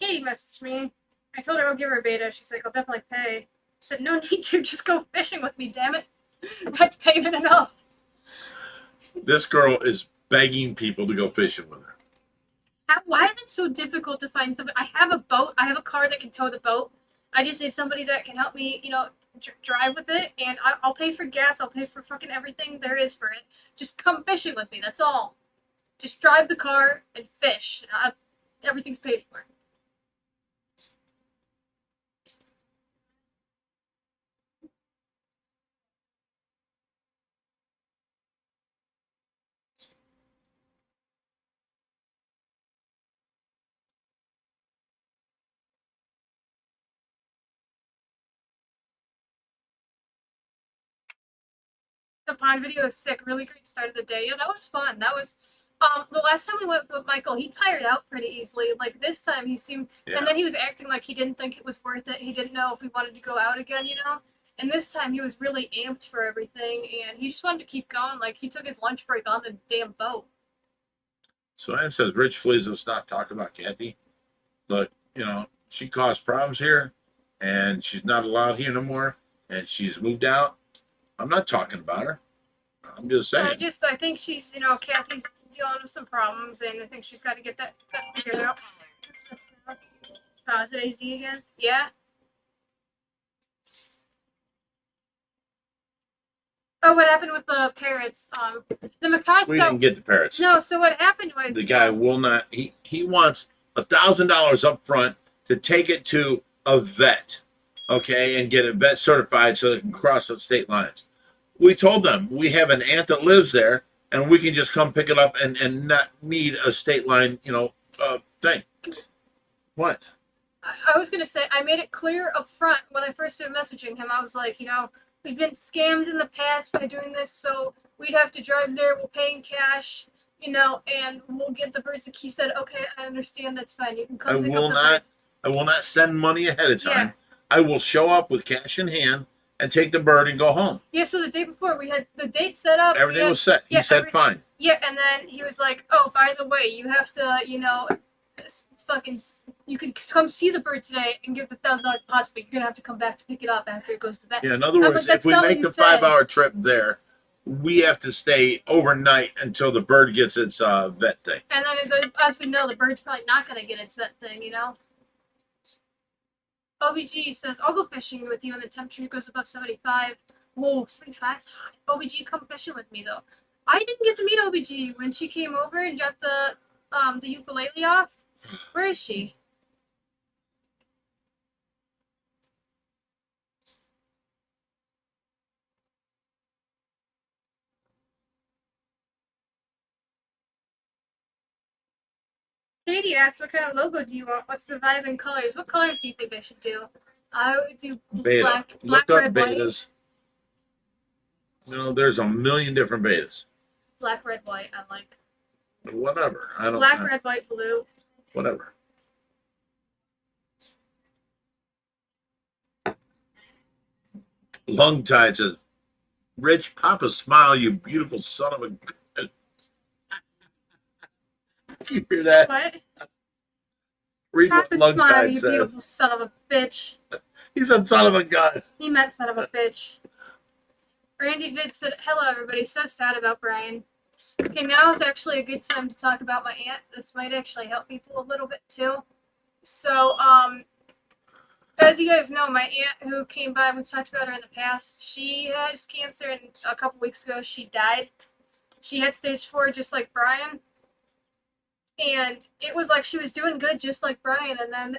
Katie messaged me. I told her I'll give her a beta. She's like, I'll definitely pay. I said, no need to. Just go fishing with me, damn it. That's payment enough. This girl is begging people to go fishing with her. Why is it so difficult to find somebody? I have a boat. I have a car that can tow the boat. I just need somebody that can help me, drive with it. And I'll pay for gas. I'll pay for fucking everything there is for it. Just come fishing with me. That's all. Just drive the car and fish. Everything's paid for. The pond video is sick. Really great start of the day. Yeah, that was fun. That was the last time we went with Michael, he tired out pretty easily. Like this time he seemed and then he was acting like he didn't think it was worth it. He didn't know if we wanted to go out again, And this time he was really amped for everything and he just wanted to keep going. Like he took his lunch break on the damn boat. So Ann says, Rich, please don't stop talking about Kathy. But, she caused problems here, and she's not allowed here no more, and she's moved out. I'm not talking about her. I'm just saying. I think she's, Kathy's dealing with some problems, and I think she's got to get that figured out. Is it AZ again? Yeah. Oh, what happened with the parrots? The macaws We didn't get the parrots. No, so what happened was The guy will not. He wants $1,000 up front to take it to a vet, okay, and get it vet certified so it can cross the state lines. We told them we have an aunt that lives there, and we can just come pick it up and not need a state line, thing. What? I was gonna say I made it clear up front when I first started messaging him. I was like, we've been scammed in the past by doing this, so we'd have to drive there. We'll pay in cash, you know, and we'll get the birds. Like he said, okay, I understand. That's fine. You can come. pick up the bird." I will not send money ahead of time. Yeah. I will show up with cash in hand and take the bird and go home. Yeah. So the day before, we had the date set up. Everything was set. He said fine. Yeah, and then he was like, "Oh, by the way, you have to, you know, you can come see the bird today and give the $1,000 deposit, but you're gonna have to come back to pick it up after it goes to vet." Yeah, in other words, like, if we "That's not make what the you said." 5-hour trip there, we have to stay overnight until the bird gets its vet thing. And then, as we know, the bird's probably not gonna get its vet thing, you know. OBG says, "I'll go fishing with you when the temperature goes above 75. Whoa, 75 is hot. OBG, come fishing with me though. I didn't get to meet OBG when she came over and dropped the ukulele off. Where is she? Katie asked, "What kind of logo do you want? What's the vibe and colors? What colors do you think I should do?" I would do Beta. black, Look up red, white. betas. You know, there's a million different betas. Black, red, white. I like. Whatever. I don't Black, know. red, white, blue. Whatever. Lung Tide says, "Rich, Papa, smile, you beautiful son of a." Do you hear that? What? Read what Papa Lung smile, Tide you says. beautiful son of a bitch. He said, "Son of a gun." He meant son of a bitch. Randy Vid said, "Hello, everybody. So sad about Brian." Okay, now is actually a good time to talk about my aunt. This might actually help people a little bit too. So, as you guys know, my aunt who came by, we've talked about her in the past, she has cancer, and a couple weeks ago she died. She had stage 4, just like Brian. And it was like she was doing good, just like Brian, and then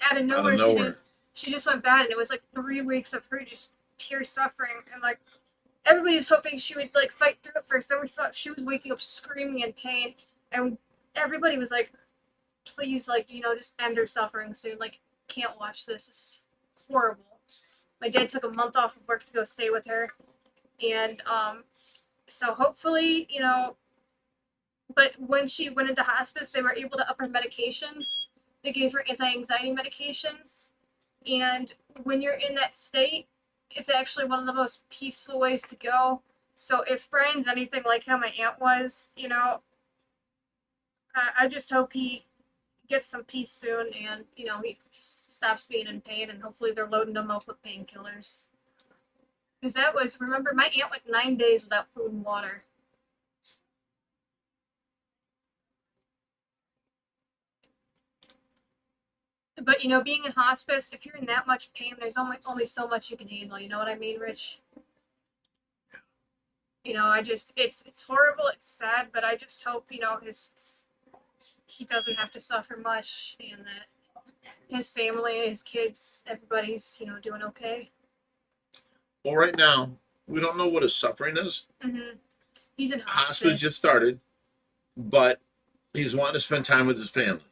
out of nowhere, she just went bad, and it was like 3 weeks of her just pure suffering, and like everybody was hoping she would like fight through it first. Then we saw she was waking up screaming in pain, and everybody was like, "Please, like, you know, just end her suffering soon. Like, can't watch this. This is horrible." My dad took a month off of work to go stay with her, and so hopefully, you know. But when she went into hospice, they were able to up her medications. They gave her anti-anxiety medications, and when you're in that state, it's actually one of the most peaceful ways to go. So if Brian's anything like how my aunt was, you know, I just hope he gets some peace soon, and you know, he stops being in pain, and hopefully they're loading him up with painkillers. Because that was, remember, my aunt went 9 days without food and water. But you know, being in hospice, if you're in that much pain, there's only so much you can handle. You know what I mean, Rich? You know, it's horrible, it's sad, but I just hope, you know, he doesn't have to suffer much, and that his family, his kids, everybody's, you know, doing okay. Well, right now, we don't know what his suffering is. Mm-hmm. He's in Hospice just started, but he's wanting to spend time with his family.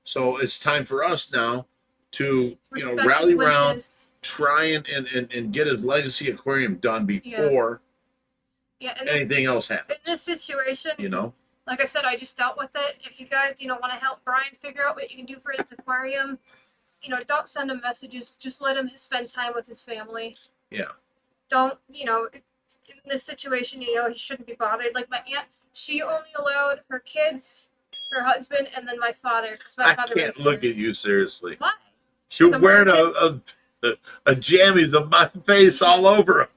So it's time for us now to, you know, rally around, try and get his legacy aquarium done before anything else happens. In this situation, you know, like I said, I just dealt with it. If you guys, you know, want to help Brian figure out what you can do for his aquarium, you know, don't send him messages. Just let him spend time with his family. Yeah. Don't, you know, in this situation, you know, he shouldn't be bothered. Like my aunt, she only allowed her kids, her husband, and then my father. Because my father can't look at you seriously. Why? You're wearing a jammies of my face all over him.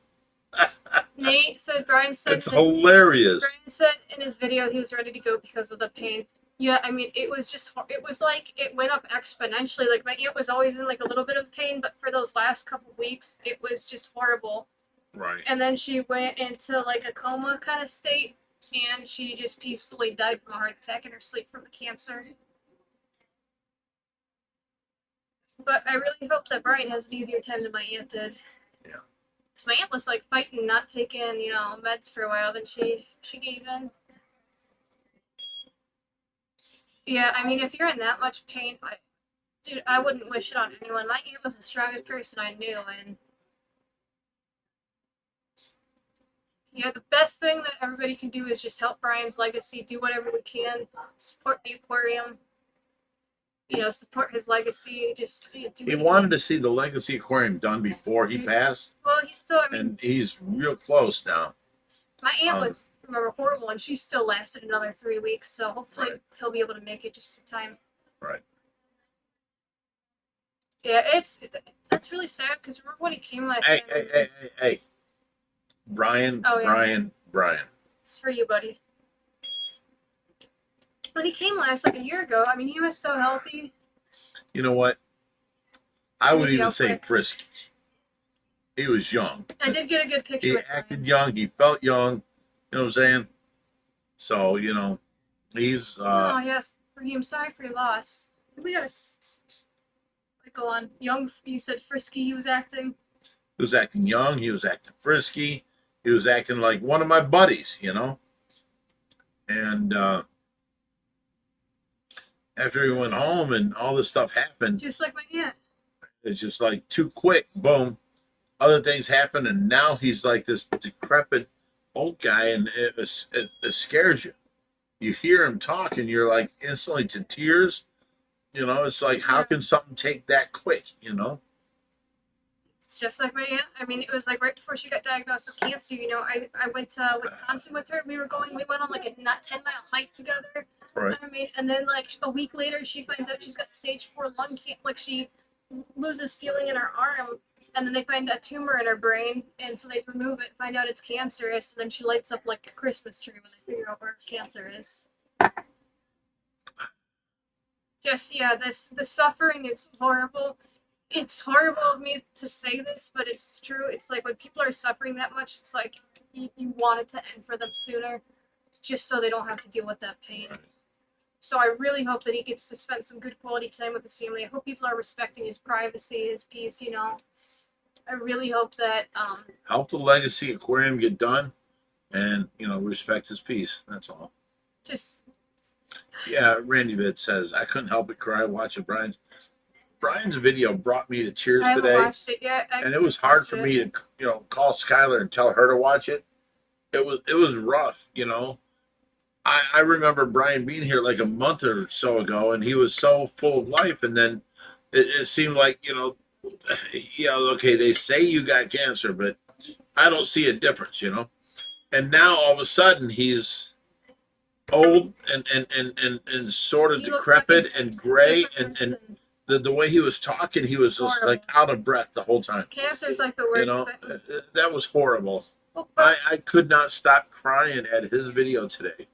Nate said, Brian said, it's hilarious. Brian said in his video he was ready to go because of the pain. Yeah, I mean, it was like it went up exponentially. Like my aunt was always in like a little bit of pain, but for those last couple weeks, it was just horrible. Right. And then she went into like a coma kind of state, and she just peacefully died from a heart attack in her sleep from the cancer. But I really hope that Brian has an easier time than my aunt did. Yeah. Because my aunt was like fighting not taking, you know, meds for a while, then she gave in. Yeah, I mean, if you're in that much pain, dude, I wouldn't wish it on anyone. My aunt was the strongest person I knew, and Yeah, the best thing that everybody can do is just help Brian's legacy, do whatever we can, support the aquarium, you know, support his legacy, just do what He you wanted can. to see the Legacy Aquarium done before he passed, Well, he's still, I mean, and he's real close now. my aunt um, was, remember, horrible, and she still lasted another 3 weeks, so hopefully Right. he'll be able to make it just in time. Right. Yeah, that's really sad, because remember when he came last Hey, time? hey. Brian, Oh, yeah. Brian. It's for you, buddy. When he came last, like a year ago, I mean, he was so healthy. You know what? I would Easy even out say quick. frisky. He was young. I did get a good picture He with acted Brian. young. He felt young. You know what I'm saying? So, you know, he's Oh, yes, Raheem, sorry for your loss. We gotta go on. Young, you said frisky he was acting. he was acting young. He was acting frisky. He was acting like one of my buddies, you know. And after he went home and all this stuff happened, Just like my aunt. it's just like too quick. Boom. Other things happen, and now he's like this decrepit old guy, and it scares you. You hear him talk, and you're like instantly to tears. You know, it's like, how can something take that quick? You know. It's just like my aunt. I mean, it was like right before she got diagnosed with cancer. You know, I went to Wisconsin with her. We went on like a 10-mile hike together. Right. I mean, and then like a week later, she finds out she's got stage 4 lung cancer. Like she loses feeling in her arm, and then they find a tumor in her brain, and so they remove it, find out it's cancerous, and then she lights up like a Christmas tree when they figure out where cancer is. Just yeah, the suffering is horrible. It's horrible of me to say this, but it's true. It's like when people are suffering that much, it's like you want it to end for them sooner, just so they don't have to deal with that pain. Right. So I really hope that he gets to spend some good quality time with his family. I hope people are respecting his privacy, his peace, you know. I really hope that Help the Legacy Aquarium get done, and you know, respect his peace. That's all. just Yeah, Randy Vid says I couldn't help but cry watching Brian's video brought me to tears I haven't today, watched it yet. and it was hard for me to call Skylar and tell her to watch it. It was rough, you know. I remember Brian being here like a month or so ago, and he was so full of life, and then it seemed like, you know, okay, they say you got cancer, but I don't see a difference, you know. And now all of a sudden he's old and sort of He looks decrepit like a and gray, different and person. the way he was talking, he was just like out of breath the whole time. Cancer's like the worst You know, thing. that was horrible. Well, but I could not stop crying at his video today.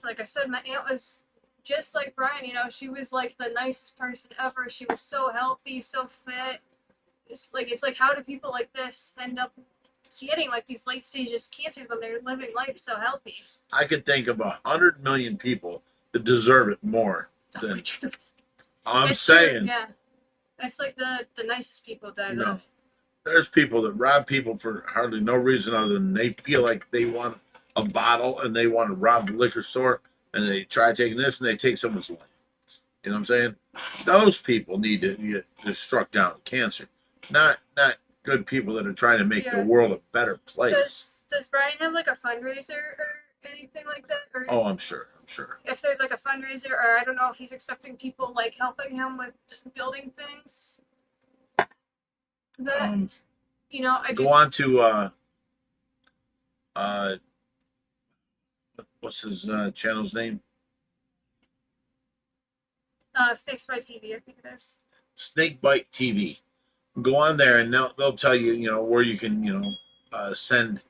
like I said, my aunt was just like Brian. You know, she was like the nicest person ever. She was so healthy, so fit. It's like how do people like this end up getting like these late stages cancer when they're living life so healthy? I could think of 100 million people that deserve it more Oh my than goodness. I'm It's true, saying. yeah, it's like the nicest people die. No. Though. There's people that rob people for hardly no reason other than they feel like they want a bottle and they want to rob the liquor store, and they try taking this and they take someone's life. You know what I'm saying? Those people need to get struck down with cancer, not good people that are trying to make the Yeah. world a better place. Does Brian have like a fundraiser or anything like that? Or Oh, I'm sure. if there's like a fundraiser, or I don't know if he's accepting people like helping him with building things. That you know, I Go just on to what's his channel's name? Stakes by TV, I think it is. Snakebite TV. Go on there and they'll tell you, you know, where you can, you know, send,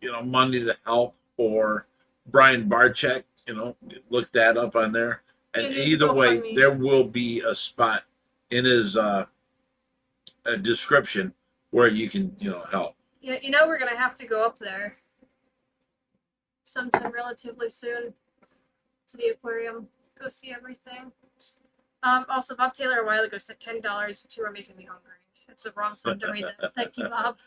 you know, money to help, or Brian Barczyk, you know, look that up on there. And Yeah, his either way, GoFundMe. there will be a spot in his description where you can, you know, help. Yeah, you know we're gonna have to go up there sometime relatively soon to the aquarium, go see everything. Also, Bob Taylor a while ago said $10. You two are making me hungry. It's the wrong time to read that. Thank you, Bob.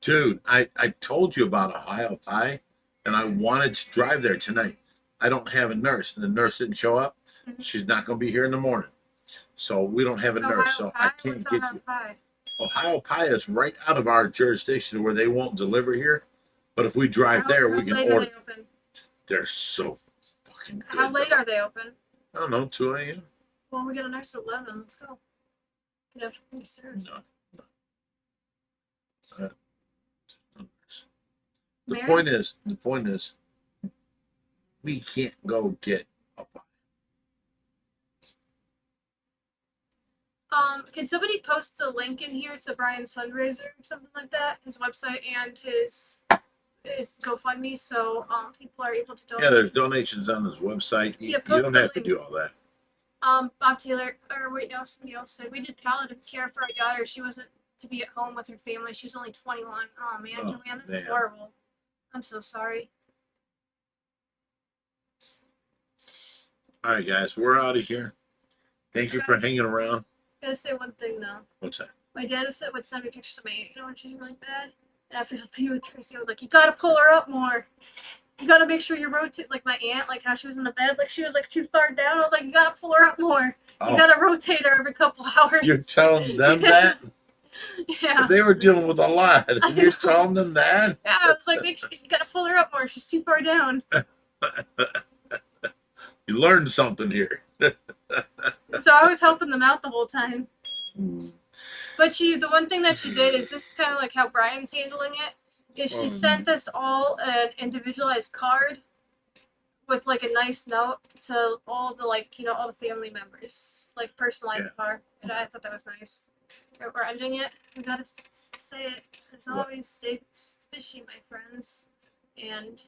Dude, I told you about Ohio Pie, and I wanted to drive there tonight. I don't have a nurse, and the nurse didn't show up. Mhm. She's not going to be here in the morning, so we don't have a nurse. So I Ohio Pie? can't What's get Ohio you. Pie? Ohio Pie is right out of our jurisdiction where they won't deliver here. But if we drive there, we How can late are order. they open? They're so fucking good. How late are they open? I don't know, 2 a.m. Well, we got an extra 11. Let's go. Get after me, serious. No. The Mary's- point is, we can't go get a pie. Can somebody post the link in here to Brian's fundraiser or something like that? His website and his GoFundMe, so people are able to donate. Yeah, there's donations on his website. You, Yeah, you post don't the have to link. do all that. Bob Taylor, or wait, no, somebody else said we did palliative care for our daughter. She wasn't to be at home with her family. She was only 21. Oh man, Oh, Joanne, that's man. horrible. I'm so sorry. All right, guys, we're out of here. Thank you for hanging around. I gotta say one thing though. What's that? My dad would send me pictures of my aunt, you know, when she's really bad. And after helping you with Tracy, I was like, you gotta pull her up more. You gotta make sure you rotate, like my aunt, like how she was in the bed, like she was like too far down. I was like, you gotta pull her up more. You Oh, gotta rotate her every couple hours. you're telling them that? Yeah. They were dealing with a lot. And you're telling them that? Yeah, I was like, make sure you gotta pull her up more. She's too far down. You learned something here. So I was helping them out the whole time. But the one thing that she did is this is kind of like how Brian's handling it. Is she sent us all an individualized card with like a nice note to all the all the family members, like personalized card. And I thought that was nice. We're ending it. We gotta say it as always. Stay fishy, my friends, and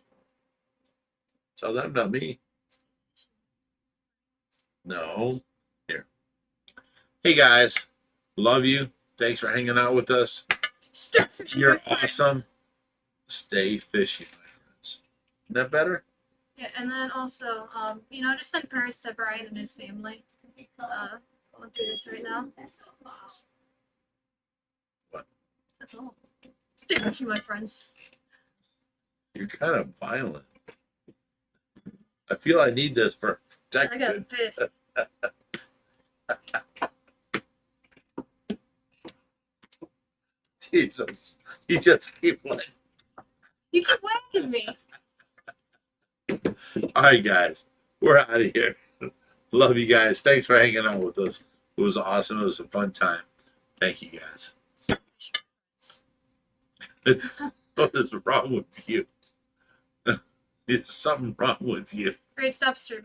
Tell them, not me. No. Here. Hey, guys. Love you. Thanks for hanging out with us. stay fishy, You're my friends. awesome. Stay fishy, my friends. Isn't that better? Yeah, and then also, just send prayers to Brian and his family. Going through this right now. What? That's all. Stay fishy, my friends. You're kind of violent. I feel I need this for I protection. got pissed. Jesus. You just keep like. You keep whacking me. All right, guys. We're out of here. Love you guys. Thanks for hanging out with us. It was awesome. It was a fun time. Thank you, guys. What is wrong with you? There's something wrong with you. Great, stop streaming.